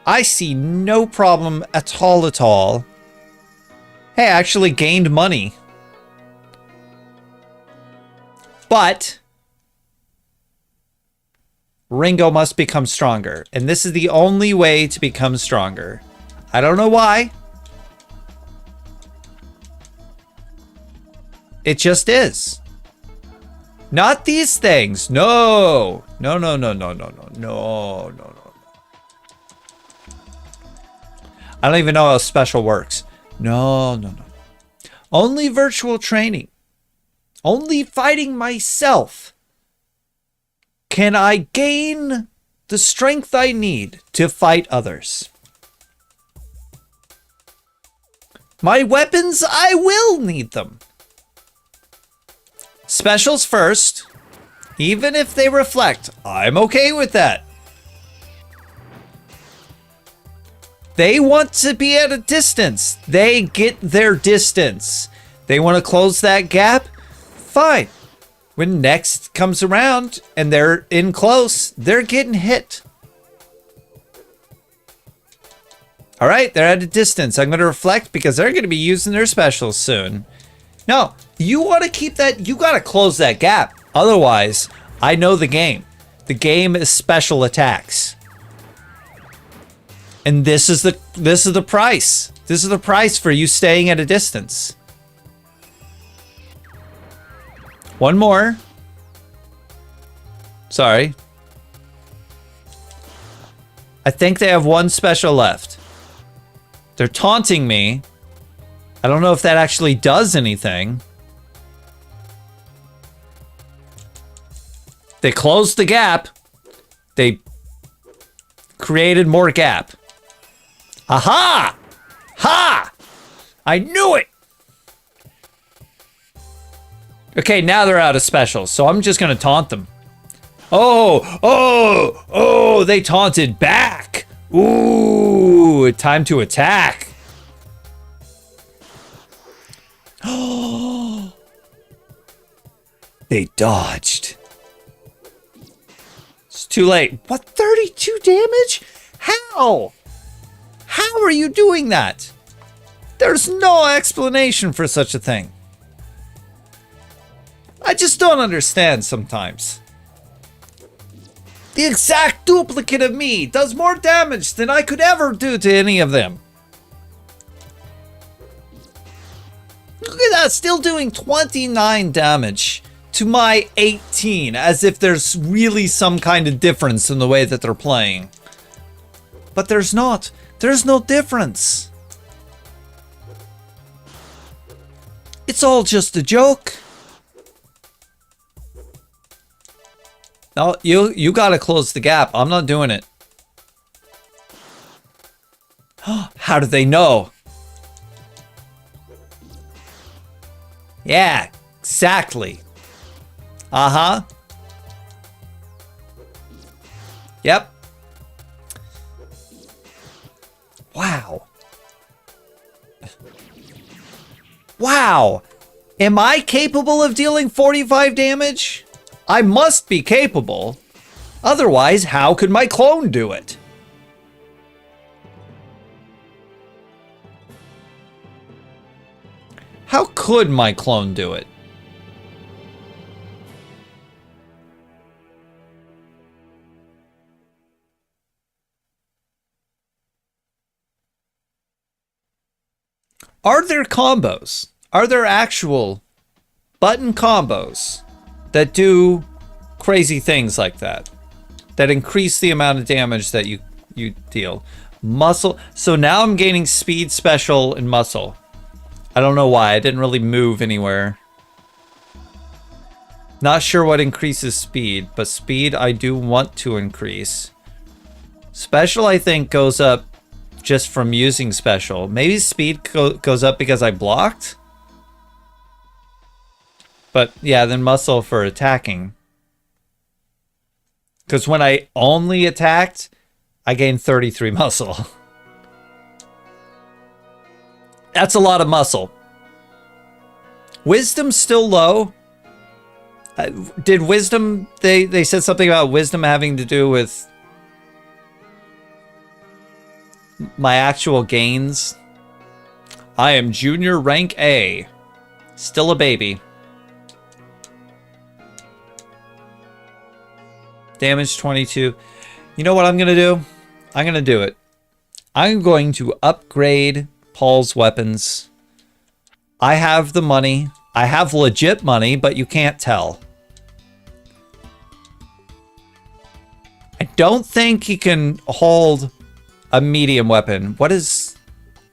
A: I see no problem at all. Hey, I actually gained money. But Ringo must become stronger. And this is the only way to become stronger. I don't know why. It just is. Not these things. No. No. I don't even know how special works. No. Only virtual training. Only fighting myself can I gain the strength I need to fight others. My weapons, I will need them. Specials first. Even if they reflect, I'm okay with that. They want to be at a distance. They get their distance. They want to close that gap. Fine. When next comes around and they're in close, they're getting hit. All right, they're at a distance. I'm going to reflect because they're going to be using their specials soon. No, you want to keep that. You got to close that gap. Otherwise, I know the game. The game is special attacks. And this is the price. This is the price for you staying at a distance. One more. Sorry. I think they have one special left. They're taunting me. I don't know if that actually does anything. They closed the gap. They created more gap. Aha! Ha! I knew it! Okay, now they're out of specials, so I'm just gonna taunt them. Oh, they taunted back! Ooh, time to attack. They dodged. It's too late. What, 32 damage? How? How are you doing that? There's no explanation for such a thing. I just don't understand sometimes. The exact duplicate of me does more damage than I could ever do to any of them. Look at that, still doing 29 damage to my 18, as if there's really some kind of difference in the way that they're playing. But there's not. There's no difference. It's all just a joke. No, you gotta close the gap. I'm not doing it. How do they know? Yeah, exactly. Uh-huh. Yep. Wow. Wow. Am I capable of dealing 45 damage? I must be capable. Otherwise, how could my clone do it? How could my clone do it? Are there combos? Are there actual button combos that do crazy things like that? That increase the amount of damage that you deal. Muscle. So now I'm gaining speed, special, and muscle. I don't know why. I didn't really move anywhere. Not sure what increases speed, but speed I do want to increase. Special, I think, goes up just from using special. Maybe speed goes up because I blocked? But yeah, then muscle for attacking. Because when I only attacked, I gained 33 muscle. That's a lot of muscle. Wisdom's still low. Did wisdom, they said something about wisdom having to do with my actual gains. I am junior rank A. Still a baby. Damage 22. You know what I'm going to do? I'm going to do it. I'm going to upgrade Paul's weapons. I have the money. I have legit money, but you can't tell. I don't think he can hold a medium weapon. What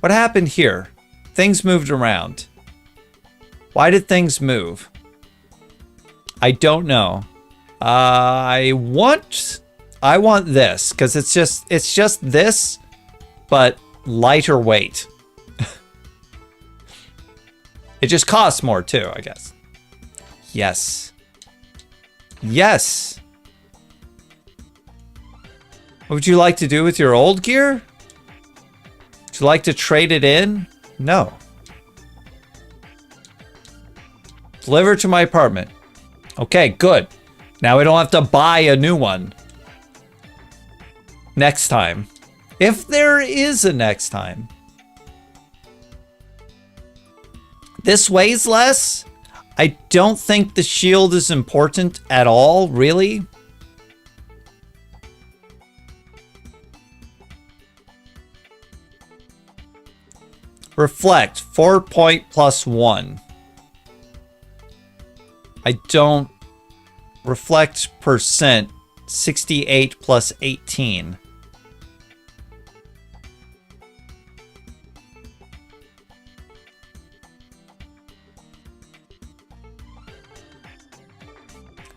A: happened here? Things moved around. Why did things move? I don't know. I want this because it's just this, but lighter weight. It just costs more too, I guess. Yes. Yes. What would you like to do with your old gear? Would you like to trade it in? No. Deliver to my apartment. Okay, good. Now we don't have to buy a new one. Next time. If there is a next time. This weighs less. I don't think the shield is important at all, really. Reflect, 4 point plus 1. I don't... Reflect percent, 68 plus 18.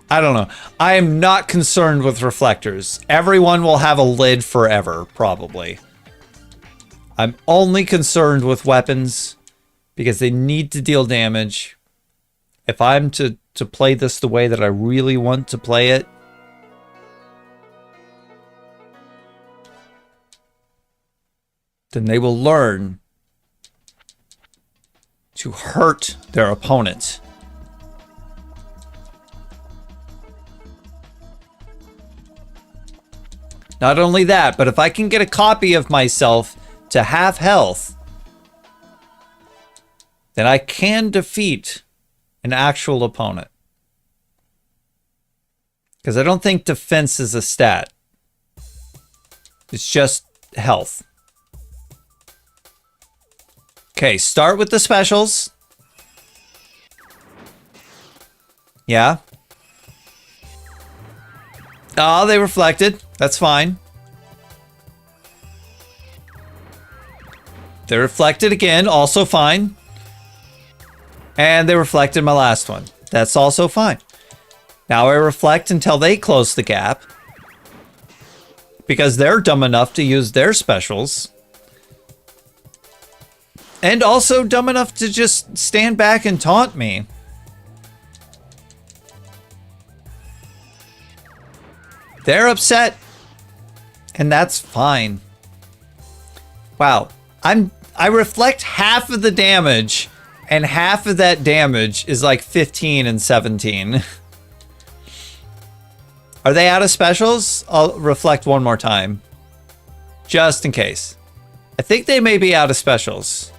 A: I don't know. I am not concerned with reflectors. Everyone will have a lid forever, probably. I'm only concerned with weapons because they need to deal damage. If I'm to play this the way that I really want to play it, then they will learn to hurt their opponent. Not only that, but if I can get a copy of myself to half health, then I can defeat an actual opponent. Because I don't think defense is a stat. It's just health. Okay, start with the specials. Yeah. Oh, they reflected. That's fine. They reflected again, also fine. And they reflected my last one. That's also fine. Now I reflect until they close the gap. Because they're dumb enough to use their specials. And also dumb enough to just stand back and taunt me. They're upset. And that's fine. Wow. I reflect half of the damage, and half of that damage is like 15 and 17. Are they out of specials? I'll reflect one more time. Just in case. I think they may be out of specials.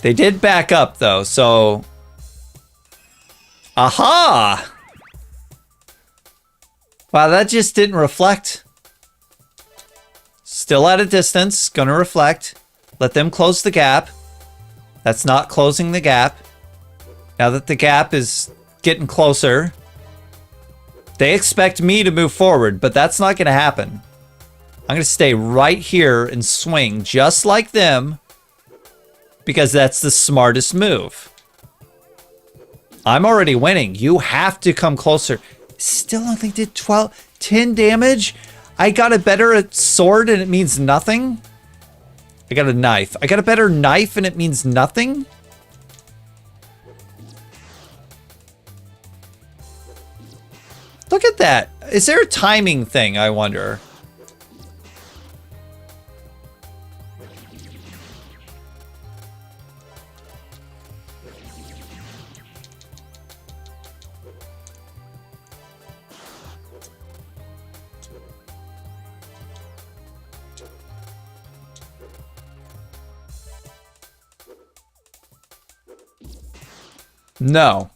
A: They did back up though, so... Aha! Wow, that just didn't reflect. Still at a distance, gonna reflect. Let them close the gap. That's not closing the gap. Now that the gap is getting closer, they expect me to move forward, but that's not gonna happen. I'm gonna stay right here and swing just like them because that's the smartest move. I'm already winning. You have to come closer. Still only did 10 damage? I got a better sword and it means nothing? I got a knife. I got a better knife and it means nothing? Look at that. Is there a timing thing, I wonder? No.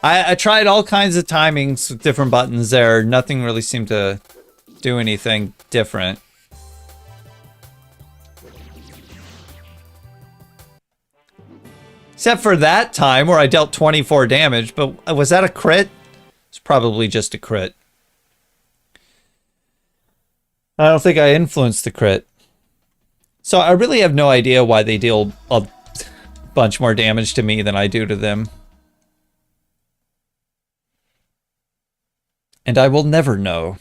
A: I tried all kinds of timings with different buttons there. Nothing really seemed to do anything different. Except for that time where I dealt 24 damage, but was that a crit? It's probably just a crit. I don't think I influenced the crit. So I really have no idea why they deal a bunch more damage to me than I do to them. And I will never know.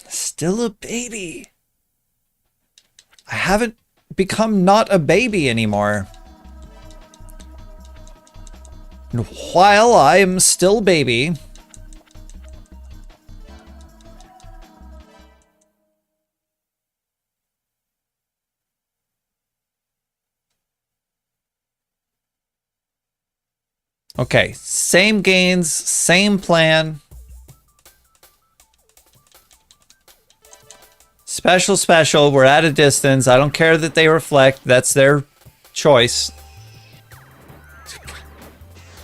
A: Still a baby. I haven't become not a baby anymore. And while I am still baby, okay, same gains, same plan. Special, we're at a distance. I don't care that they reflect. That's their choice.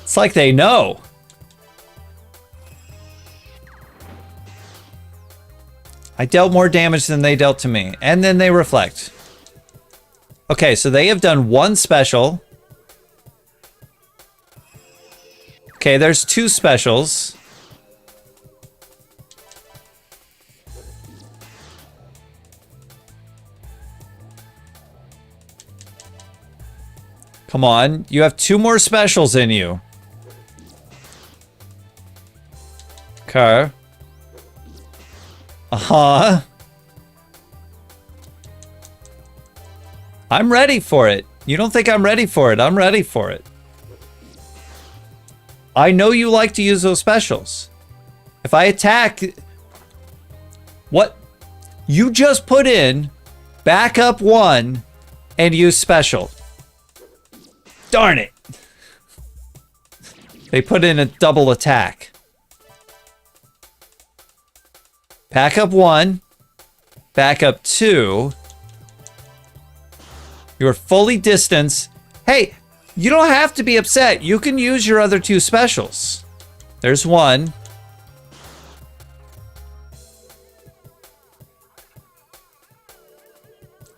A: It's like they know. I dealt more damage than they dealt to me. And then they reflect. Okay, so they have done one special. Okay, there's two specials. Come on, you have two more specials in you. Okay. Uh-huh. I'm ready for it. You don't think I'm ready for it? I'm ready for it. I know you like to use those specials. If I attack... What? You just put in backup 1 and use special. Darn it. They put in a double attack. Backup 1. Backup 2. You're fully distanced. Hey, you don't have to be upset. You can use your other two specials. There's one.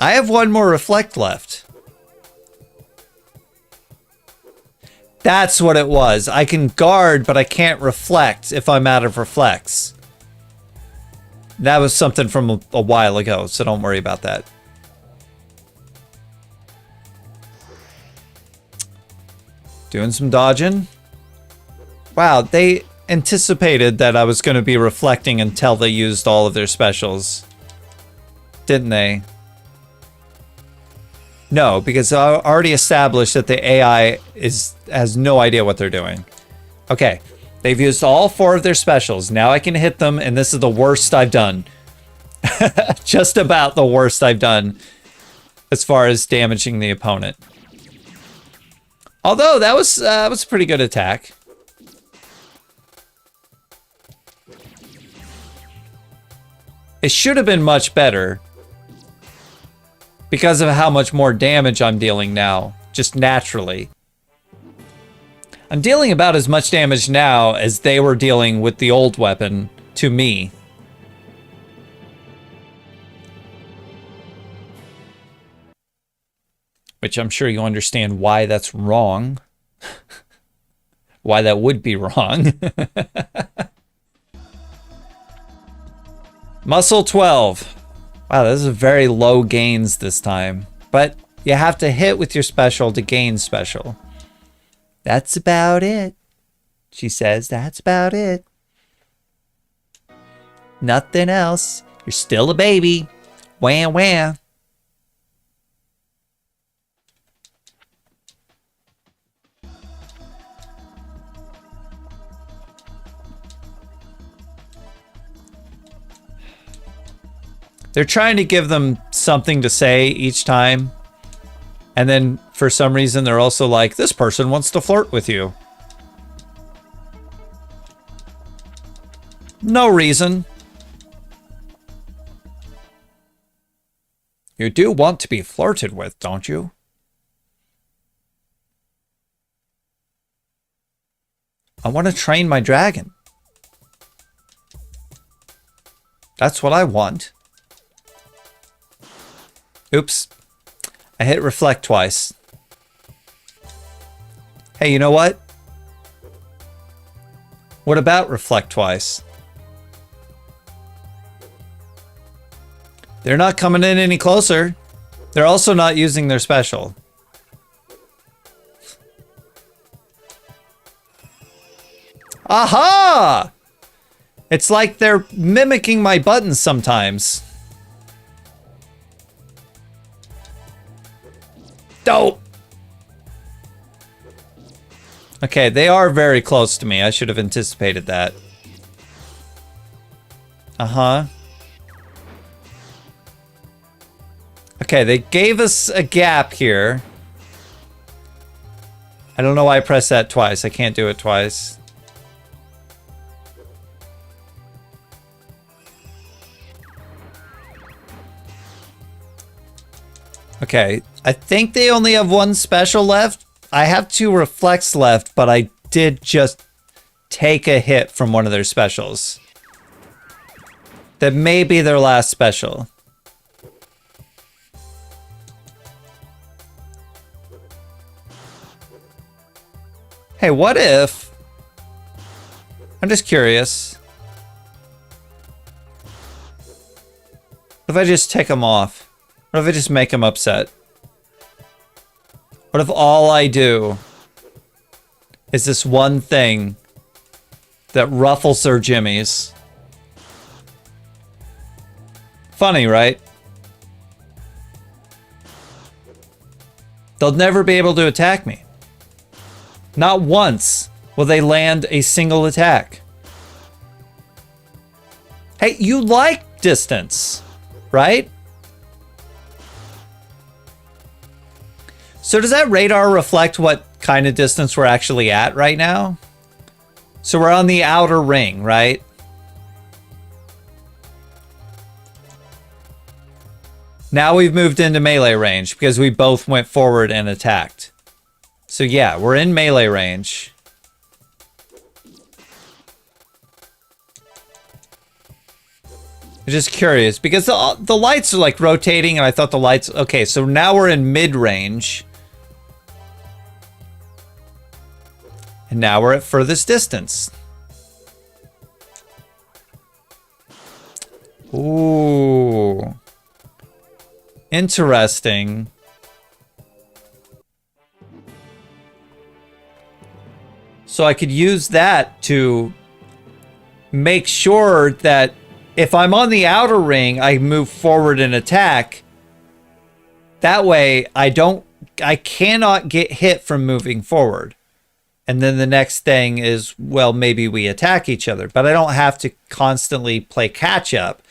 A: I have one more reflect left. That's what it was. I can guard, but I can't reflect if I'm out of reflects. That was something from a while ago, so don't worry about that. Doing some dodging. Wow, they anticipated that I was going to be reflecting until they used all of their specials. Didn't they? No, because I already established that the AI has no idea what they're doing. Okay, they've used all 4 of their specials. Now I can hit them, and this is the worst I've done. Just about the worst I've done as far as damaging the opponent. Although that was a pretty good attack. It should have been much better. Because of how much more damage I'm dealing now, just naturally. I'm dealing about as much damage now as they were dealing with the old weapon to me. Which I'm sure you understand why that's wrong. Why that would be wrong. Muscle 12. Wow, this is very low gains this time. But you have to hit with your special to gain special. That's about it. She says, that's about it. Nothing else. You're still a baby. Wah, wah. They're trying to give them something to say each time. And then for some reason, they're also like, this person wants to flirt with you. No reason. You do want to be flirted with, don't you? I want to train my dragon. That's what I want. Oops. I hit reflect twice. Hey, you know what? What about reflect twice? They're not coming in any closer. They're also not using their special. Aha! It's like they're mimicking my buttons sometimes. Dope! Okay, they are very close to me. I should have anticipated that. Uh-huh. Okay, they gave us a gap here. I don't know why I pressed that twice. I can't do it twice. Okay, I think they only have one special left. I have 2 reflects left, but I did just take a hit from one of their specials. That may be their last special. Hey, what if... I'm just curious. What if I just take them off? What if I just make them upset? What if all I do is this one thing that ruffles their jimmies? Funny, right? They'll never be able to attack me. Not once will they land a single attack. Hey, you like distance, right? So does that radar reflect what kind of distance we're actually at right now? So we're on the outer ring, right? Now we've moved into melee range because we both went forward and attacked. So yeah, we're in melee range. I'm just curious because the lights are like rotating and I thought the lights... Okay, so now we're in mid-range. And now we're at furthest distance. Ooh. Interesting. So I could use that to make sure that if I'm on the outer ring, I move forward and attack. That way, I cannot get hit from moving forward. And then the next thing is, well, maybe we attack each other. But I don't have to constantly play catch up.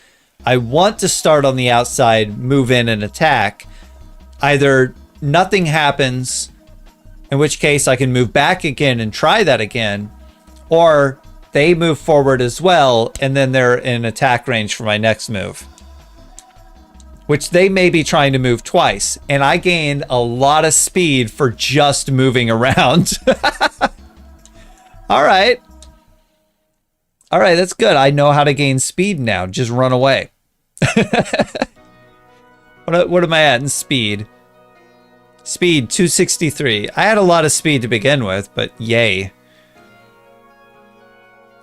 A: I want to start on the outside, move in and attack. Either nothing happens, in which case I can move back again and try that again, or they move forward as well, and then they're in attack range for my next move. Which they may be trying to move twice, and I gain a lot of speed for just moving around. All right. All right, that's good. I know how to gain speed now. Just run away. What am I at in speed? Speed 263. I had a lot of speed to begin with, but yay.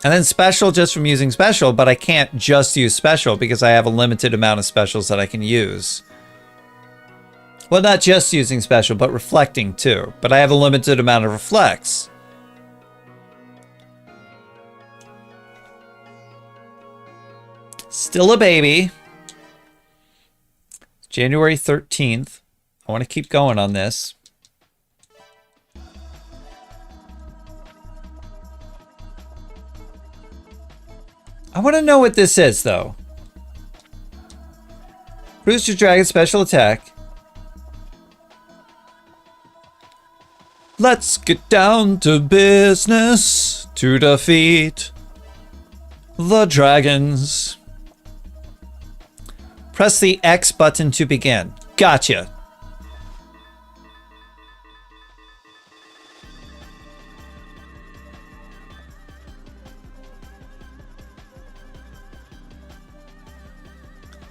A: And then special just from using special, but I can't just use special because I have a limited amount of specials that I can use. Well, not just using special, but reflecting too. But I have a limited amount of reflects. Still a baby. January 13th. I want to keep going on this. I want to know what this is, though. Rooster Dragon special attack. Let's get down to business to defeat the dragons. Press the X button to begin. Gotcha.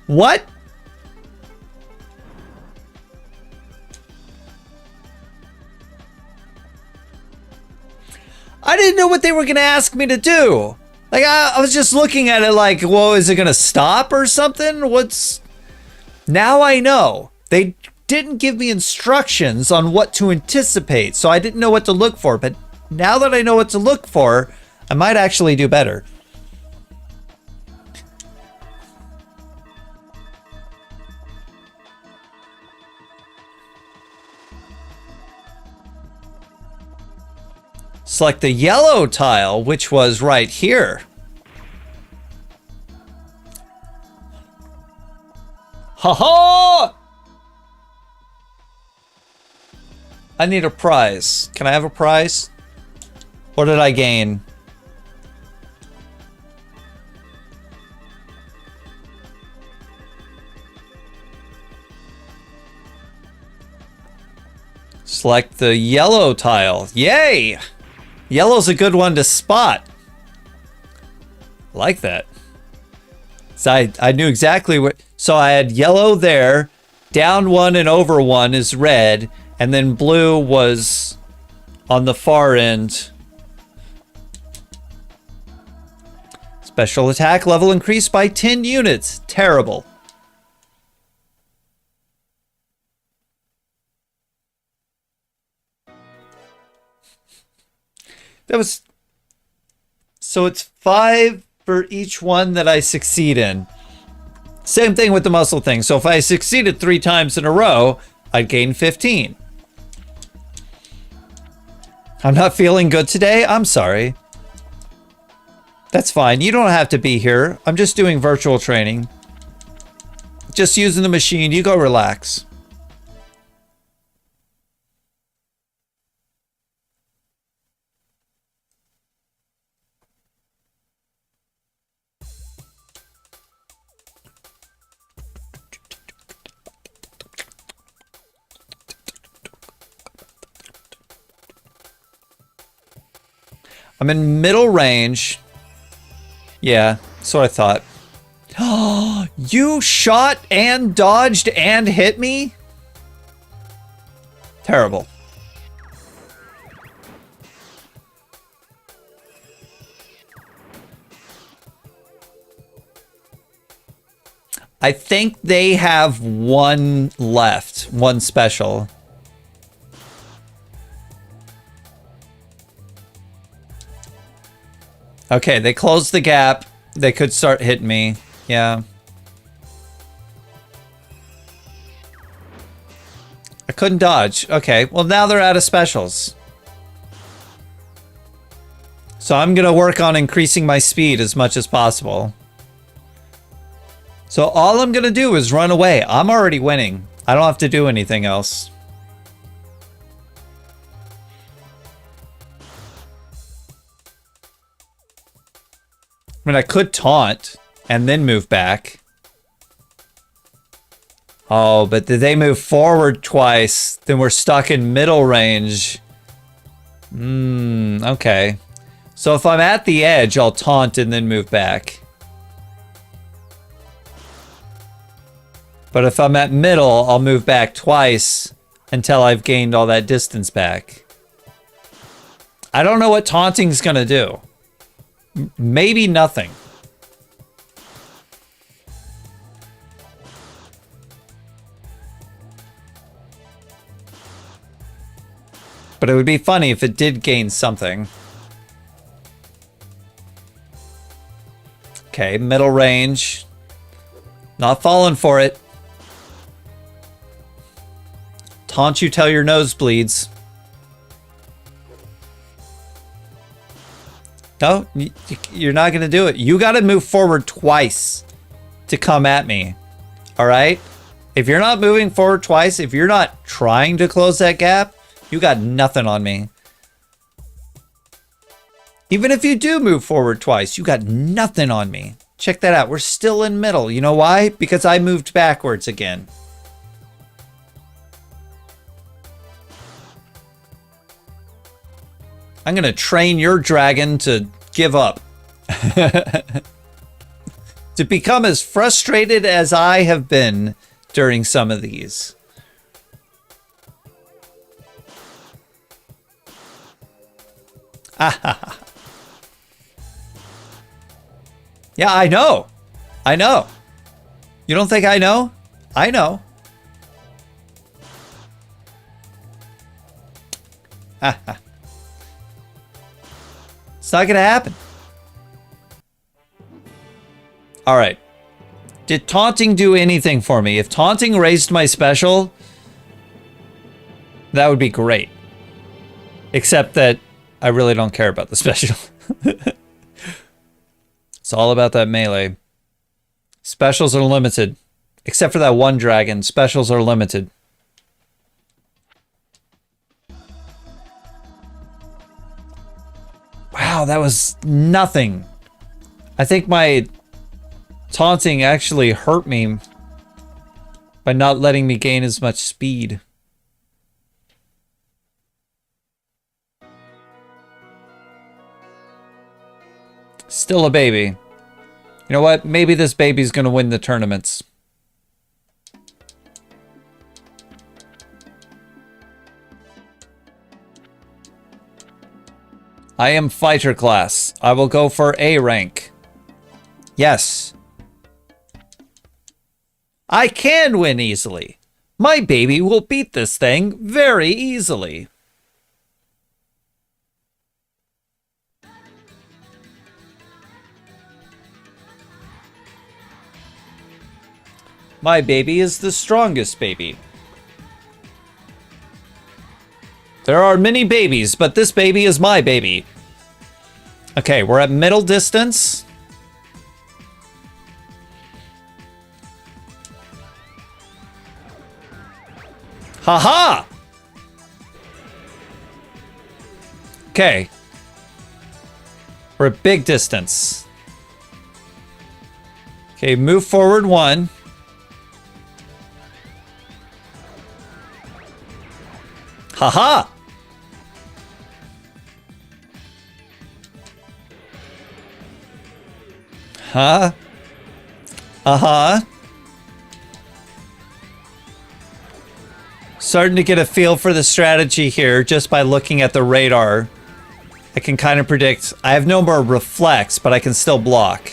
A: What? I didn't know what they were going to ask me to do. Like, I was just looking at it like, well, is it going to stop or something? Now I know. They didn't give me instructions on what to anticipate, so I didn't know what to look for. But now that I know what to look for, I might actually do better. Select the yellow tile, which was right here. Ha-ha! I need a prize. Can I have a prize? What did I gain? Select the yellow tile. Yay! Yellow's a good one to spot. I like that. So I knew exactly what... So I had yellow there, down one and over one is red, and then blue was on the far end. Special attack level increased by 10 units. Terrible. That was... So it's 5 for each one that I succeed in. Same thing with the muscle thing. So if I succeeded 3 times in a row, I'd gain 15. I'm not feeling good today. I'm sorry. That's fine. You don't have to be here. I'm just doing virtual training. Just using the machine. You go relax. I'm in middle range. Yeah, that's what I thought. Oh, you shot and dodged and hit me? Terrible. I think they have one left, one special. Okay, they closed the gap. They could start hitting me. Yeah. I couldn't dodge. Okay, well now they're out of specials. So I'm gonna work on increasing my speed as much as possible. So all I'm gonna do is run away. I'm already winning. I don't have to do anything else. I mean, I could taunt and then move back. Oh, but did they move forward twice? Then we're stuck in middle range. Okay. So if I'm at the edge, I'll taunt and then move back. But if I'm at middle, I'll move back twice until I've gained all that distance back. I don't know what taunting's gonna do. Maybe nothing. But it would be funny if it did gain something. Okay, middle range. Not falling for it. Taunt you till your nose bleeds. No, you're not going to do it. You got to move forward twice to come at me. All right? If you're not moving forward twice, if you're not trying to close that gap, you got nothing on me. Even if you do move forward twice, you got nothing on me. Check that out. We're still in middle. You know why? Because I moved backwards again. I'm going to train your dragon to give up. To become as frustrated as I have been during some of these. Yeah, I know. I know. You don't think I know? I know. It's not gonna happen. Alright. Did taunting do anything for me? If taunting raised my special, that would be great. Except that I really don't care about the special. It's all about that melee. Specials are limited. Except for that one dragon, specials are limited. Wow, that was nothing. I think my taunting actually hurt me by not letting me gain as much speed. Still a baby. You know what? Maybe this baby's gonna win the tournaments. I am fighter class. I will go for A rank. Yes. I can win easily. My baby will beat this thing very easily. My baby is the strongest baby. There are many babies, but this baby is my baby. Okay, we're at middle distance. Haha! Okay. We're at big distance. Okay, move forward 1. Haha! Huh? Uh-huh. Starting to get a feel for the strategy here just by looking at the radar. I can kind of predict. I have no more reflex, but I can still block.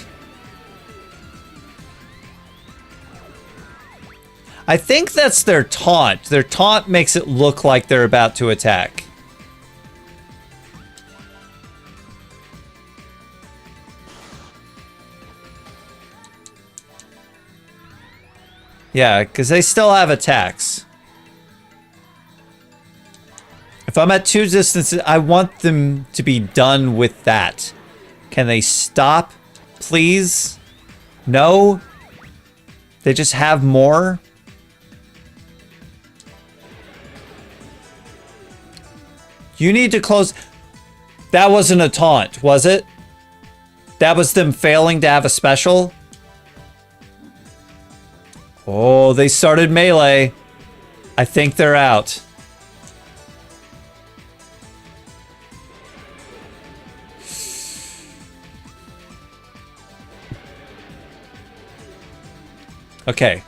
A: I think that's their taunt. Their taunt makes it look like they're about to attack. Yeah, because they still have attacks. If I'm at 2 distances, I want them to be done with that. Can they stop, please? No? They just have more? You need to close... That wasn't a taunt, was it? That was them failing to have a special? Oh, they started melee. I think they're out. Okay.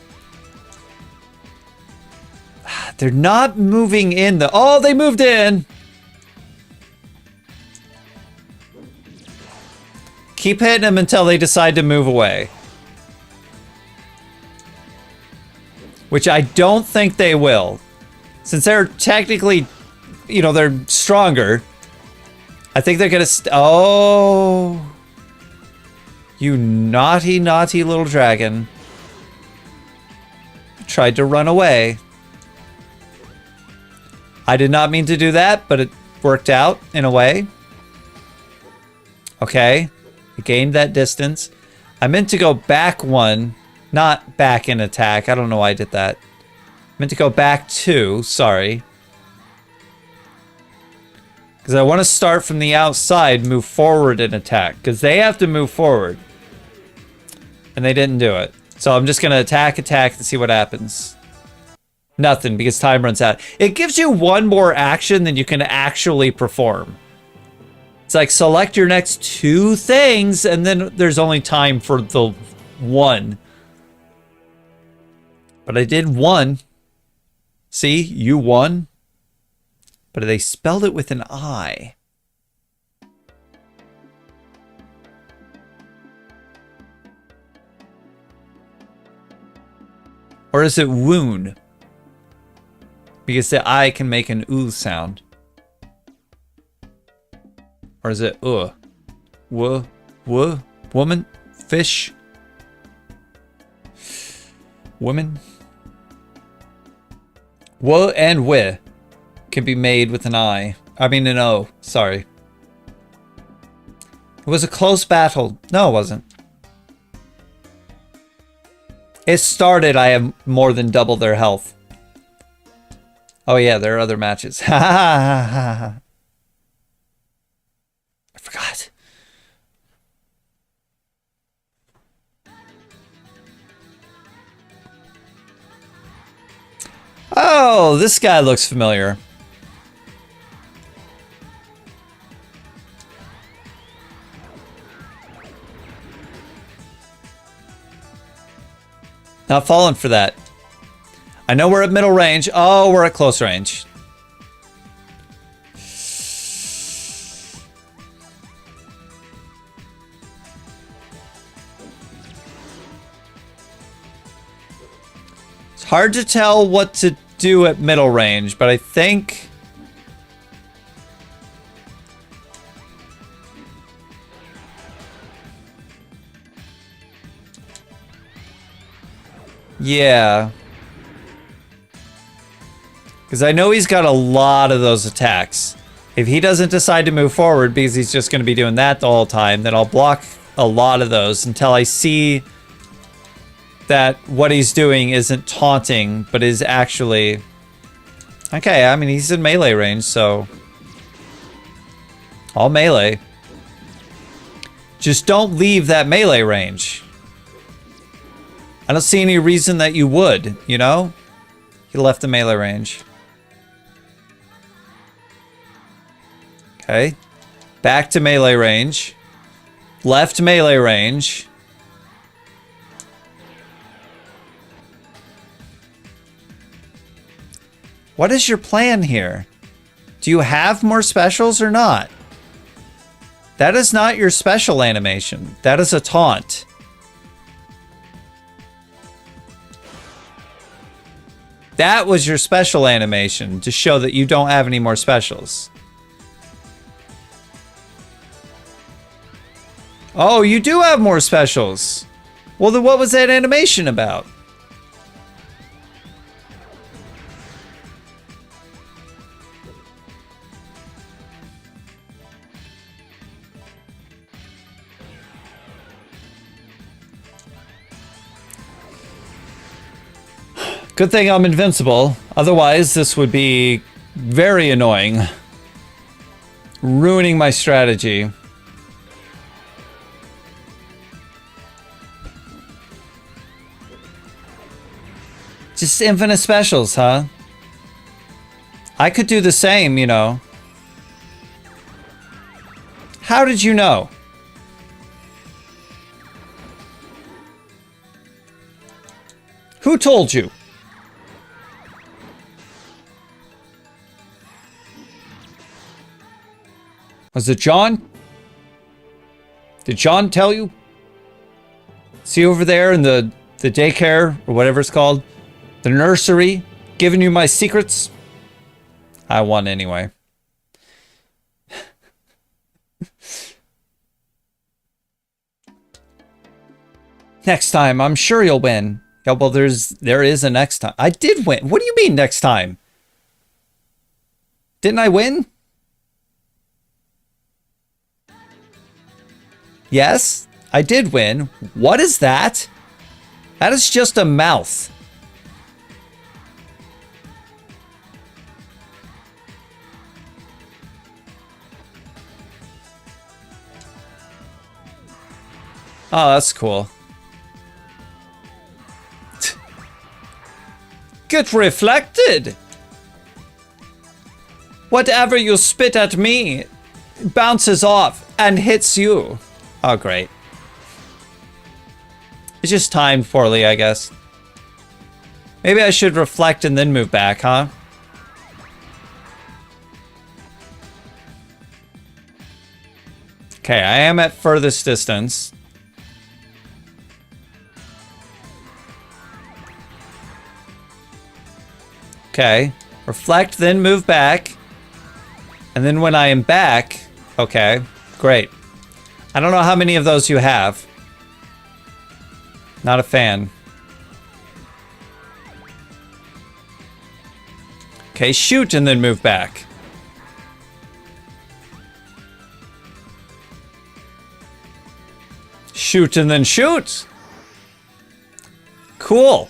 A: They're not moving in the... Oh, they moved in! Keep hitting them until they decide to move away. Which I don't think they will. Since they're technically, you know, they're stronger. I think they're gonna oh. You naughty, naughty little dragon. Tried to run away. I did not mean to do that, but it worked out in a way. Okay. I gained that distance. I meant to go back 1. Not back in attack. I don't know why I did that. I meant to go back 2. Sorry. Because I want to start from the outside, move forward and attack. Because they have to move forward. And they didn't do it. So I'm just going to attack, and see what happens. Nothing, because time runs out. It gives you 1 more action than you can actually perform. It's like, select your next 2 things, and then there's only time for the 1. But I did 1. See? You won. But they spelled it with an I. Or is it woon? Because the I can make an oo sound. Or is it woman, fish, woman? Wo and wi can be made with an I. I mean an O, sorry. It was a close battle. No, it wasn't. It started, I have more than double their health. Oh yeah, there are other matches. Ha ha ha ha. I forgot. Oh, this guy looks familiar. Not falling for that. I know we're at middle range. Oh, we're at close range. It's hard to tell what to do at middle range, but I think... Yeah. Because I know he's got a lot of those attacks. If he doesn't decide to move forward because he's just going to be doing that the whole time, then I'll block a lot of those until I see that what he's doing isn't taunting, but is actually... Okay, I mean, he's in melee range, so... All melee. Just don't leave that melee range. I don't see any reason that you would, you know? He left the melee range. Okay. Back to melee range. Left melee range. What is your plan here? Do you have more specials or not? That is not your special animation. That is a taunt. That was your special animation to show that you don't have any more specials. Oh, you do have more specials. Well, then what was that animation about? Good thing I'm invincible. Otherwise, this would be very annoying. Ruining my strategy. Just infinite specials, huh? I could do the same, you know. How did you know? Who told you? Was it John? Did John tell you? See over there in the daycare, or whatever it's called? The nursery? Giving you my secrets? I won anyway. Next time, I'm sure you'll win. Yeah, well, there is a next time. I did win. What do you mean next time? Didn't I win? Yes, I did win. What is that? That is just a mouth. Oh, that's cool. Get reflected! Whatever you spit at me bounces off and hits you. Oh, great. It's just timed poorly, I guess. Maybe I should reflect and then move back, huh? Okay, I am at furthest distance. Okay. Reflect, then move back. And then when I am back... Okay, great. I don't know how many of those you have. Not a fan. Okay, shoot and then move back. Shoot and then shoot. Cool.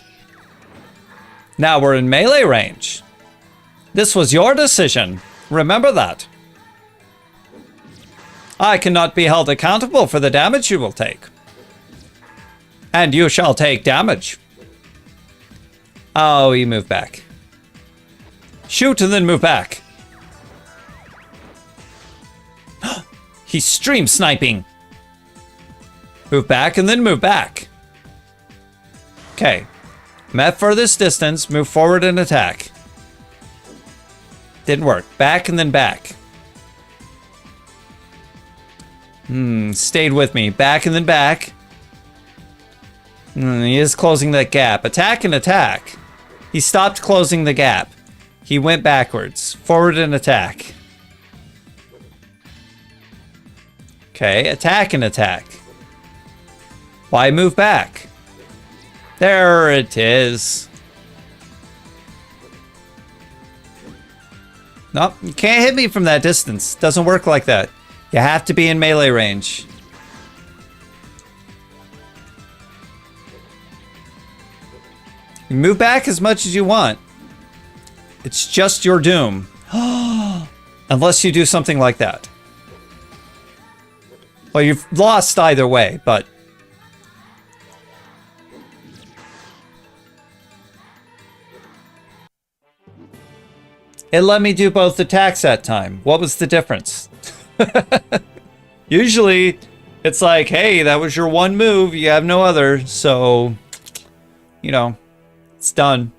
A: Now we're in melee range. This was your decision. Remember that. I cannot be held accountable for the damage you will take. And you shall take damage. Oh, you move back. Shoot and then move back. He's stream sniping. Move back and then move back. Okay. I'm at furthest distance. Move forward and attack. Didn't work. Back and then back. Stayed with me. Back and then back. He is closing that gap. Attack and attack. He stopped closing the gap. He went backwards. Forward and attack. Okay, attack and attack. Why move back? There it is. Nope, you can't hit me from that distance. Doesn't work like that. You have to be in melee range. You move back as much as you want. It's just your doom. Unless you do something like that. Well, you've lost either way, but... It let me do both attacks that time. What was the difference? Usually, it's like, hey, that was your one move. You have no other. So, you know, it's done.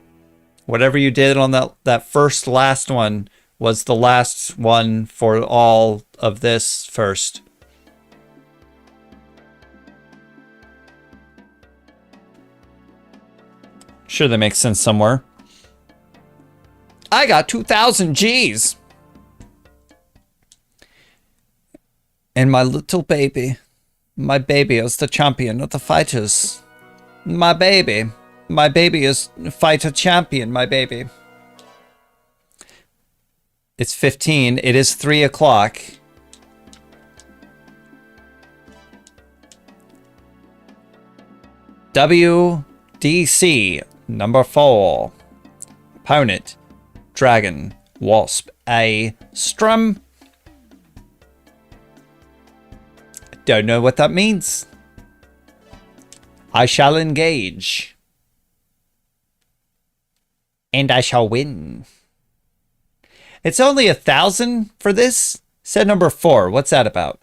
A: Whatever you did on that last one was the last one for all of this first. Sure, that makes sense somewhere. I got 2,000 G's. And my little baby. My baby is the champion of the fighters. My baby. My baby is fighter champion, my baby. It's 15. It is 3 o'clock. WDC number 4. Opponent. Dragon. Wasp. A Strum. Don't know what that means. I shall engage. And I shall win. It's only 1,000 for this? Set number 4. What's that about?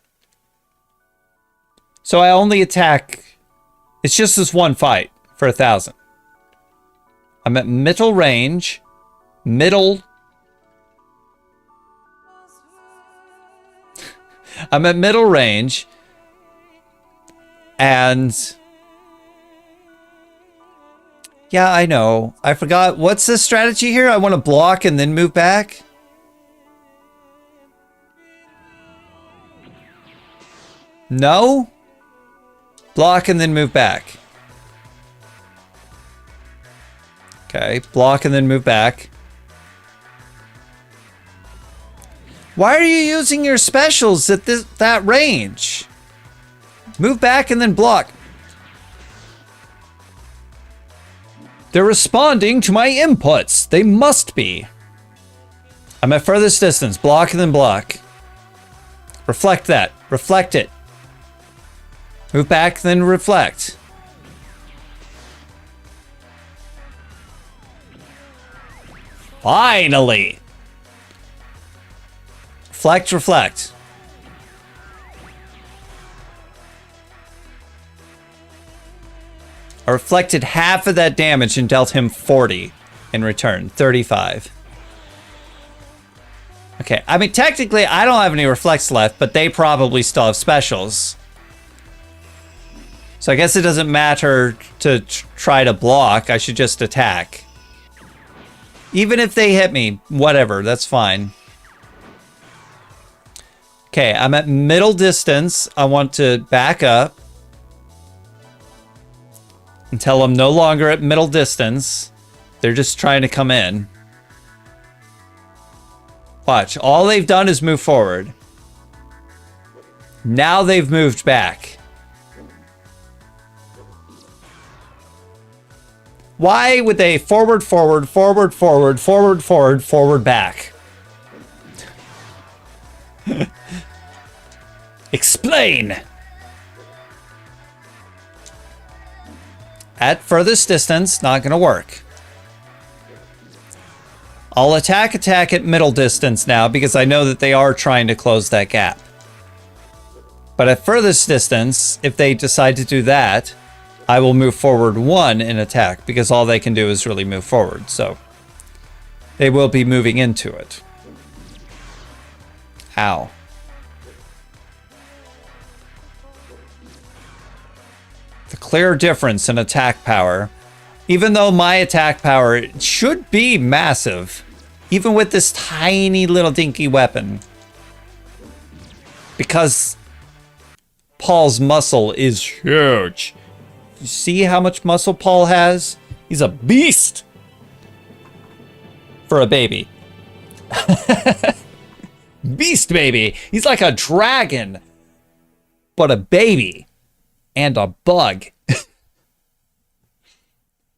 A: So I only attack... It's just this one fight for 1,000. I'm at middle range. Middle... I'm at middle range. And... Yeah, I know. I forgot. What's the strategy here? I want to block and then move back. No? Block and then move back. Okay, block and then move back. Why are you using your specials at that range? Move back and then block. They're responding to my inputs. They must be. I'm at furthest distance. Block and then block. Reflect that. Reflect it. Move back, then reflect. Finally. Reflect, reflect. I reflected half of that damage and dealt him 40 in return. 35. Okay, I mean, technically, I don't have any reflects left, but they probably still have specials. So I guess it doesn't matter to try to block. I should just attack. Even if they hit me, whatever, that's fine. Okay, I'm at middle distance. I want to back up until I'm no longer at middle distance. They're just trying to come in. Watch, all they've done is move forward. Now they've moved back. Why would they forward, forward, forward, forward, forward, forward, forward, back? Explain! At furthest distance, not gonna work. I'll attack at middle distance now because I know that they are trying to close that gap. But at furthest distance, if they decide to do that, I will move forward 1 in attack because all they can do is really move forward. So they will be moving into it. Ow. The clear difference in attack power. Even though my attack power should be massive, even with this tiny little dinky weapon, because Paul's muscle is huge. You see how much muscle Paul has? He's a beast for a baby. Beast baby. He's like a dragon, but a baby and a bug.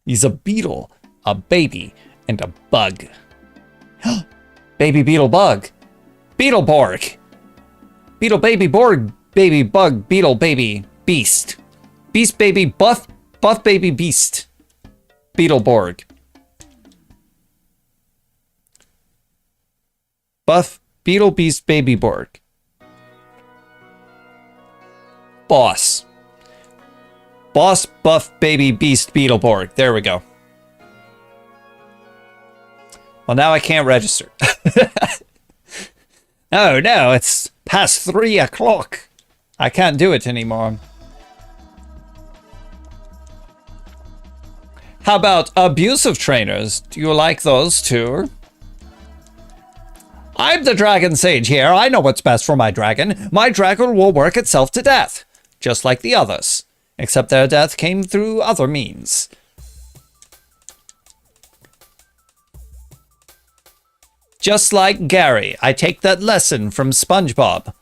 A: He's a beetle, a baby, and a bug. Baby beetle bug. Beetleborg. Beetle baby borg. Baby bug. Beetle baby beast. Beast baby buff. Buff baby beast. Beetleborg. Buff beetle beast baby borg. Boss. Boss, buff, baby, beast, Beetleborg. There we go. Well, now I can't register. Oh, no, it's past 3 o'clock. I can't do it anymore. How about abusive trainers? Do you like those too? I'm the dragon sage here. I know what's best for my dragon. My dragon will work itself to death, just like the others. Except their death came through other means. Just like Gary, I take that lesson from SpongeBob.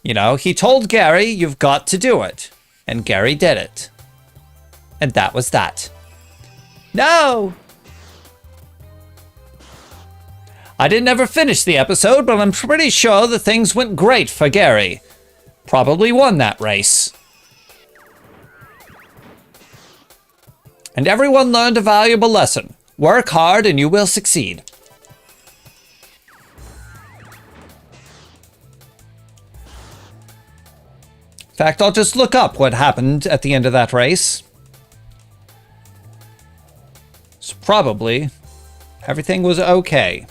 A: You know, he told Gary, you've got to do it. And Gary did it. And that was that. No! I didn't ever finish the episode, but I'm pretty sure that things went great for Gary. Probably won that race. And everyone learned a valuable lesson. Work hard and you will succeed. In fact, I'll just look up what happened at the end of that race. So probably everything was okay.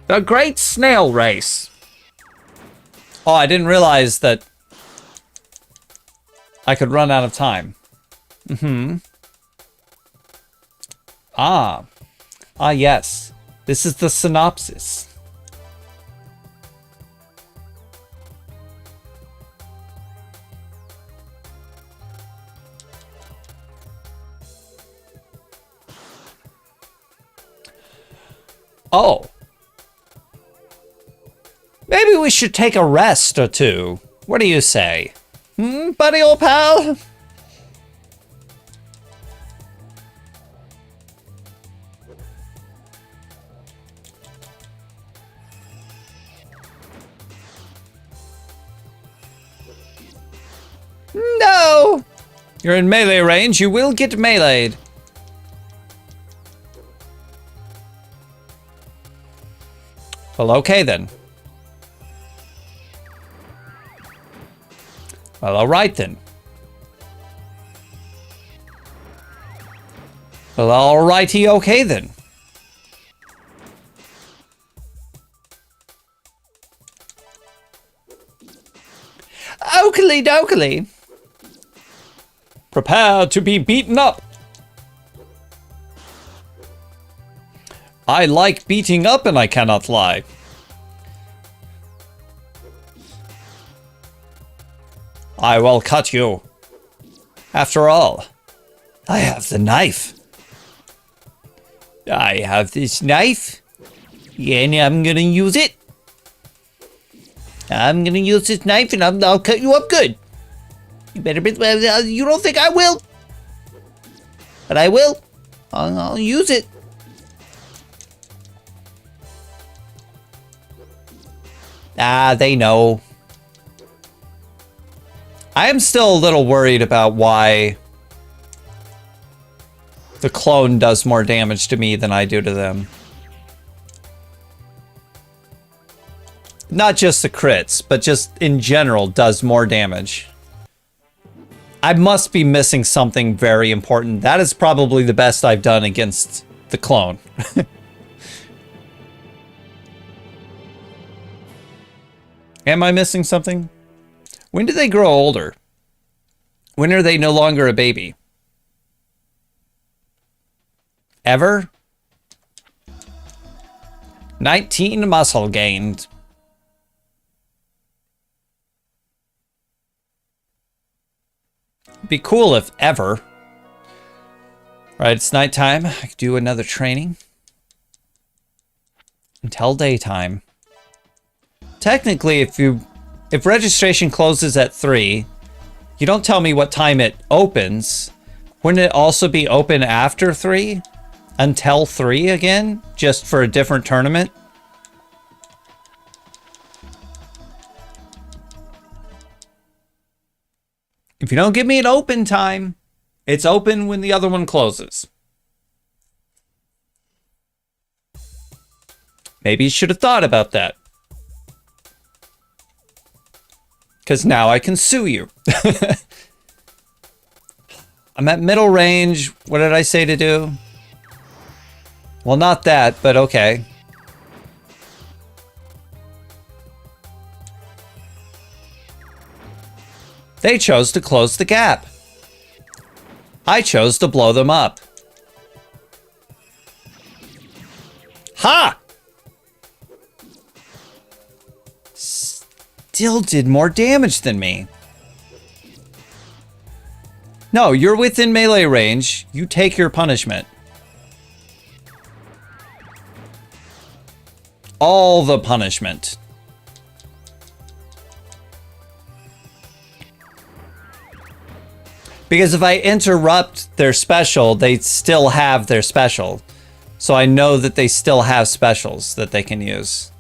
A: The Great Snail Race. Oh, I didn't realize that I could run out of time. Ah, yes. This is the synopsis. Oh. Maybe we should take a rest or two. What do you say? Buddy old pal? No! You're in melee range, you will get meleeed. Well, okay then. Well, alright then. Well, alrighty, okay then. Oakley dokley. Prepare to be beaten up. I like beating up and I cannot lie. I will cut you. After all, I have the knife. I have this knife, and I'm gonna use it. I'm gonna use this knife and I'll cut you up good. You better be, you don't think I will? But I will. I'll use it. Ah, they know. I am still a little worried about why the clone does more damage to me than I do to them. Not just the crits, but just in general does more damage. I must be missing something very important. That is probably the best I've done against the clone. Am I missing something? When do they grow older? When are they no longer a baby? Ever? 19 muscle gained. Be cool if ever. Right, it's nighttime. I could do another training. Until daytime. Technically, if registration closes at 3, you don't tell me what time it opens. Wouldn't it also be open after 3? Until 3 again? Just for a different tournament? If you don't give me an open time, it's open when the other one closes. Maybe you should have thought about that. Because now I can sue you. I'm at middle range. What did I say to do? Well, not that, but okay. They chose to close the gap. I chose to blow them up. Ha! Still did more damage than me. No, you're within melee range. You take your punishment. All the punishment. Because if I interrupt their special, they still have their special. So I know that they still have specials that they can use.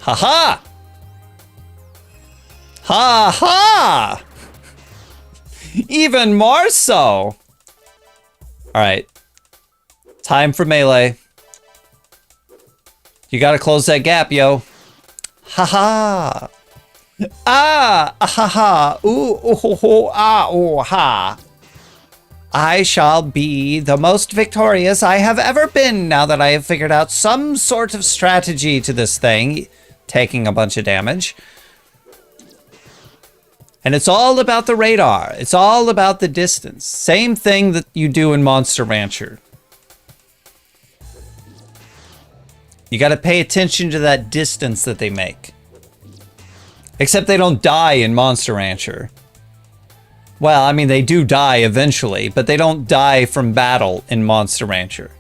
A: Ha-ha! Ha-ha! Even more so! Alright. Time for melee. You gotta close that gap, yo. Ha-ha! Ah! Ah-ha-ha! Ooh, oh, ho, ho, ah, oh, ha! I shall be the most victorious I have ever been now that I have figured out some sort of strategy to this thing, taking a bunch of damage. And it's all about the radar. It's all about the distance. Same thing that you do in Monster Rancher. You got to pay attention to that distance that they make. Except they don't die in Monster Rancher. Well, I mean, they do die eventually, but they don't die from battle in Monster Rancher.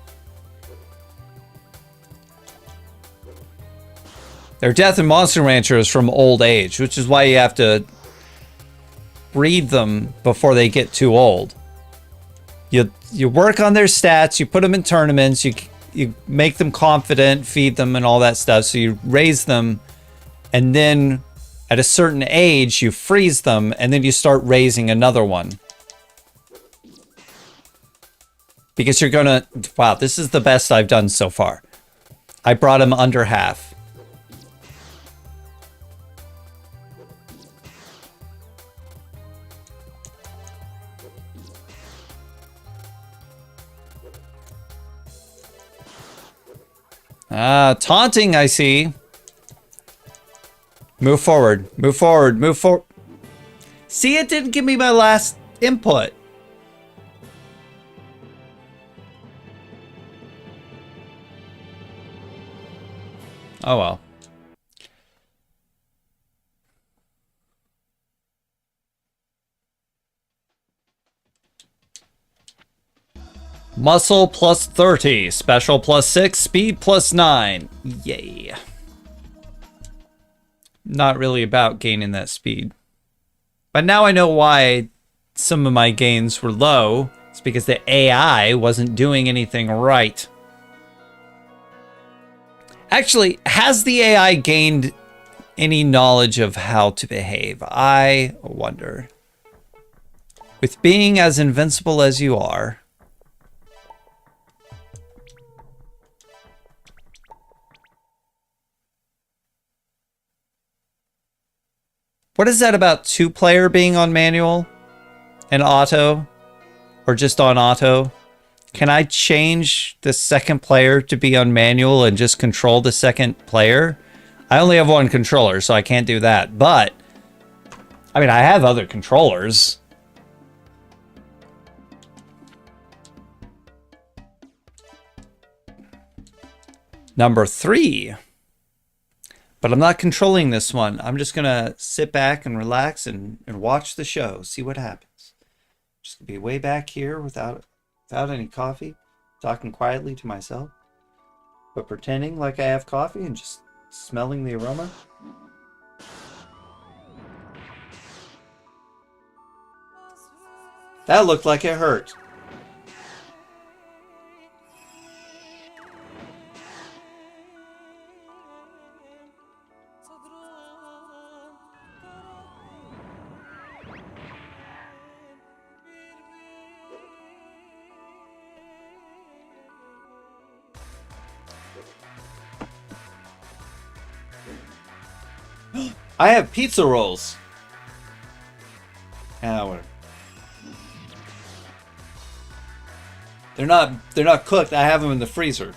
A: Their death in Monster Rancher is from old age, which is why you have to breed them before they get too old. You work on their stats, you put them in tournaments, you make them confident, feed them and all that stuff, so you raise them, and then at a certain age, you freeze them, and then you start raising another one. Because you're gonna... Wow, this is the best I've done so far. I brought him under half. Taunting, I see. Move forward. Move forward. Move forward. See, it didn't give me my last input. Oh well. Muscle plus 30, special plus 6, speed plus 9. Yay. Not really about gaining that speed. But now I know why some of my gains were low. It's because the AI wasn't doing anything right. Actually, has the AI gained any knowledge of how to behave? I wonder. With being as invincible as you are, what is that about two-player being on manual and auto? Or just on auto? Can I change the second player to be on manual and just control the second player? I only have one controller, so I can't do that. But, I mean, I have other controllers. Number 3. But I'm not controlling this one. I'm just going to sit back and relax and watch the show, see what happens. Just going to be way back here without any coffee, talking quietly to myself, but pretending like I have coffee and just smelling the aroma. That looked like it hurt. I have pizza rolls. Whatever. They're not cooked. I have them in the freezer.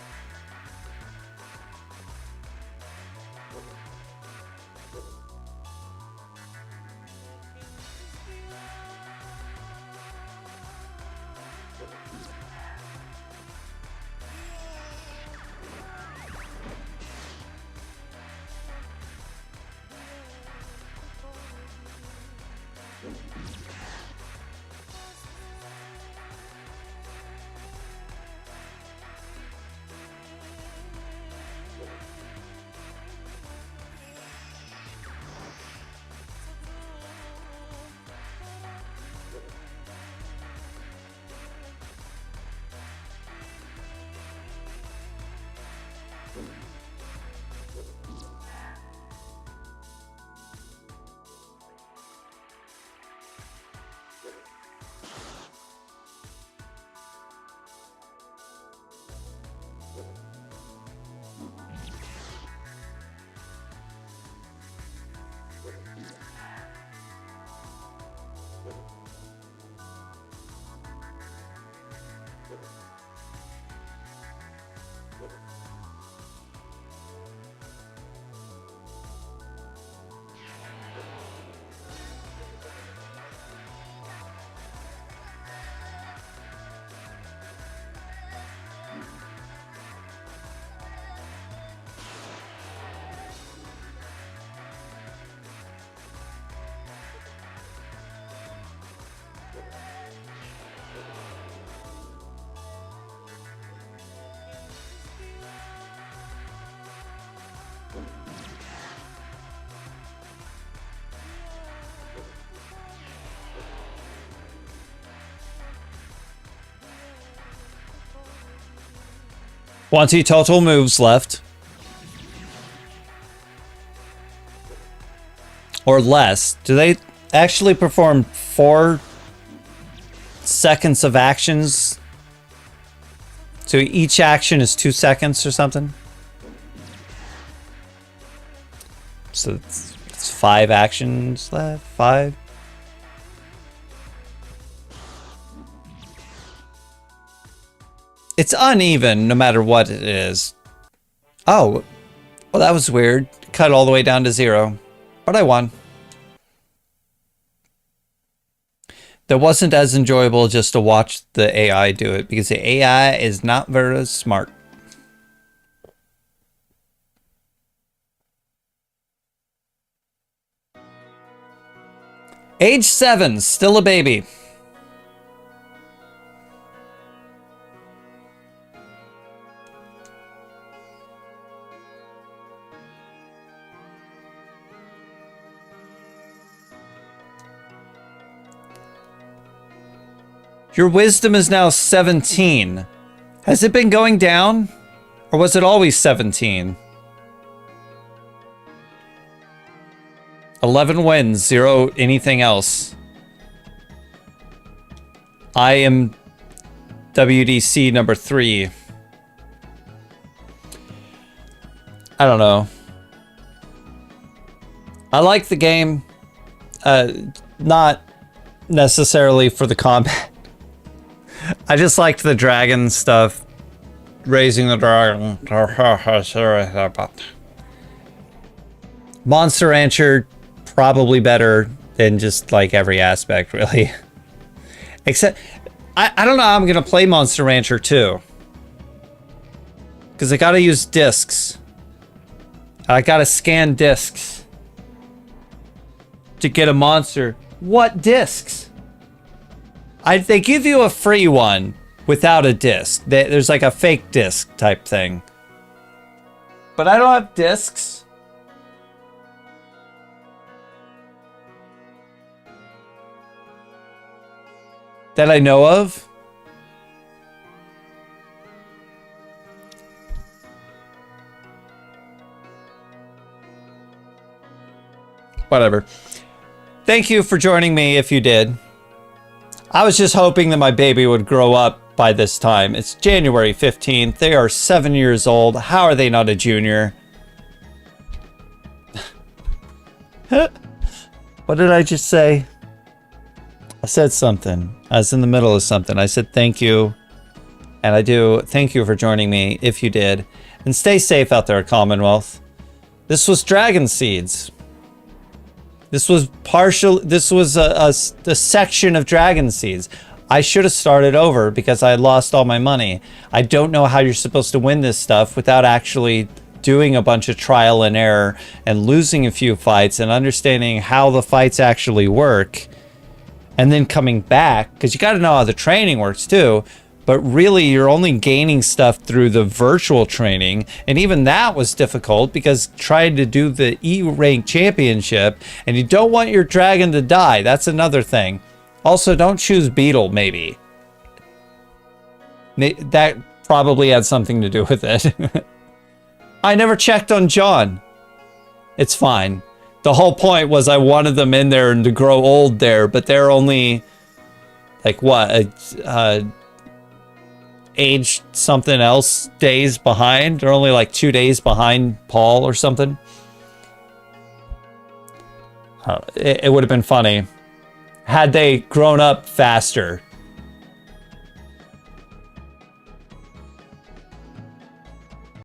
A: Twenty total moves left. Or less. Do they actually perform 4 seconds of actions? So each action is 2 seconds or something? So it's 5 actions left. 5. It's uneven no matter what it is. Oh, well, that was weird. Cut all the way down to 0. But I won. That wasn't as enjoyable just to watch the AI do it, because the AI is not very smart. Age 7, still a baby. Your wisdom is now 17. Has it been going down? Or was it always 17? 11 wins, 0 anything else. I am WDC number 3. I don't know. I like the game. Not necessarily for the combat. I just liked the dragon stuff. Raising the dragon. Monster Rancher, probably better than just like every aspect, really. Except, I don't know how I'm going to play Monster Rancher 2. Because I got to use discs. I got to scan discs to get a monster. What discs? They give you a free one without a disc. There's like a fake disc type thing. But I don't have discs. That I know of. Whatever. Thank you for joining me if you did. I was just hoping that my baby would grow up by this time. It's January 15th. They are 7 years old. How are they not a junior? What did I just say? I said something. I was in the middle of something. I said thank you. And I do thank you for joining me if you did. And stay safe out there, Commonwealth. This was Dragon Seeds. This was a section of Dragon Seeds. I should have started over because I had lost all my money. I don't know how you're supposed to win this stuff without actually doing a bunch of trial and error and losing a few fights and understanding how the fights actually work. And then coming back, because you got to know how the training works too. But really, you're only gaining stuff through the virtual training. And even that was difficult because trying to do the E-rank championship and you don't want your dragon to die. That's another thing. Also, don't choose Beetle, maybe. That probably had something to do with it. I never checked on John. It's fine. The whole point was I wanted them in there and to grow old there, but they're only like what? Age something else days behind. They're only like 2 days behind Paul or something. It would have been funny had they grown up faster.